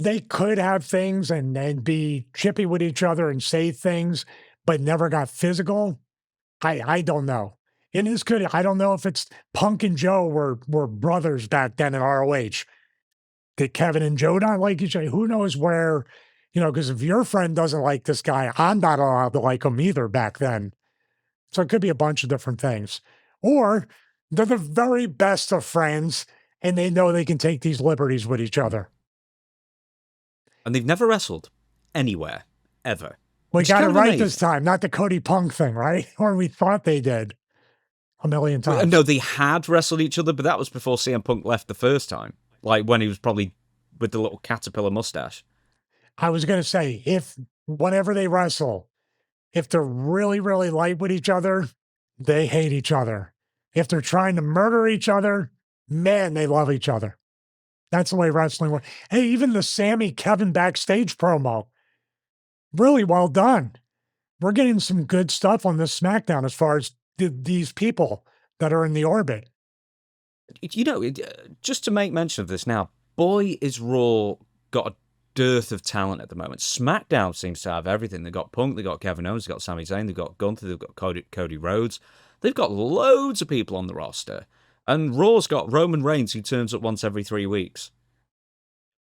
they could have things and be chippy with each other and say things, but never got physical. I don't know. And this could, I don't know if it's Punk and Joe were brothers back then in ROH. Did Kevin and Joe not like each other? Who knows where, because if your friend doesn't like this guy, I'm not allowed to like him either back then. So it could be a bunch of different things. Or they're the very best of friends and they know they can take these liberties with each other. And they've never wrestled anywhere, ever. We got it right this time, not the Cody Punk thing, right? Or we thought they did a million times. No, they had wrestled each other, but that was before CM Punk left the first time. Like when he was probably with the little caterpillar mustache. I was going to say, whenever they wrestle, if they're really, really light with each other, they hate each other. If they're trying to murder each other, man, they love each other. That's the way wrestling works. Hey, even the Sammy Kevin backstage promo, really well done. We're getting some good stuff on this SmackDown as far as these people that are in the orbit. Just to make mention of this now, boy, is Raw got a dearth of talent at the moment. SmackDown seems to have everything. They've got Punk, they've got Kevin Owens, they've got Sami Zayn, they've got Gunther, they've got Cody Rhodes. They've got loads of people on the roster. And Raw's got Roman Reigns, who turns up once every 3 weeks.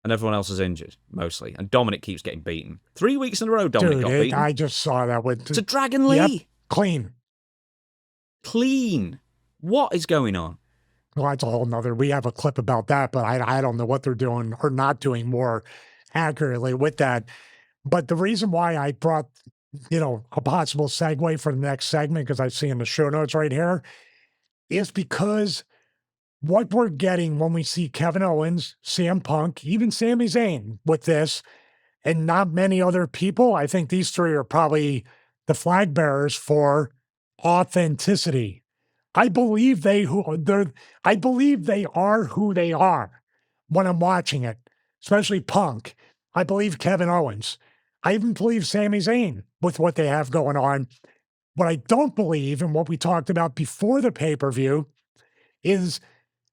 And everyone else is injured, mostly. And Dominic keeps getting beaten. 3 weeks in a row, Dominic got beaten. I just saw that with... To Dragon Lee. Yep, clean. What is going on? Well, that's a whole nother... We have a clip about that, but I don't know what they're doing or not doing more accurately with that. But the reason why I brought a possible segue for the next segment, because I see in the show notes right here, is because what we're getting when we see Kevin Owens, CM Punk, even Sami Zayn with this, and not many other people, I think these three are probably the flag bearers for authenticity. I believe I believe they are who they are when I'm watching it, especially Punk. I believe Kevin Owens. I even believe Sami Zayn with what they have going on. What I don't believe, and what we talked about before the pay-per-view, is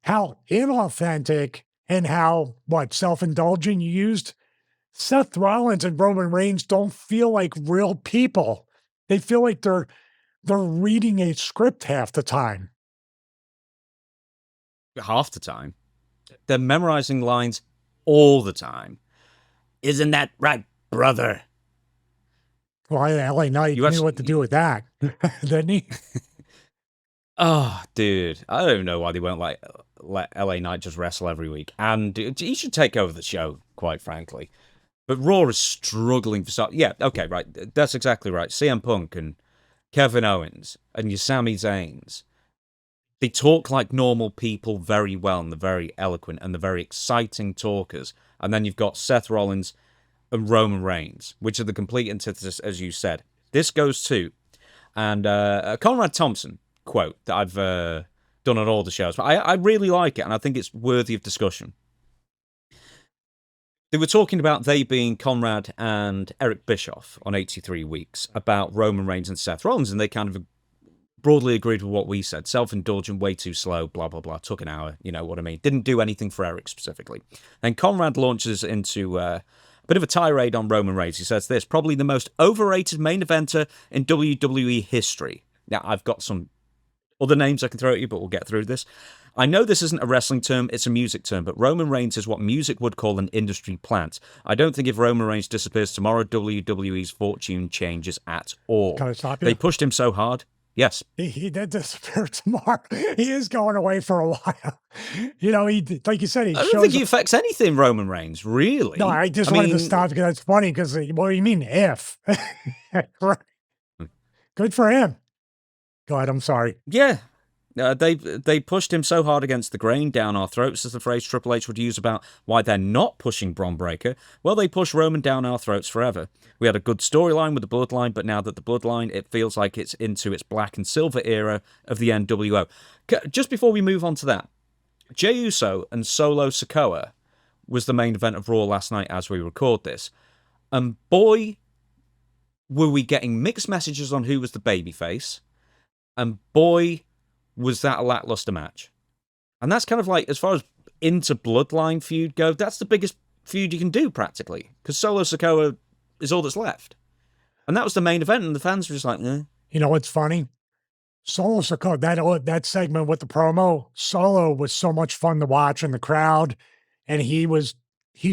how inauthentic and how, self-indulgent you used. Seth Rollins and Roman Reigns don't feel like real people. They feel like they're reading a script half the time. Half the time. They're memorizing lines all the time. Isn't that right, brother? Well, LA Knight knew what to do with that, didn't he? Oh, dude. I don't know why they won't let LA Knight just wrestle every week. And he should take over the show, quite frankly. But Raw is struggling for something. Yeah, okay, right. That's exactly right. CM Punk and Kevin Owens and your Sami Zayns, they talk like normal people very well, and they're very eloquent and they're very exciting talkers. And then you've got Seth Rollins and Roman Reigns, which are the complete antithesis, as you said. This goes to, and Conrad Thompson quote that I've done on all the shows, but I really like it, and I think it's worthy of discussion. They were talking about they being Conrad and Eric Bischoff on 83 Weeks about Roman Reigns and Seth Rollins, and they kind of broadly agreed with what we said. Self-indulgent, way too slow, blah, blah, blah. Took an hour, you know what I mean. Didn't do anything for Eric specifically. And Conrad launches into a bit of a tirade on Roman Reigns. He says this, probably the most overrated main eventer in WWE history. Now, I've got some other names I can throw at you, but we'll get through this. I know this isn't a wrestling term, it's a music term, but Roman Reigns is what music would call an industry plant. I don't think if Roman Reigns disappears tomorrow, WWE's fortune changes at all. Can I stop you? They pushed him so hard. Yes. He did disappear tomorrow. He is going away for a while. He, like you said, I don't think he affects anything, Roman Reigns, really. No, I wanted to stop because it's funny because, what do you mean if? Right. Good for him. Go ahead, I'm sorry. Yeah. They pushed him so hard against the grain, down our throats, as the phrase Triple H would use about why they're not pushing Bron Breakker. Well, they push Roman down our throats forever. We had a good storyline with the Bloodline, but now that the Bloodline, it feels like it's into its black and silver era of the NWO. Just before we move on to that, Jey Uso and Solo Sikoa was the main event of Raw last night as we record this. And boy, were we getting mixed messages on who was the babyface. And boy, was that a lackluster match. And that's kind of like, as far as into Bloodline feud go, that's the biggest feud you can do, practically. Because Solo Sikoa is all that's left. And that was the main event, and the fans were just like, eh. You know what's funny? Solo Sikoa, that segment with the promo, Solo was so much fun to watch in the crowd. And he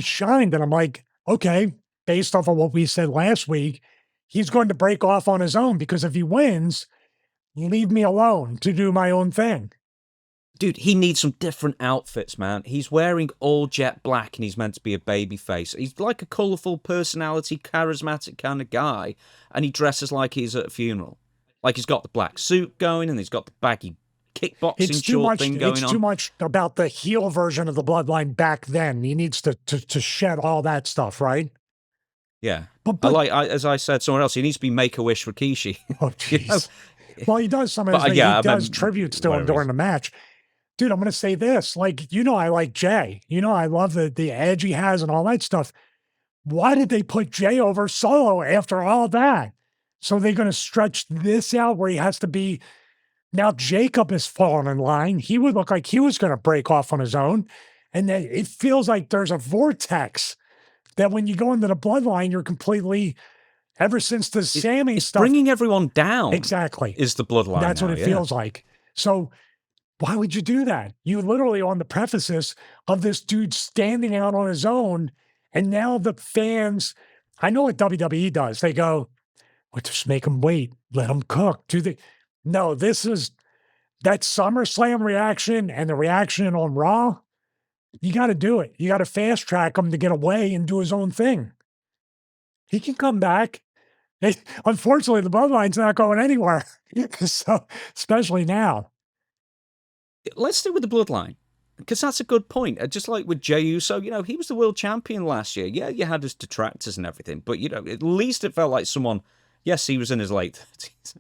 shined. And I'm like, okay, based off of what we said last week, he's going to break off on his own, because if he wins, leave me alone to do my own thing. Dude, he needs some different outfits, man. He's wearing all jet black and he's meant to be a baby face. He's like a colourful personality, charismatic kind of guy, and he dresses like he's at a funeral. Like he's got the black suit going and he's got the baggy kickboxing short thing going on. It's too much about the heel version of the Bloodline back then. He needs to shed all that stuff, right? Yeah. But as I said somewhere else, he needs to be Make-A-Wish Rikishi. Oh, jeez. Well, he does some of his things. He does tributes to him during the match. Dude, I'm going to say this. Like, I like Jey. I love the edge he has and all that stuff. Why did they put Jey over Solo after all that? So they're going to stretch this out where he has to be. Now Jacob has fallen in line. He would look like he was going to break off on his own. And then it feels like there's a vortex that when you go into the Bloodline, you're completely... Ever since the Sammy stuff, bringing everyone down, exactly, is the Bloodline. That's what it feels like. So, why would you do that? You literally on the preface of this dude standing out on his own, and now the fans. I know what WWE does. They go, "Well, just make them wait, let them cook." No, this is that SummerSlam reaction and the reaction on Raw. You got to do it. You got to fast track him to get away and do his own thing. He can come back Unfortunately, the Bloodline's not going anywhere. So, especially now. Let's stick with the Bloodline, because that's a good point. Just like with Jey Uso, he was the world champion last year. Yeah, you had his detractors and everything, but, at least it felt like someone, yes, he was in his late 30s,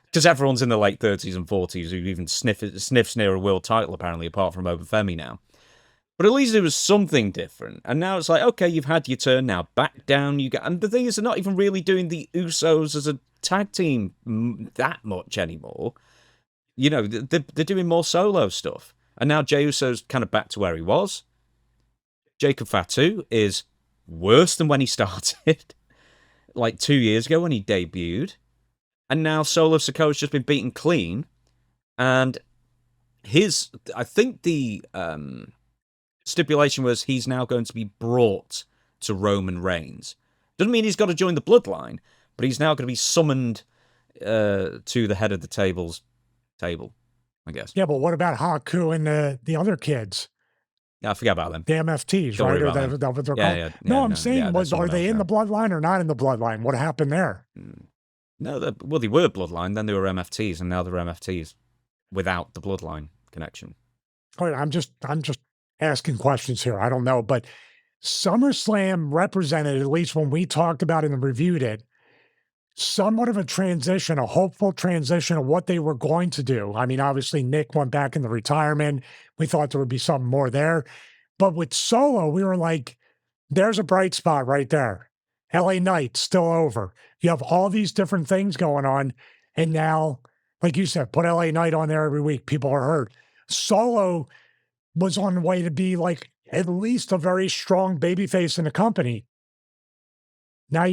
because everyone's in their late 30s and 40s who even sniffs near a world title, apparently, apart from Overfemi now. But at least it was something different. And now it's like, okay, you've had your turn, now back down you go. And the thing is, they're not even really doing the Usos as a tag team that much anymore. They're doing more solo stuff. And now Jey Uso's kind of back to where he was. Jacob Fatu is worse than when he started, like 2 years ago when he debuted. And now Solo Sikoa's just been beaten clean. And I think the stipulation was he's now going to be brought to Roman Reigns. Doesn't mean he's got to join the Bloodline, but he's now going to be summoned to the head of the table, I guess. Yeah, but what about Haku and the other kids? Yeah, I forget about them. The MFTs, Don't right? worry Or about that what they're Yeah, called? yeah, No, yeah, I'm no, saying, yeah, that's are someone they else in now. the Bloodline or not in the Bloodline? What happened there? No, they were Bloodline, then they were MFTs, and now they're MFTs without the Bloodline connection. All right, I'm just asking questions here. I don't know, but SummerSlam represented, at least when we talked about it and reviewed it, somewhat of a transition, a hopeful transition of what they were going to do. I mean, obviously, Nick went back into retirement. We thought there would be something more there. But with Solo, we were like, there's a bright spot right there. LA Knight still over. You have all these different things going on. And now, like you said, put LA Knight on there every week. People are hurt. Solo was on the way to be like at least a very strong babyface in the company. Now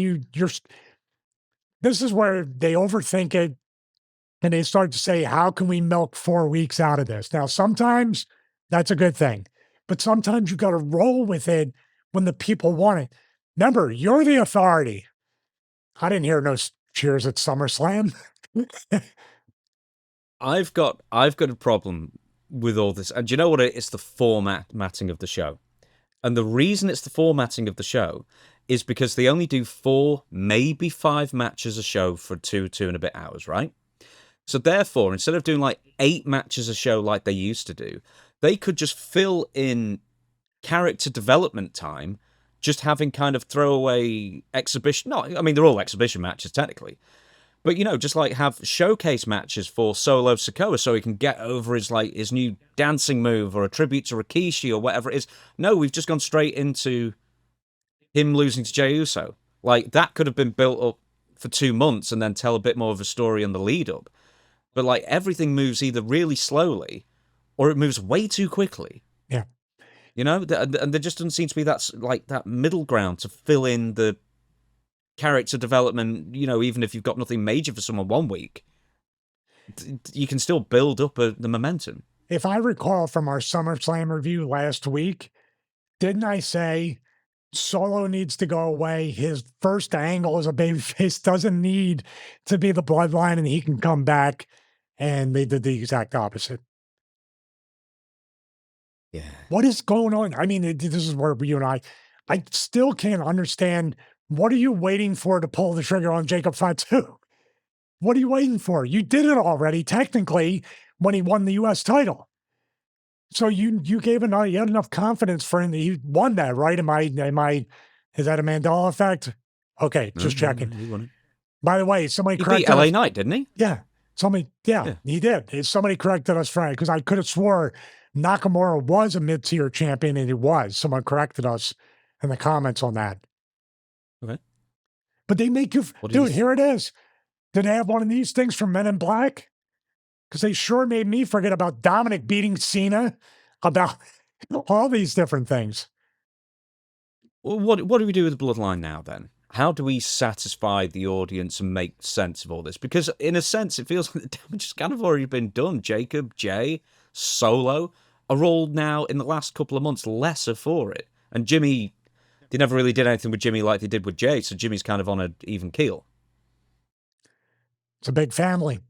this is where they overthink it and they start to say, how can we milk 4 weeks out of this? Now, sometimes that's a good thing, but sometimes you got to roll with it when the people want it. Remember, you're the authority. I didn't hear no cheers at SummerSlam. I've got a problem with all this, and do you know what it is? It's the formatting of the show. And the reason it's the formatting of the show is because they only do 4, maybe 5 matches a show for 2 and a bit hours, right? So therefore, instead of doing like 8 matches a show like they used to do, they could just fill in character development time, just having kind of throwaway exhibition. No, I mean, they're all exhibition matches technically. But, just like have showcase matches for Solo Sikoa so he can get over his new dancing move or a tribute to Rikishi or whatever it is. No, we've just gone straight into him losing to Jey Uso. Like, that could have been built up for 2 months and then tell a bit more of a story on the lead up. But, like, everything moves either really slowly or it moves way too quickly. Yeah. And there just doesn't seem to be that middle ground to fill in the character development, even if you've got nothing major for someone 1 week, you can still build up the momentum. If I recall from our SummerSlam review last week, didn't I say Solo needs to go away? His first angle as a babyface doesn't need to be the Bloodline and he can come back. And they did the exact opposite. Yeah. What is going on? I mean, this is where you and I still can't understand. What are you waiting for to pull the trigger on Jacob Fatu? What are you waiting for? You did it already, technically, when he won the U.S. title. So you had enough confidence for him that he won that, right? Is that a Mandela effect? Okay, just checking. He won it. By the way, somebody He corrected beat LA us. Knight, didn't he? Yeah. He did. Somebody corrected us, Frank, because I could have swore Nakamura was a mid-tier champion, and he was. Someone corrected us in the comments on that. Okay. But they make you... What did Dude, he- here it is. Did they have one of these things from Men in Black? Because they sure made me forget about Dominic beating Cena, about all these different things. Well, what do we do with the Bloodline now, then? How do we satisfy the audience and make sense of all this? Because in a sense, it feels like the damage has kind of already been done. Jacob, Jey, Solo are all now, in the last couple of months, lesser for it. And Jimmy, they never really did anything with Jimmy like they did with Jey, so Jimmy's kind of on an even keel. It's a big family.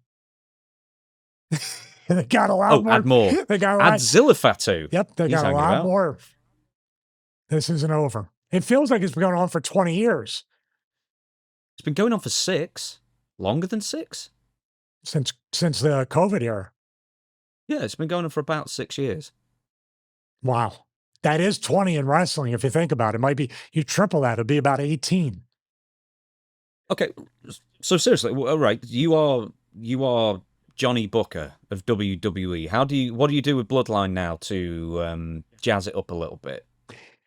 They got a lot more. Add more. They got a Add lot. Zillafatu. Yep, they He's got a hanging lot about. more. This isn't over. It feels like it's been going on for 20 years. It's been going on for 6, longer than 6. Since the COVID era. Yeah, it's been going on for about 6 years. Wow. That is 20 in wrestling, if you think about it. It might be, you triple that, it'd be about 18. Okay, so seriously, all right, you are Johnny Booker of WWE. What do you do with Bloodline now to jazz it up a little bit?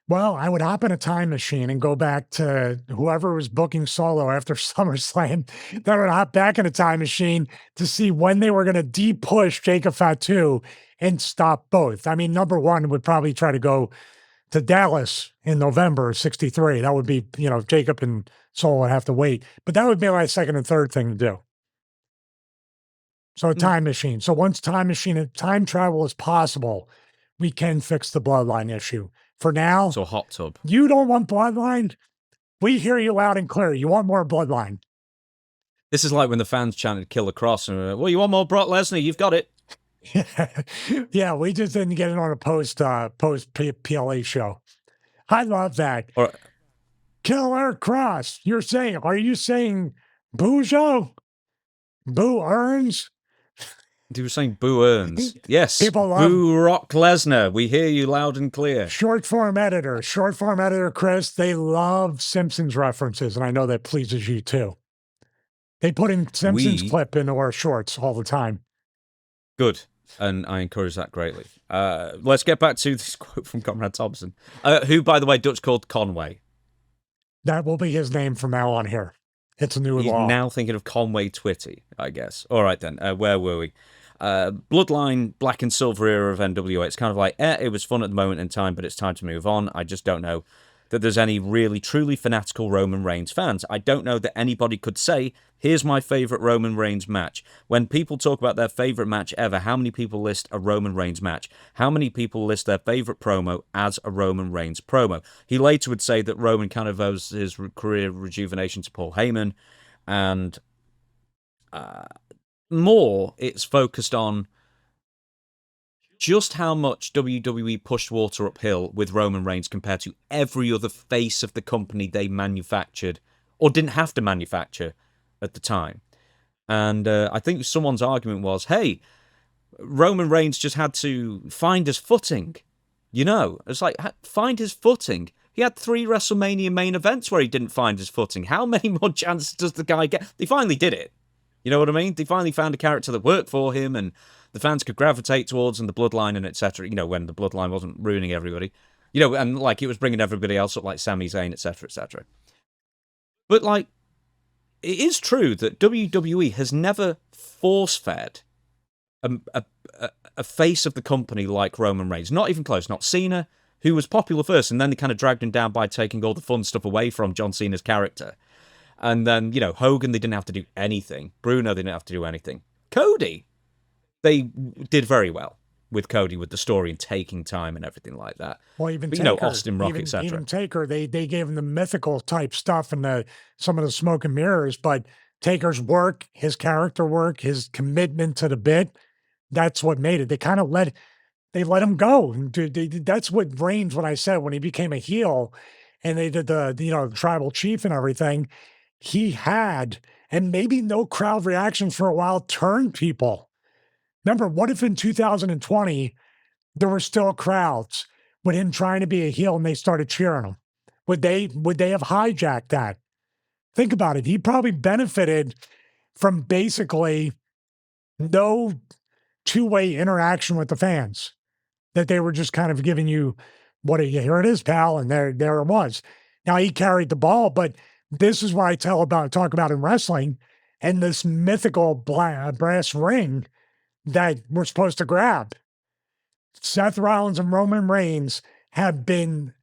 Well, I would hop in a time machine and go back to whoever was booking Solo after SummerSlam. Then I would hop back in a time machine to see when they were going to de-push Jacob Fatu and stop both. I mean, number one would probably try to go to Dallas in November of '63. That would be, Jacob and Solo would have to wait. But that would be my second and third thing to do. So a time machine. So once time travel is possible, we can fix the Bloodline issue. For now, so hot tub. You don't want Bloodline? We hear you loud and clear. You want more Bloodline. This is like when the fans chanted "Kill the Cross" and well, you want more Brock Lesnar? You've got it. Yeah, we just didn't get it on a post PLA show. I love that. Or, Killer Cross. Are you saying Bujo? Boo Earns? You were saying Boo Earns. Yes. People love Boo Rock Lesnar. We hear you loud and clear. Short form editor Chris, they love Simpsons references, and I know that pleases you too. They put in Simpsons clip into our shorts all the time. Good. And I encourage that greatly. Let's get back to this quote from Conrad Thompson, who, by the way, Dutch called Conway. That will be his name from now on here. It's a new law. He's now thinking of Conway Twitty, I guess. All right, then. Where were we? Bloodline, Black and Silver era of NWA. It's kind of like, it was fun at the moment in time, but it's time to move on. I just don't know that there's any really, truly fanatical Roman Reigns fans. I don't know that anybody could say, here's my favorite Roman Reigns match. When people talk about their favorite match ever, how many people list a Roman Reigns match? How many people list their favorite promo as a Roman Reigns promo? He later would say that Roman kind of owes his career rejuvenation to Paul Heyman, and more it's focused on just how much WWE pushed water uphill with Roman Reigns compared to every other face of the company they manufactured or didn't have to manufacture at the time. And I think someone's argument was, hey, Roman Reigns just had to find his footing. It's like, find his footing. He had 3 WrestleMania main events where he didn't find his footing. How many more chances does the guy get? They finally did it. You know what I mean? They finally found a character that worked for him and the fans could gravitate towards, and the Bloodline and etc. When the Bloodline wasn't ruining everybody. And like it was bringing everybody else up, like Sami Zayn, etc., etc. But like, it is true that WWE has never force-fed a face of the company like Roman Reigns. Not even close. Not Cena, who was popular first, and then they kind of dragged him down by taking all the fun stuff away from John Cena's character. And then, Hogan, they didn't have to do anything. Bruno, they didn't have to do anything. Cody, they did very well with Cody, with the story and taking time and everything like that. Well, even but, Taker, Austin Rock, etc. Even Taker, they gave him the mythical type stuff and some of the smoke and mirrors, but Taker's work, his character work, his commitment to the bit, that's what made it. They kind of let him go. That's what Reigns, when I said, when he became a heel and they did the tribal chief and everything, he had, and maybe no crowd reaction for a while, turned people. Remember, what if in 2020 there were still crowds with him trying to be a heel and they started cheering him? Would they have hijacked that? Think about it. He probably benefited from basically no two-way interaction with the fans. That they were just kind of giving you, here it is, pal, and there it was. Now he carried the ball, but this is what I talk about in wrestling, and this mythical brass ring that we're supposed to grab. Seth Rollins and Roman Reigns have been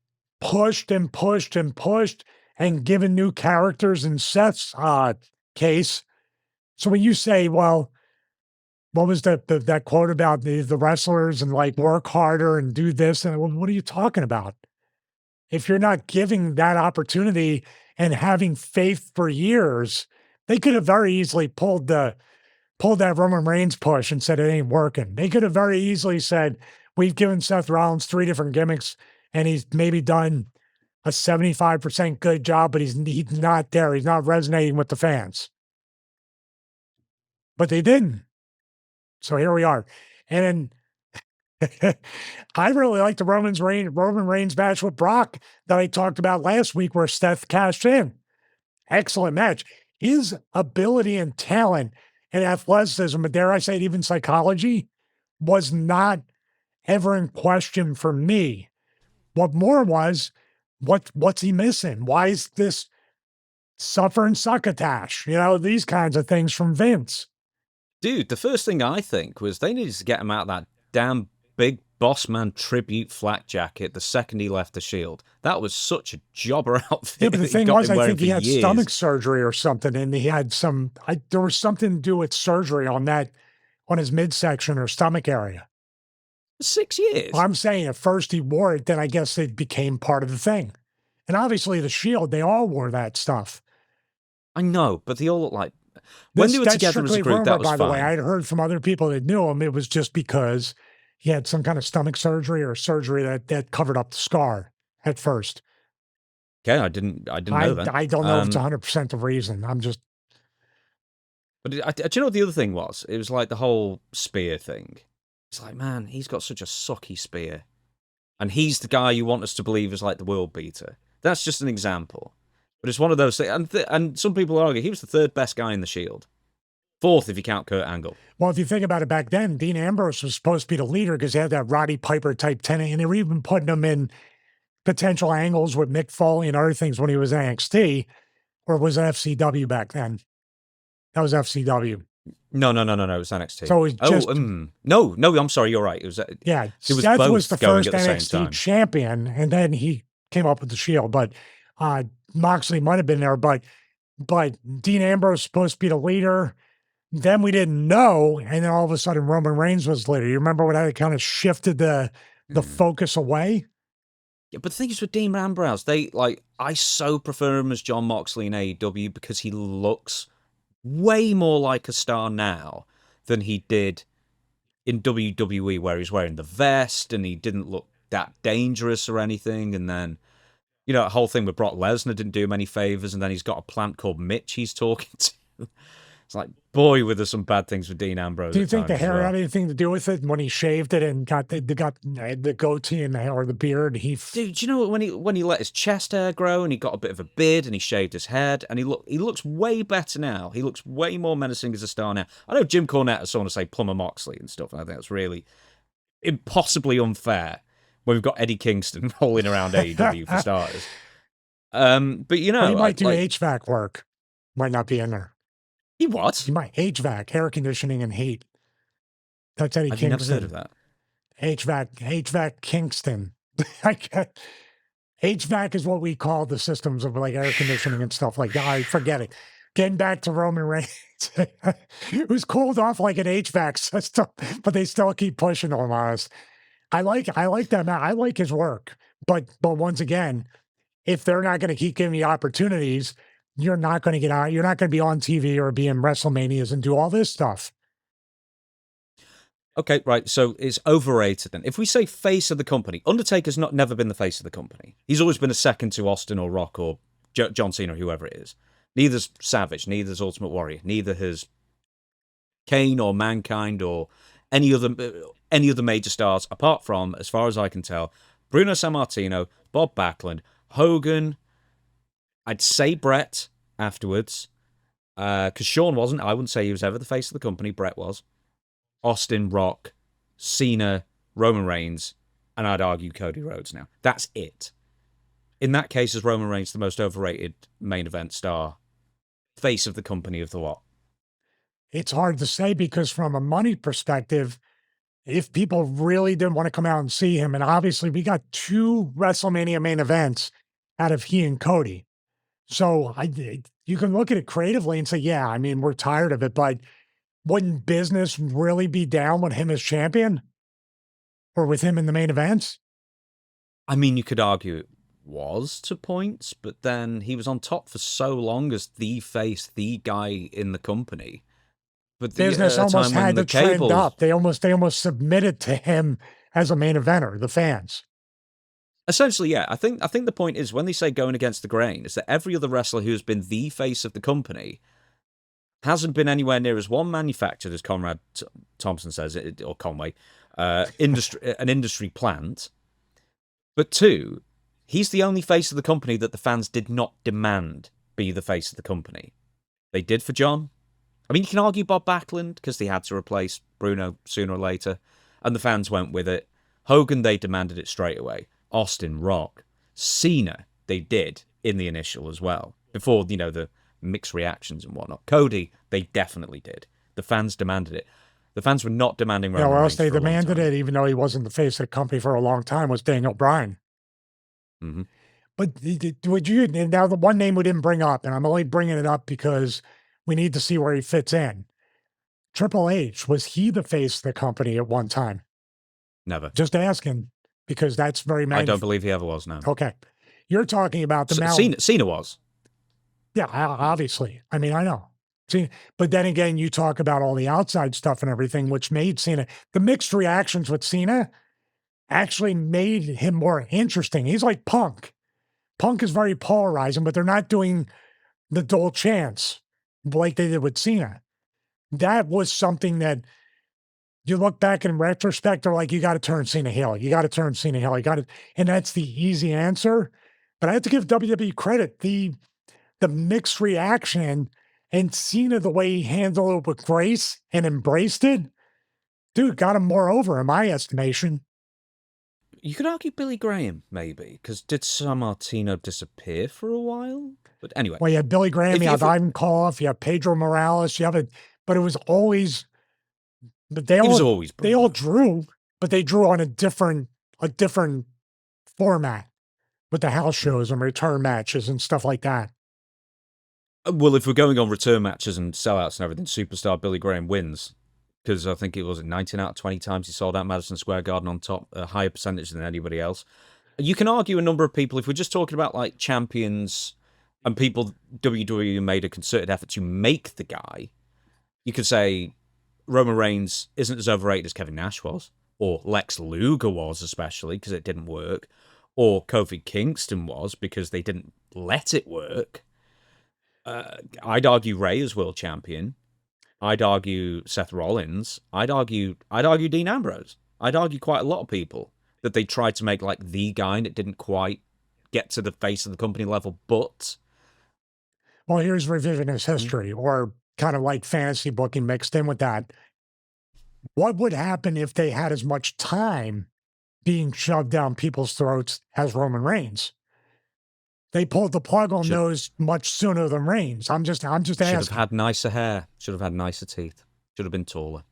pushed and pushed and pushed and given new characters in Seth's case. So when you say, well, what was that quote about the wrestlers and like work harder and do this? And what are you talking about? If you're not giving that opportunity and having faith for years, they could have very easily pulled that Roman Reigns push and said it ain't working. They could have very easily said, we've given Seth Rollins 3 different gimmicks and he's maybe done a 75% good job, but he's not there. He's not resonating with the fans. But they didn't. So here we are. And I really like the Roman Reigns match with Brock that I talked about last week where Steph cashed in. Excellent match. His ability and talent and athleticism, but dare I say it, even psychology, was not ever in question for me. What more was, what's he missing? Why is this suffer and succotash? These kinds of things from Vince. Dude, the first thing I think was they needed to get him out of that damn big boss man tribute flak jacket the second he left the Shield. That was such a jobber outfit. Yeah, but the thing was, I think he had years. stomach surgery or something, and he had there was something to do with surgery on his midsection or stomach area. 6 years. Well, I'm saying at first he wore it, then I guess it became part of the thing. And obviously the Shield, they all wore that stuff. I know, but they all look like when they were together as a group, that was by fine. the way, I'd heard from other people that knew him, it was just because he had some kind of stomach surgery or surgery that covered up the scar at first. Okay, I didn't know that. I don't know if it's 100% the reason. I'm just. But do you know what the other thing was? It was like the whole spear thing. It's like, man, he's got such a sucky spear. And he's the guy you want us to believe is like the world beater. That's just an example. But it's one of those things. And some people argue he was the third best guy in the Shield. Fourth, if you count Kurt Angle. Well, if you think about it back then, Dean Ambrose was supposed to be the leader because he had that Roddy Piper type tenant, and they were even putting him in potential angles with Mick Foley and other things when he was in NXT, or was it FCW back then? That was FCW. No, it was NXT. So it was just... No, I'm sorry, you're right. It was Seth was the first NXT NXT champion, and then he came up with the Shield, but Moxley might have been there, but Dean Ambrose was supposed to be the leader. Then we didn't know, and then all of a sudden Roman Reigns was leader. You remember when that kind of shifted the focus away? Yeah, but the thing is with Dean Ambrose, I so prefer him as John Moxley in AEW because he looks way more like a star now than he did in WWE, where he's wearing the vest and he didn't look that dangerous or anything. And then, the whole thing with Brock Lesnar didn't do him any favors. And then he's got a plant called Mitch he's talking to. It's like, boy, were there some bad things with Dean Ambrose. Do you think the hair had anything to do with it? When he shaved it and got the goatee and the hair or the beard, Dude, do you know when he let his chest hair grow and he got a bit of a beard and he shaved his head and he looks way better now. He looks way more menacing as a star now. I know Jim Cornette has someone to say Plumber Moxley and stuff, and I think that's really impossibly unfair when we've got Eddie Kingston rolling around AEW for starters. But he might do HVAC work. Might not be in there. He what? He might HVAC, air conditioning and heat. That's Eddie Kingston. I've never heard of that. HVAC Kingston. HVAC is what we call the systems of like air conditioning and stuff like that. I forget it. Getting back to Roman Reigns, it was cooled off like an HVAC system, but they still keep pushing him on us. I like that man. I like his work, but once again, if they're not going to keep giving you opportunities, you're not going to get out. You're not going to be on TV or be in WrestleManias and do all this stuff. Okay, right. So it's overrated then. If we say face of the company, Undertaker's never been the face of the company. He's always been a second to Austin or Rock or John Cena or whoever it is. Neither's Savage, neither's Ultimate Warrior, neither has Kane or Mankind or any other major stars, apart from, as far as I can tell, Bruno Sammartino, Bob Backlund, Hogan. I'd say Brett afterwards, because Shawn wasn't. I wouldn't say he was ever the face of the company. Brett was. Austin, Rock, Cena, Roman Reigns, and I'd argue Cody Rhodes now. That's it. In that case, is Roman Reigns the most overrated main event star? Face of the company of the lot? It's hard to say because from a money perspective, if people really didn't want to come out and see him, and obviously we got 2 WrestleMania main events out of he and Cody. So you can look at it creatively and say, yeah, I mean, we're tired of it, but wouldn't business really be down with him as champion or with him in the main events? I mean, you could argue it was to points, but then he was on top for so long as the face, the guy in the company. But business almost had to trend up. They almost submitted to him as a main eventer, the fans. Essentially, yeah. I think the point is when they say going against the grain, is that every other wrestler who has been the face of the company hasn't been anywhere near as one manufactured as Conrad Thompson says, or Conway, an industry plant. But two, he's the only face of the company that the fans did not demand be the face of the company. They did for John. I mean, you can argue Bob Backlund because they had to replace Bruno sooner or later, and the fans went with it. Hogan, they demanded it straight away. Austin, Rock. Cena, they did in the initial as well, before, the mixed reactions and whatnot. Cody, they definitely did. The fans demanded it. The fans were not demanding Roman or Reigns else they for a long demanded time. it, even though he wasn't the face of the company for a long time, was Daniel Bryan. Mm-hmm. But would you, now the one name we didn't bring up, and I'm only bringing it up because we need to see where he fits in. Triple H, was he the face of the company at one time? Never. Just asking, because that's very I don't believe he ever was, no. Okay. You're talking about the Cena was. Yeah, obviously. I mean, I know. See, but then again, you talk about all the outside stuff and everything, which made Cena, the mixed reactions with Cena actually made him more interesting. He's like Punk. Punk is very polarizing, but they're not doing the dual chants like they did with Cena. That was something that you look back in retrospect, they're like, you got to turn Cena heel. You got to turn Cena heel. You got to, and that's the easy answer. But I have to give WWE credit. The mixed reaction and Cena, the way he handled it with grace and embraced it, dude, got him more over in my estimation. You could argue Billy Graham, maybe, because did Sammartino disappear for a while? But anyway. Well, you had Billy Graham, you have Ivan Koloff, you have Pedro Morales, but it was always, but they all drew, but they drew on a different format with the house shows and return matches and stuff like that. Well, if we're going on return matches and sellouts and everything, superstar Billy Graham wins. Because I think it was 19 out of 20 times he sold out Madison Square Garden on top, a higher percentage than anybody else. You can argue a number of people, if we're just talking about like champions and people WWE made a concerted effort to make the guy, you could say Roman Reigns isn't as overrated as Kevin Nash was, or Lex Luger was, especially because it didn't work, or Kofi Kingston was because they didn't let it work. I'd argue Ray as world champion. I'd argue Seth Rollins. I'd argue Dean Ambrose. I'd argue quite a lot of people that they tried to make like the guy and it didn't quite get to the face of the company level. But well, here's revisionist history, or kind of like fantasy booking mixed in with that. What would happen if they had as much time being shoved down people's throats as Roman Reigns? They pulled the plug on those much sooner than Reigns. I'm just asking. Should have had nicer hair. Should have had nicer teeth. Should have been taller.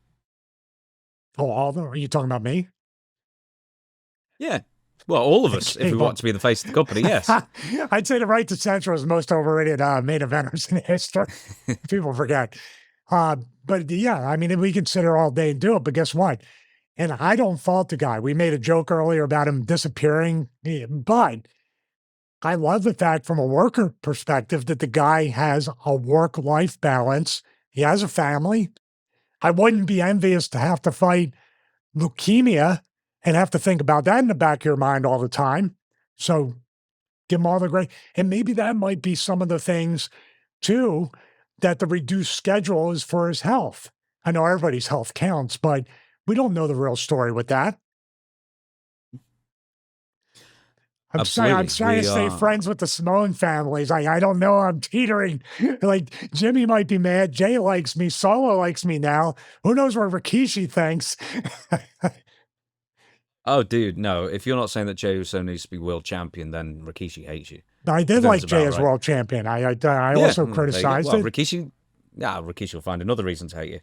Oh, are you talking about me? Yeah. Well, all of us, if we want to be the face of the company, yes. I'd say the Right to Central is the most overrated main eventers in history. People forget. But yeah, I mean, we can sit here all day and do it, but guess what? And I don't fault the guy. We made a joke earlier about him disappearing, but I love the fact from a worker perspective that the guy has a work-life balance. He has a family. I wouldn't be envious to have to fight leukemia and have to think about that in the back of your mind all the time. So give him all the great. And maybe that might be some of the things, too, that the reduced schedule is for his health. I know everybody's health counts, but we don't know the real story with that. I'm trying to stay friends with the Simone families. I don't know. I'm teetering. Like, Jimmy might be mad. Jay likes me. Solo likes me now. Who knows what Rikishi thinks? Oh, dude, no. If you're not saying that Jey Uso needs to be world champion, then Rikishi hates you. I did like Jay as world champion. I also criticized it. Rikishi will find another reason to hate you.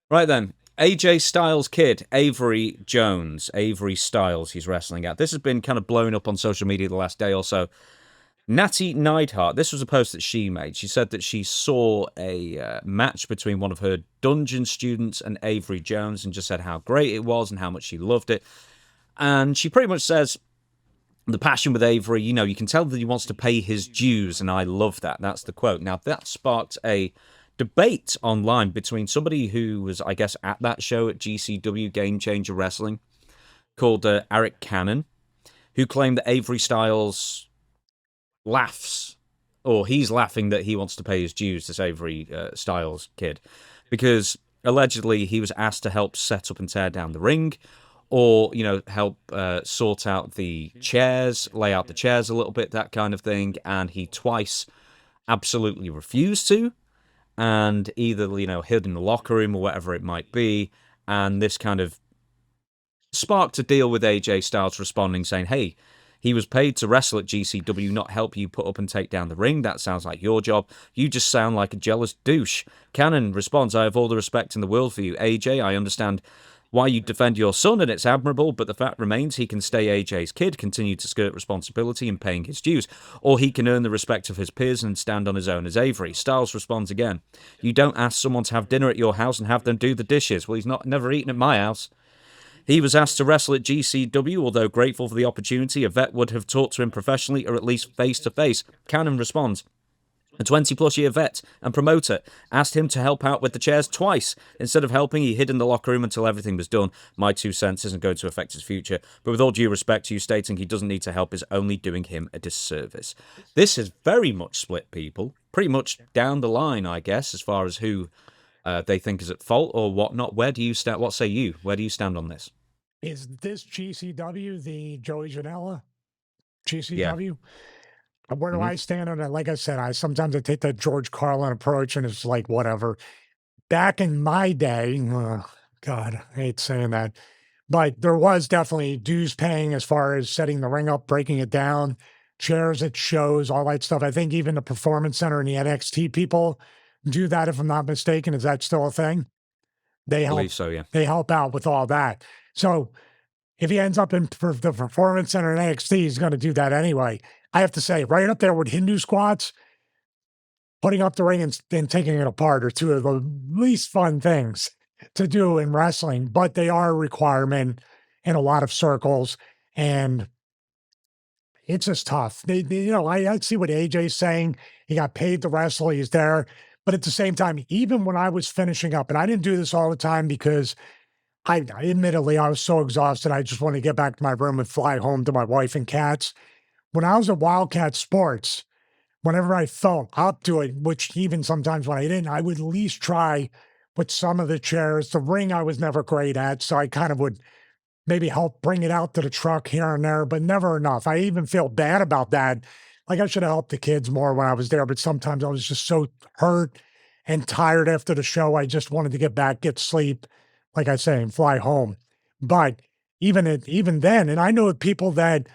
Right then. AJ Styles' kid, Avery Jones. Avery Styles he's wrestling at. This has been kind of blowing up on social media the last day or so. Natty Neidhart, this was a post that she made. She said that she saw a match between one of her dungeon students and Avery Jones and just said how great it was and how much she loved it. And she pretty much says, the passion with Avery, you can tell that he wants to pay his dues, and I love that. That's the quote. Now, that sparked a debate online between somebody who was, I guess, at that show at GCW, Game Changer Wrestling, called Eric Cannon, who claimed that Avery Styles laughs, or he's laughing that he wants to pay his dues, this Avery Styles kid, because allegedly he was asked to help set up and tear down the ring, or, help sort out the chairs, lay out the chairs a little bit, that kind of thing, and he twice absolutely refused to, and either, hid in the locker room or whatever it might be, and this kind of sparked a deal with AJ Styles responding, saying, hey, he was paid to wrestle at GCW, not help you put up and take down the ring. That sounds like your job. You just sound like a jealous douche. Cannon responds, I have all the respect in the world for you, AJ. I understand why you defend your son, and it's admirable, but the fact remains he can stay AJ's kid, continue to skirt responsibility in paying his dues, or he can earn the respect of his peers and stand on his own as Avery. Styles responds again, you don't ask someone to have dinner at your house and have them do the dishes. Well, he's never eaten at my house. He was asked to wrestle at GCW, although grateful for the opportunity, a vet would have talked to him professionally or at least face-to-face. Cannon responds, a 20-plus year vet and promoter asked him to help out with the chairs twice. Instead of helping, he hid in the locker room until everything was done. My 2 cents isn't going to affect his future, but with all due respect to you, stating he doesn't need to help is only doing him a disservice. This is very much split people, pretty much down the line, I guess, as far as who they think is at fault or whatnot. Where do you stand? What say you? Where do you stand on this? Is this GCW the Joey Janela GCW? Where do I stand on it? Like I said, I sometimes take that George Carlin approach, and it's like whatever. Back in my day, God, I hate saying that, but there was definitely dues paying as far as setting the ring up, breaking it down, chairs at shows, all that stuff. I think even the Performance Center and the NXT people do that, if I'm not mistaken. Is that still a thing? They help. I believe so, yeah. They help out with all that. So if he ends up in the Performance Center in NXT, he's going to do that anyway. I have to say, right up there with Hindu squats, putting up the ring and taking it apart are two of the least fun things to do in wrestling, but they are a requirement in a lot of circles, and it's just tough. I see what AJ's saying. He got paid to wrestle. He's there. But at the same time, even when I was finishing up, and I didn't do this all the time because admittedly, I was so exhausted. I just wanted to get back to my room and fly home to my wife and cats. When I was at Wildcat Sports, whenever I felt up to it, which even sometimes when I didn't, I would at least try with some of the chairs. The ring I was never great at, so I kind of would maybe help bring it out to the truck here and there, but never enough. I even feel bad about that. Like I should have helped the kids more when I was there, but sometimes I was just so hurt and tired after the show. I just wanted to get back, get sleep, like I say, and fly home. But even then, and I know people that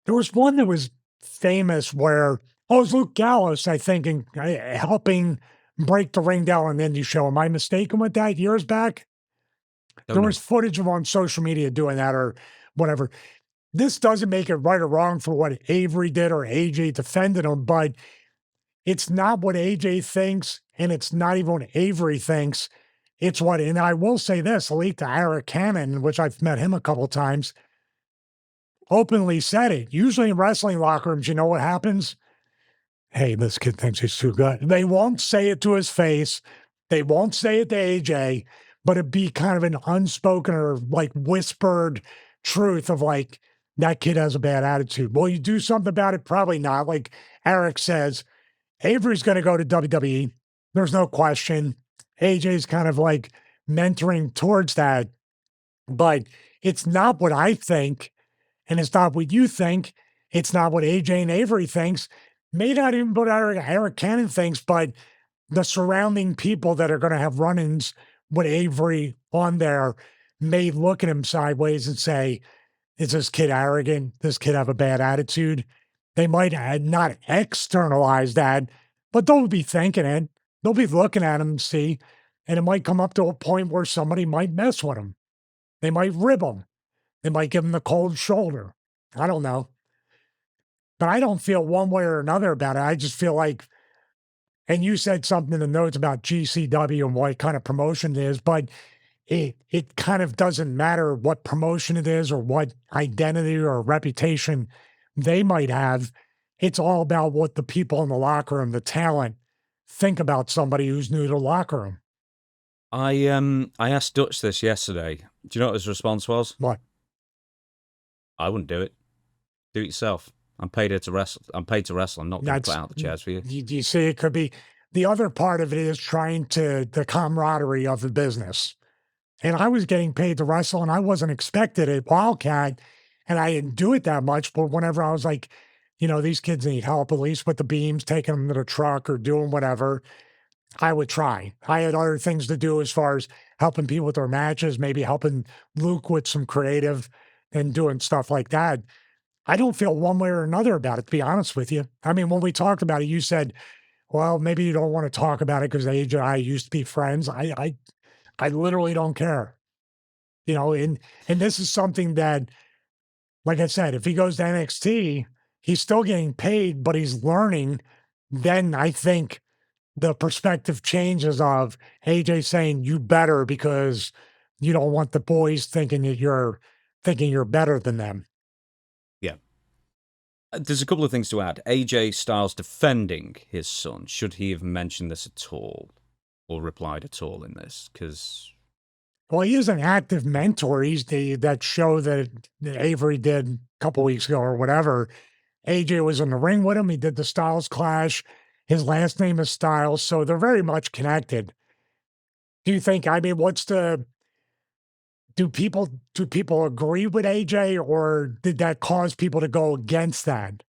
there was one that was famous where, it was Luke Gallows, I think, helping break the ring down on the indie show. Am I mistaken with that years back? There was footage of on social media doing that or whatever. This doesn't make it right or wrong for what Avery did or AJ defended him, but it's not what AJ thinks, and it's not even what Avery thinks. It's what, and I will say this, Elite to Eric Cannon, which I've met him a couple of times, openly said it. Usually in wrestling locker rooms, you know what happens? Hey, this kid thinks he's too good. They won't say it to his face. They won't say it to AJ, but it'd be kind of an unspoken or like whispered truth of like, that kid has a bad attitude. Will you do something about it? Probably not. Like Eric says, Avery's going to go to WWE. There's no question. AJ's kind of like mentoring towards that, but it's not what I think, and it's not what you think. It's not what AJ and Avery thinks. May not even what Eric Cannon thinks, but the surrounding people that are going to have run-ins with Avery on there may look at him sideways and say, is this kid arrogant? This kid have a bad attitude? They might not externalize that, but they'll be thinking it. They'll be looking at him and see, and it might come up to a point where somebody might mess with him. They might rib him. They might give him the cold shoulder. I don't know. But I don't feel one way or another about it. I just feel like, and you said something in the notes about GCW and what kind of promotion it is, but it kind of doesn't matter what promotion it is or what identity or reputation they might have. It's all about what the people in the locker room, the talent, think about somebody who's new to the locker room. I asked Dutch this yesterday. Do you know what his response was? What? I wouldn't do it. Do it yourself. I'm paid here to wrestle. I'm paid to wrestle. I'm not going to put out the chairs for you. You see, it could be the other part of it is trying to the camaraderie of the business. And I was getting paid to wrestle, and I wasn't expected at Wildcat, and I didn't do it that much. But whenever I was like, these kids need help, at least with the beams, taking them to the truck or doing whatever, I would try. I had other things to do as far as helping people with their matches, maybe helping Luke with some creative and doing stuff like that. I don't feel one way or another about it, to be honest with you. I mean, when we talked about it, you said, well, maybe you don't want to talk about it because AJ and I used to be friends. I literally don't care. And this is something that, like I said, if he goes to NXT, he's still getting paid, but he's learning. Then I think the perspective changes of AJ saying you better because you don't want the boys thinking that you're better than them. Yeah. There's a couple of things to add. AJ Styles defending his son. Should he have mentioned this at all or replied at all in this? Because, well, he is an active mentor. He's that show that Avery did a couple weeks ago or whatever. AJ was in the ring with him. He did the Styles Clash. His last name is Styles, so they're very much connected. Do you think? I mean, do people agree with AJ, or did that cause people to go against that?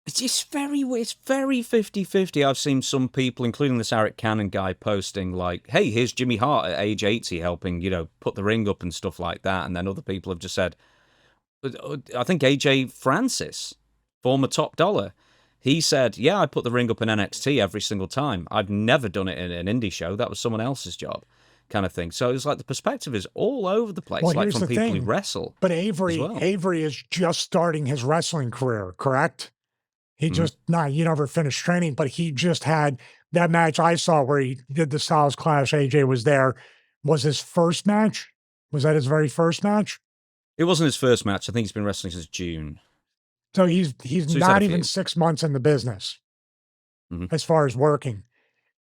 it's very 50-50. I've seen some people, including this Eric Cannon guy, posting like, hey, here's Jimmy Hart at age 80 helping, put the ring up and stuff like that. And then other people have just said, I think AJ Francis, former Top Dollar, he said, yeah, I put the ring up in NXT every single time. I've never done it in an indie show. That was someone else's job, kind of thing. So it's like the perspective is all over the place, Well, like here's from the people thing. who wrestle. But as well. Avery is just starting his wrestling career, correct? He never finished training, but he just had that match I saw where he did the Styles Clash. AJ was there. Was his first match? Was that his very first match? It wasn't his first match. I think he's been wrestling since June. So he's he's not had a even few. 6 months in the business Mhm. as far as working.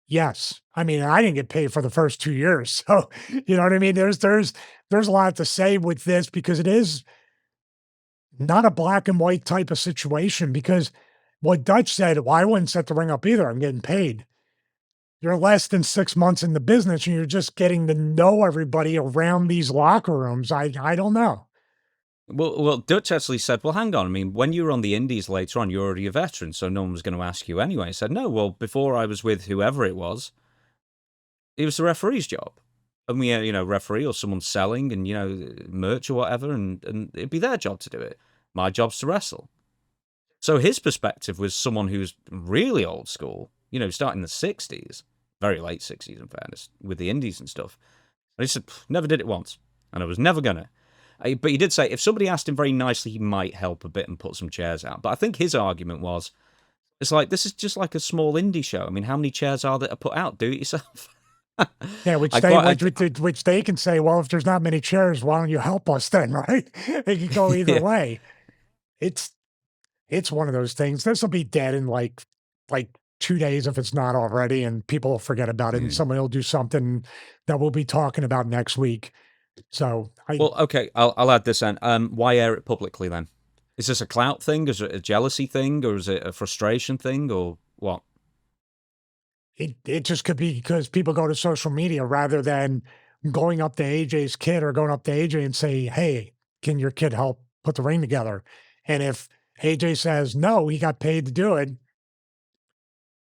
Yes. I mean, I didn't get paid for the first 2 years. So, you know what I mean? There's a lot to say with this because it is not a black and white type of situation because what Dutch said, well, I wouldn't set the ring up either. I'm getting paid. You're less than 6 months in the business and you're just getting to know everybody around these locker rooms. I don't know. Well, Dutch actually said, well, hang on. I mean, when you were on the indies later on, you're already a veteran, so no one was going to ask you anyway. He said, no, well, before I was with whoever it was the referee's job. And we, referee or someone selling and, merch or whatever, and it'd be their job to do it. My job's to wrestle. So his perspective was someone who's really old school, starting in the 60s, very late 60s, in fairness, with the indies and stuff. And he said, never did it once, and I was never going to. But he did say if somebody asked him very nicely, he might help a bit and put some chairs out. But I think his argument was, it's like, this is just like a small indie show. I mean, how many chairs are there to put out? Do it yourself. Yeah, which they can say, well, if there's not many chairs, why don't you help us then, right? It could go either way. It's one of those things. This will be dead in like 2 days if it's not already, and people will forget about it, and somebody will do something that we'll be talking about next week. So, well, okay, I'll add this in. Why air it publicly then? Is this a clout thing? Is it a jealousy thing? Or is it a frustration thing? Or what? It just could be because people go to social media rather than going up to AJ's kid or going up to AJ and say, hey, can your kid help put the ring together? And if AJ says, no, he got paid to do it,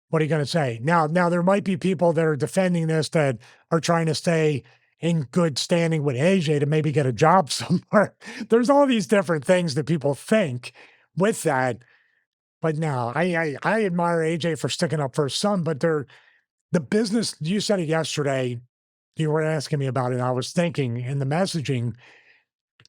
what are you going to say? Now there might be people that are defending this that are trying to stay in good standing with AJ to maybe get a job somewhere. There's all these different things that people think with that. But no, I admire AJ for sticking up for his son, but the business, you said it yesterday, you were asking me about it. I was thinking in the messaging,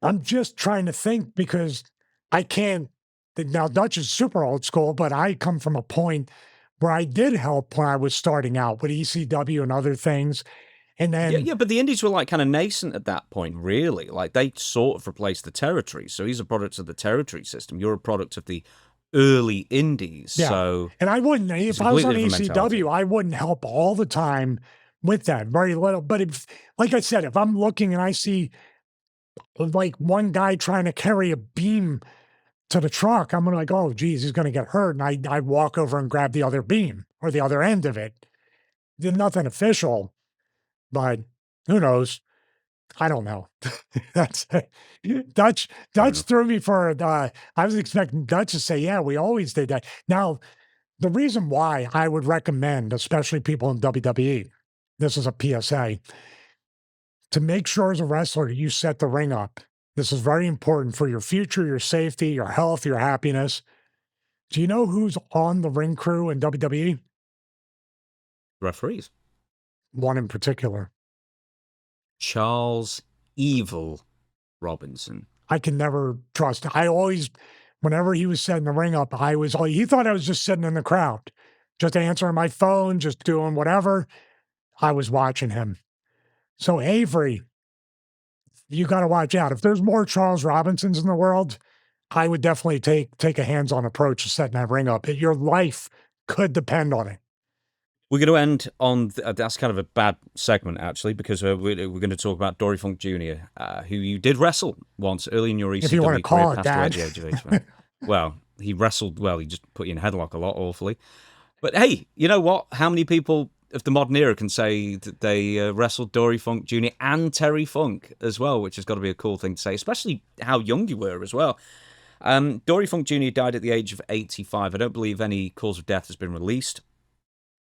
I'm just trying to think because I can't, now Dutch is super old school, but I come from a point where I did help when I was starting out with ECW and other things. And then, yeah, but the indies were like kind of nascent at that point, really. Like they sort of replaced the territory. So he's a product of the territory system. You're a product of the early indies. Yeah. So, and I wouldn't, if I was on ECW, I wouldn't help all the time with that, very little. But if, like I said, if I'm looking and I see like one guy trying to carry a beam to the truck, I'm like, oh, geez, he's going to get hurt. And I walk over and grab the other beam or the other end of it. Did nothing official, but who knows? I don't know. That's Dutch. Dutch threw me for. I was expecting Dutch to say, "Yeah, we always did that." Now, the reason why I would recommend, especially people in WWE, this is a PSA, to make sure as a wrestler you set the ring up. This is very important for your future, your safety, your health, your happiness. Do you know who's on the ring crew in WWE? Referees. One in particular. Charles Evil Robinson. I can never trust. I always, whenever he was setting the ring up, he thought I was just sitting in the crowd, just answering my phone, just doing whatever. I was watching him. So Avery, you got to watch out. If there's more Charles Robinsons in the world, I would definitely take a hands-on approach to setting that ring up. Your life could depend on it. We're going to end on, that's kind of a bad segment, actually, because we're going to talk about Dory Funk Jr., who you did wrestle once early in your ECW if you want to career, call it that. at the age of 85. Well, he wrestled, he just put you in a headlock a lot, awfully. But hey, you know what? How many people of the modern era can say that they wrestled Dory Funk Jr. and Terry Funk as well, which has got to be a cool thing to say, especially how young you were as well. Dory Funk Jr. died at the age of 85. I don't believe any cause of death has been released.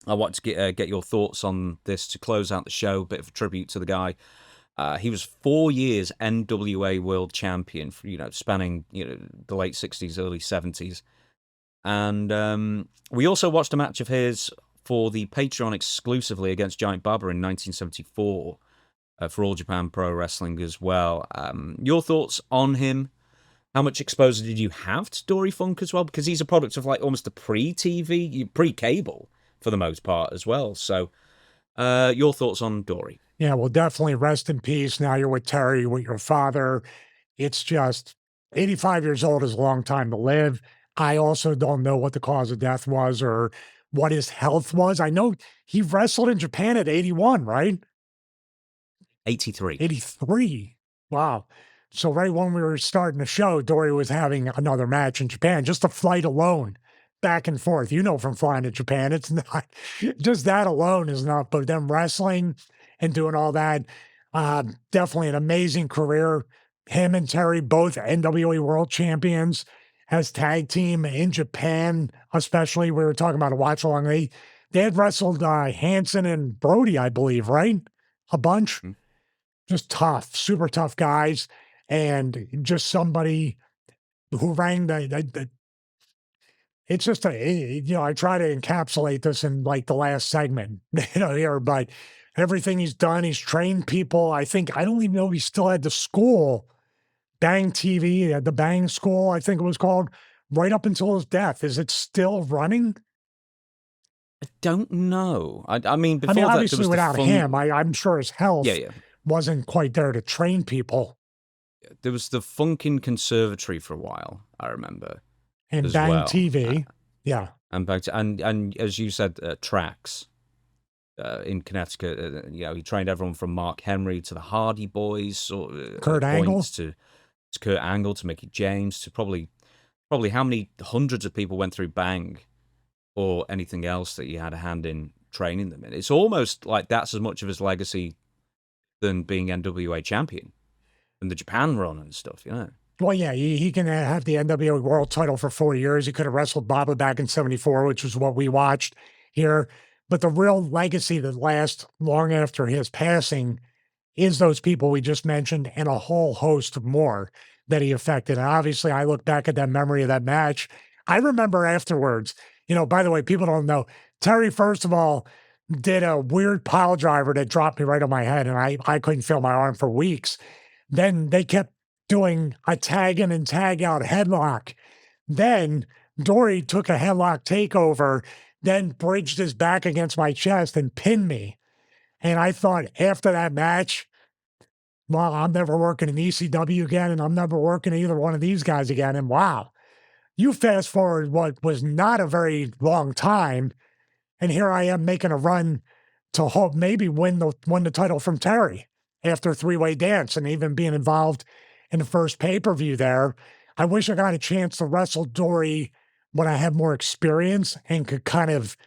I want to get your thoughts on this to close out the show. A bit of a tribute to the guy. He was 4 years NWA World Champion, spanning the late 60s, early 70s. And we also watched a match of his for the Patreon exclusively against Giant Baba in 1974 for All Japan Pro Wrestling as well. Your thoughts on him? How much exposure did you have to Dory Funk as well? Because he's a product of almost the pre-TV, pre-cable for the most part as well. So your thoughts on Dory? Yeah, well, definitely rest in peace. Now you're with Terry, with your father. It's just 85 years old is a long time to live. I also don't know what the cause of death was or what his health was. I know he wrestled in Japan at 81, right? 83. 83. Wow. So right when we were starting the show, Dory was having another match in Japan. Just the flight alone, back and forth. From flying to Japan, it's not just that alone is not. But them wrestling and doing all that, definitely an amazing career. Him and Terry, both NWA World Champions as tag team in Japan, especially. We were talking about a watch along. They had wrestled Hanson and Brody, I believe, right? A bunch. Mm-hmm. Just tough, super tough guys. And just somebody who rang it's just I try to encapsulate this in the last segment, here, but everything he's done, he's trained people. I don't even know if he still had the school, Bang TV, the Bang School, I think it was called, right up until his death. Is it still running? I don't know. I mean, before that, obviously without him, I'm sure his health wasn't quite there to train people. There was the Funkin' Conservatory for a while, I remember. And Bang TV, yeah. And back to, and as you said, Tracks in Connecticut. He trained everyone from Mark Henry to the Hardy Boys, or Kurt Angle to Kurt Angle to Mickey James to probably how many hundreds of people went through Bang or anything else that you had a hand in training them in. It's almost like that's as much of his legacy than being NWA champion and the Japan run and stuff, Well, yeah, he can have the NWA World title for 4 years. He could have wrestled Baba back in 74, which was what we watched here. But the real legacy that lasts long after his passing is those people we just mentioned and a whole host more that he affected. And obviously, I look back at that memory of that match. I remember afterwards, by the way, people don't know, Terry, first of all, did a weird pile driver that dropped me right on my head, and I couldn't feel my arm for weeks. Then they kept doing a tag in and tag out headlock. Then Dory took a headlock takeover, then bridged his back against my chest and pinned me. And I thought after that match, well, I'm never working in ECW again, and I'm never working either one of these guys again. And wow, you fast forward what was not a very long time, and here I am making a run to hope maybe win the title from Terry after a three-way dance and even being involved in the first pay-per-view there. I wish I got a chance to wrestle Dory when I had more experience and could kind of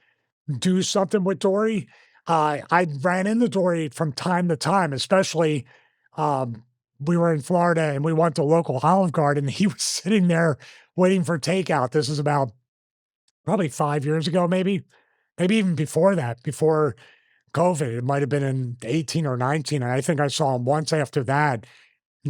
do something with Dory. I ran into Dory from time to time, especially um, we were in Florida and we went to local Olive Garden. He was sitting there waiting for takeout. This is about probably 5 years ago, maybe even before that, before COVID. It might have been in 18 or 19. And I think I saw him once after that,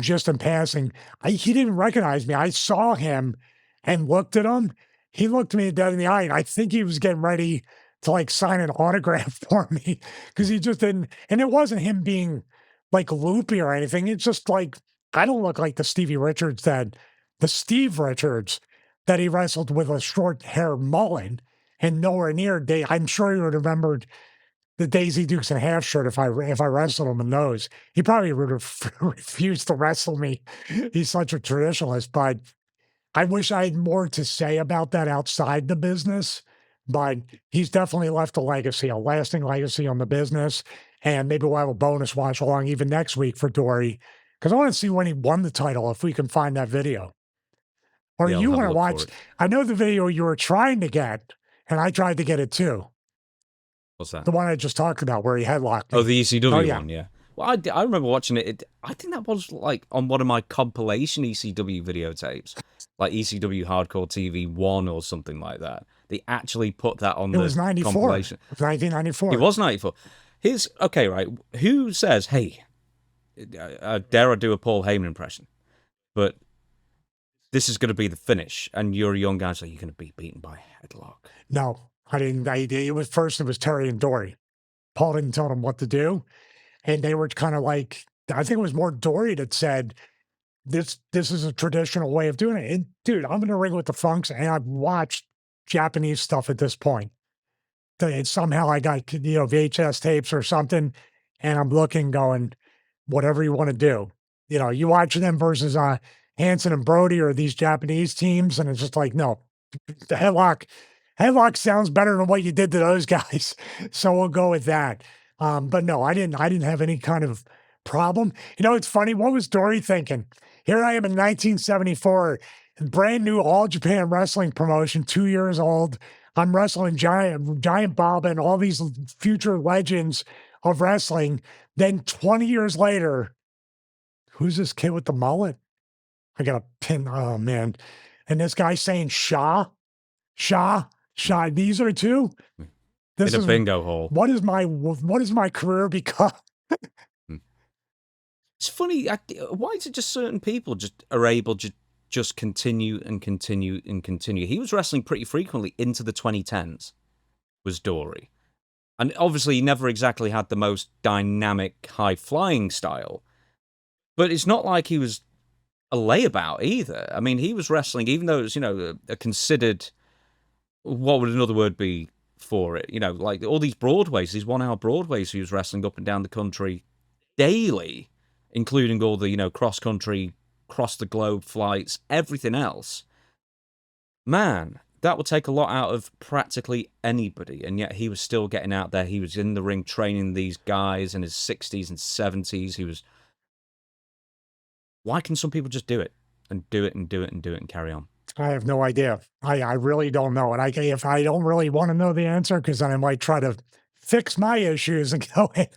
just in passing. He didn't recognize me. I saw him and looked at him. He looked me dead in the eye, and I think he was getting ready to like sign an autograph for me because he just didn't. And it wasn't him being like loopy or anything. It's just like I don't look like the Steve Richards that he wrestled with a short hair mullet and nowhere near day. I'm sure he would have remembered the Daisy Dukes and half shirt if I wrestled him in those. He probably would have refused to wrestle me. He's such a traditionalist, but I wish I had more to say about that outside the business. But he's definitely left a legacy, a lasting legacy on the business. And maybe we'll have a bonus watch along even next week for Dory, because I want to see when he won the title, if we can find that video. Or Yeah, I'll you have a want to look watch, for it. I know the video you were trying to get, and I tried to get it too. What's that? The one I just talked about where he headlocked me. Oh, the ECW Oh, yeah. one, yeah. Well, I remember watching it. I think that was like on one of my compilation ECW videotapes, like ECW Hardcore TV 1 or something like that. They actually put that on It the was 94. compilation. It was 1994. It was 94. Here's, okay, right. Who says, hey, dare I do a Paul Heyman impression? But this is going to be the finish. And you're a young guy, so you're going to be beaten by a headlock. No, I didn't. It was Terry and Dory. Paul didn't tell them what to do. And they were kind of like, I think it was more Dory that said, this is a traditional way of doing it. And dude, I'm in the ring with the Funks, and I've watched Japanese stuff at this point. And somehow I got, VHS tapes or something, and I'm looking, going, whatever you want to do. You watch them versus Hanson and Brody or these Japanese teams, and it's just like, no, the headlock sounds better than what you did to those guys. So we'll go with that. But no, I didn't have any kind of problem. It's funny. What was Dory thinking? Here I am in 1974, brand new All Japan Wrestling promotion, 2 years old. I'm wrestling Giant Baba and all these future legends of wrestling. Then 20 years later, who's this kid with the mullet? I got a pin. Oh man. And this guy saying Shaw. These are two. This In is a bingo hall. What is my career become? It's funny. Why is it just certain people just are able to just continue and continue and continue? He was wrestling pretty frequently into the 2010s, was Dory. And obviously he never exactly had the most dynamic, high-flying style. But it's not like he was a layabout either. I mean, he was wrestling, even though it was, a considered, what would another word be for it? Like all these Broadways, these 1 hour Broadways he was wrestling up and down the country daily, including all the, cross-country, cross-the-globe flights, everything else. Man, that would take a lot out of practically anybody, and yet he was still getting out there. He was in the ring training these guys in his 60s and 70s. He was... Why can some people just do it and do it and do it and do it and carry on? I have no idea. I really don't know. And if I don't really want to know the answer, because then I might try to fix my issues and go in.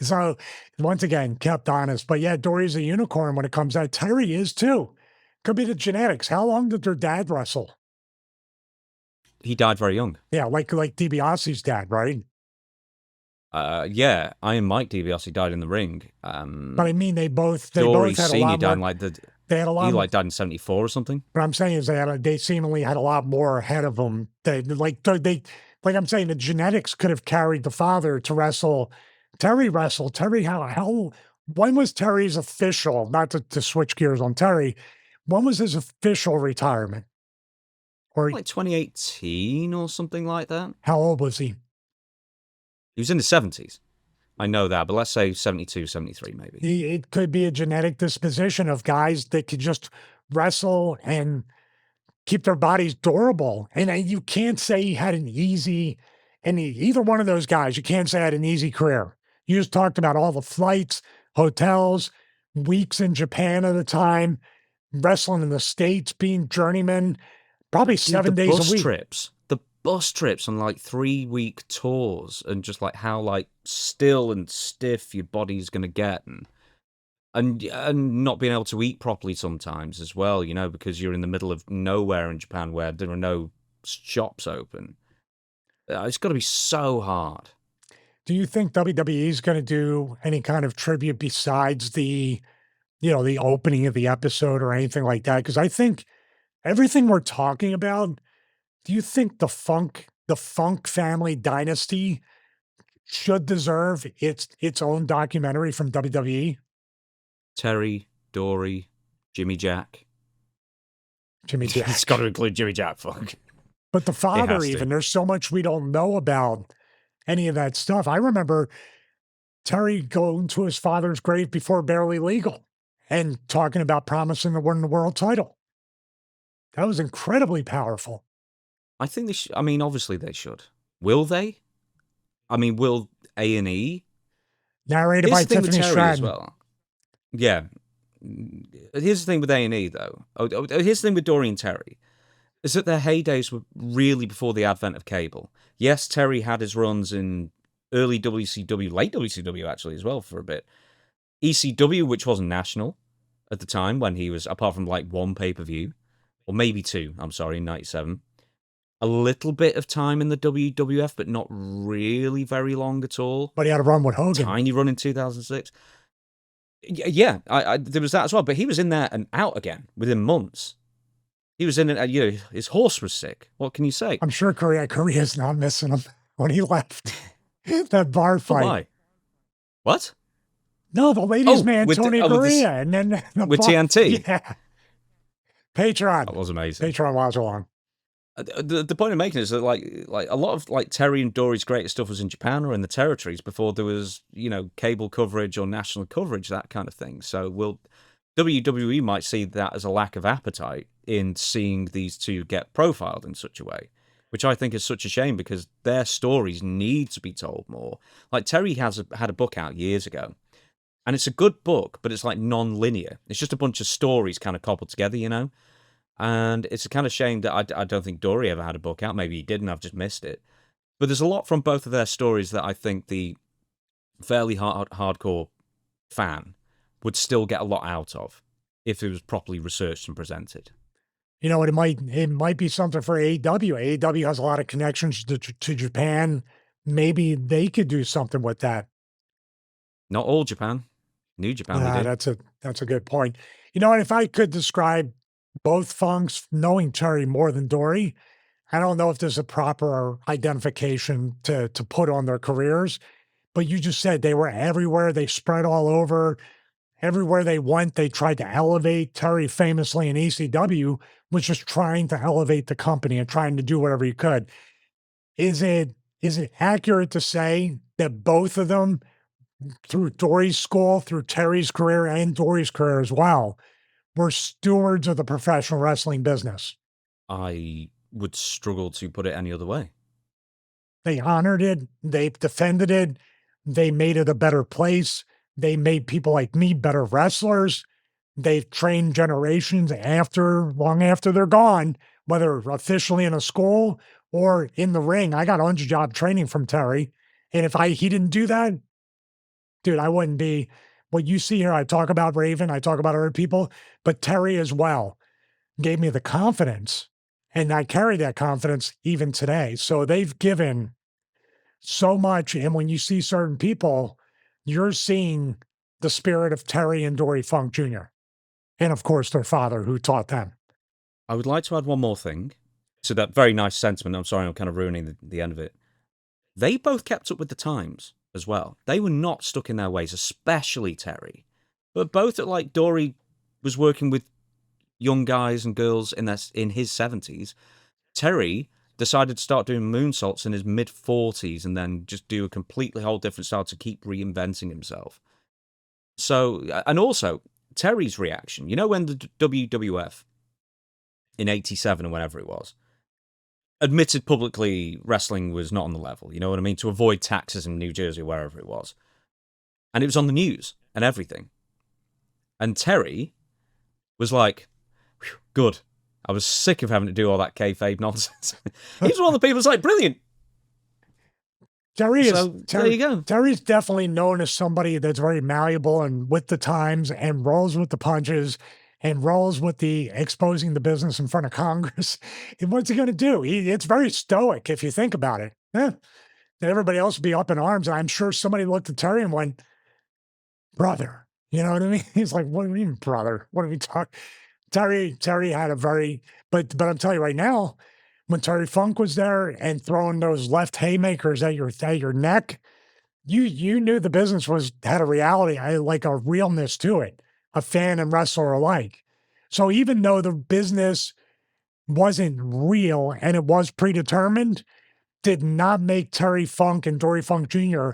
So once again, kept honest. But yeah, Dory's a unicorn when it comes out. Terry is too. Could be the genetics. How long did their dad wrestle? He died very young. Yeah, like DiBiase's dad, right? Yeah, Iron Mike DiBiase died in the ring. But I mean, they both Dory had a Senior lot died more. in They had a lot. He died in 74 or something. What I'm saying is they seemingly had a lot more ahead of them. Like I'm saying, the genetics could have carried the father to wrestle. Terry wrestled. Terry, when was Terry's official, not to switch gears on Terry, when was his official retirement? Or Like 2018 or something like that. how old was he? He was in the 70s. I know that, but let's say 72, 73 maybe. It could be a genetic disposition of guys that could just wrestle and keep their bodies durable. And you can't say he had an easy, either one of those guys, you can't say had an easy career. You just talked about all the flights, hotels, weeks in Japan at a time. wrestling in the States, being journeyman, probably Dude, 7 days a week. The bus trips on like 3-week tours, and just like how like still and stiff your body's gonna get, and not being able to eat properly sometimes as well, you know, because you're in the middle of nowhere in Japan where there are no shops open. It's got to be so hard. Do you think WWE is going to do any kind of tribute besides the, the opening of the episode or anything like that? Because I think everything we're talking about, do you think the Funk family dynasty should deserve its own documentary from WWE? Terry, Dory, Jimmy Jack. Jimmy Jack. It's got to include Jimmy Jack Funk. But the father, has to. even, there's so much we don't know about any of that stuff. I remember Terry going to his father's grave before Barely Legal and talking about promising to win the world title. That was incredibly powerful. I think they should. I mean, obviously they should. Will they? I mean, will A&E? Narrated by Tiffany Terry Stratton. as well. Yeah. Here's the thing with A&E, though. Here's the thing with Dory and Terry. Is that their heydays were really before the advent of cable. Yes, Terry had his runs in early WCW, late WCW actually as well for a bit. ECW, which wasn't national at the time when he was, apart from like one pay-per-view, or maybe two, I'm sorry, in 97. A little bit of time in the WWF, but not really very long at all. But he had a run with Hogan. Tiny run in 2006. Yeah, there was that as well. But he was in there and out again within months. He was in it, his horse was sick. What can you say? I'm sure Korea's not missing him when he left that bar fight. Why? What? No, the ladies' man, Tony Korea. And then with TNT? Yeah. Patreon. That was amazing. Patreon watch along. The point I'm making is that like a lot of like Terry and Dory's greatest stuff was in Japan or in the territories before there was, cable coverage or national coverage, that kind of thing. So WWE might see that as a lack of appetite in seeing these two get profiled in such a way, which I think is such a shame because their stories need to be told more. Like Terry had a book out years ago, and it's a good book, but it's like non-linear. It's just a bunch of stories kind of cobbled together, And it's a kind of shame that I don't think Dory ever had a book out. Maybe he did, and I've just missed it. But there's a lot from both of their stories that I think the fairly hardcore fan would still get a lot out of if it was properly researched and presented. It might be something for AEW. AEW has a lot of connections to Japan. Maybe they could do something with that. Not all Japan. New Japan, we did. That's a good point. And if I could describe both Funks, knowing Terry more than Dory, I don't know if there's a proper identification to put on their careers, but you just said they were everywhere. They spread all over. Everywhere they went, they tried to elevate. Terry famously in ECW was just trying to elevate the company and trying to do whatever he could. Is it accurate to say that both of them, through Dory's school, through Terry's career and Dory's career as well, were stewards of the professional wrestling business? I would struggle to put it any other way. They honored it. They defended it. They made it a better place. They made people like me better wrestlers. They've trained generations long after they're gone, whether officially in a school or in the ring. I got on-the-job training from Terry. And if he didn't do that, dude, I wouldn't be what you see here. I talk about Raven, I talk about other people, but Terry as well gave me the confidence, and I carry that confidence even today. So they've given so much. And when you see certain people, you're seeing the spirit of Terry and Dory Funk Jr. And of course, their father who taught them. I would like to add one more thing to that very nice sentiment. I'm sorry, I'm kind of ruining the end of it. They both kept up with the times as well. They were not stuck in their ways, especially Terry. But both like Dory was working with young guys and girls in his 70s. Terry decided to start doing moonsaults in his mid-40s and then just do a completely whole different style to keep reinventing himself. So, and also, Terry's reaction, when the WWF in 87 or whenever it was, admitted publicly wrestling was not on the level, you know what I mean? To avoid taxes in New Jersey or wherever it was. And it was on the news and everything. And Terry was like, Good. I was sick of having to do all that kayfabe nonsense. He's one of the people that's like, brilliant. Terry So, there you go. Terry's definitely known as somebody that's very malleable and with the times and rolls with the punches and rolls with the exposing the business in front of Congress. And what's he going to do? It's very stoic if you think about it. Everybody else would be up in arms. And I'm sure somebody looked at Terry and went, brother, you know what I mean? He's like, what do you mean, brother? What are we talking? Terry had a very, but I'm telling you right now, when Dory Funk was there and throwing those left haymakers at your neck, you knew the business had a reality, like a realness to it, a fan and wrestler alike. So even though the business wasn't real and it was predetermined, did not make Dory Funk and Dory Funk Jr.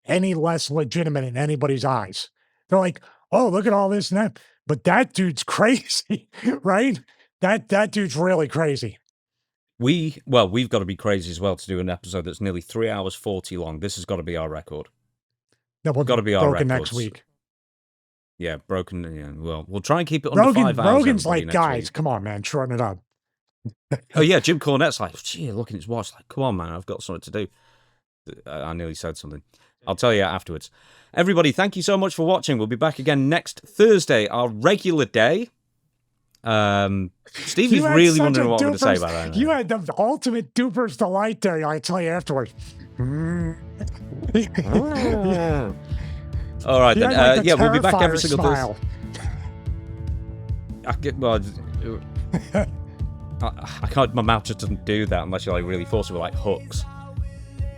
any less legitimate in anybody's eyes. They're like, oh, look at all this and that. But that dude's crazy, right? That dude's really crazy. We've got to be crazy as well to do an episode that's nearly 3 hours 40 long. This has got to be our record. That will got to be our broken records. next week. Yeah, broken. Yeah, well, we'll try and keep it under 5 hours. Rogan's like, next guys, week. come on, man, shorten it up. Oh yeah, Jim Cornette's like, gee, look at his watch. Like, come on, man, I've got something to do. I nearly said something. I'll tell you afterwards. Everybody, thank you so much for watching. We'll be back again next Thursday, our regular day. Stevie's really wondering what I'm going to say about that. You had the ultimate duper's delight there. I'll tell you afterwards. All right, then. Like Yeah, we'll be back every single smile. Thursday. I can't. My mouth just doesn't do that unless you like really force it with like hooks,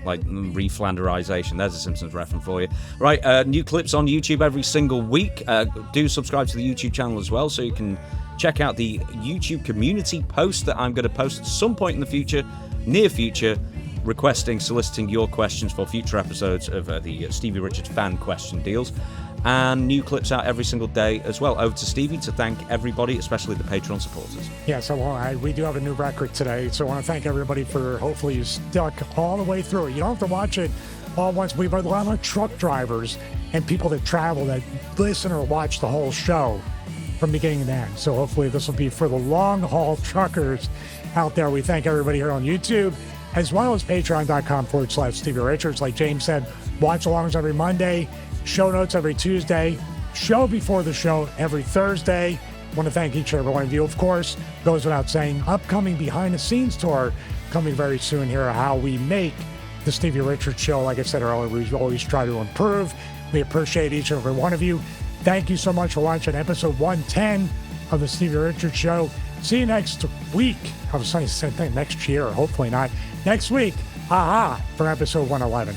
like reflanderization. There's a Simpsons reference for you. Right, new clips on YouTube every single week. Do subscribe to the YouTube channel as well, so you can check out the YouTube community post that I'm going to post at some point in the future, near future, soliciting your questions for future episodes of the Stevie Richards fan question deals. And new clips out every single day as well. Over to Stevie to thank everybody, especially the Patreon supporters. Yeah, so we do have a new record today. So I want to thank everybody for hopefully you stuck all the way through it. You don't have to watch it all once. We've had a lot of truck drivers and people that travel that listen or watch the whole show from beginning to end. So hopefully this will be for the long haul truckers out there. We thank everybody here on YouTube, as well as patreon.com/Stevie Richards. Like James said, watch alongs every Monday, show notes every Tuesday, show before the show every Thursday. I want to thank each and every one of you. Of course, goes without saying, upcoming behind the scenes tour coming very soon here, how we make the Stevie Richards Show. Like I said earlier, we always try to improve. We appreciate each and every one of you. Thank you so much for watching episode 110 of the Stevie Richards Show. See you next week. I was saying the same thing, next year, hopefully not. Next week, for episode 111.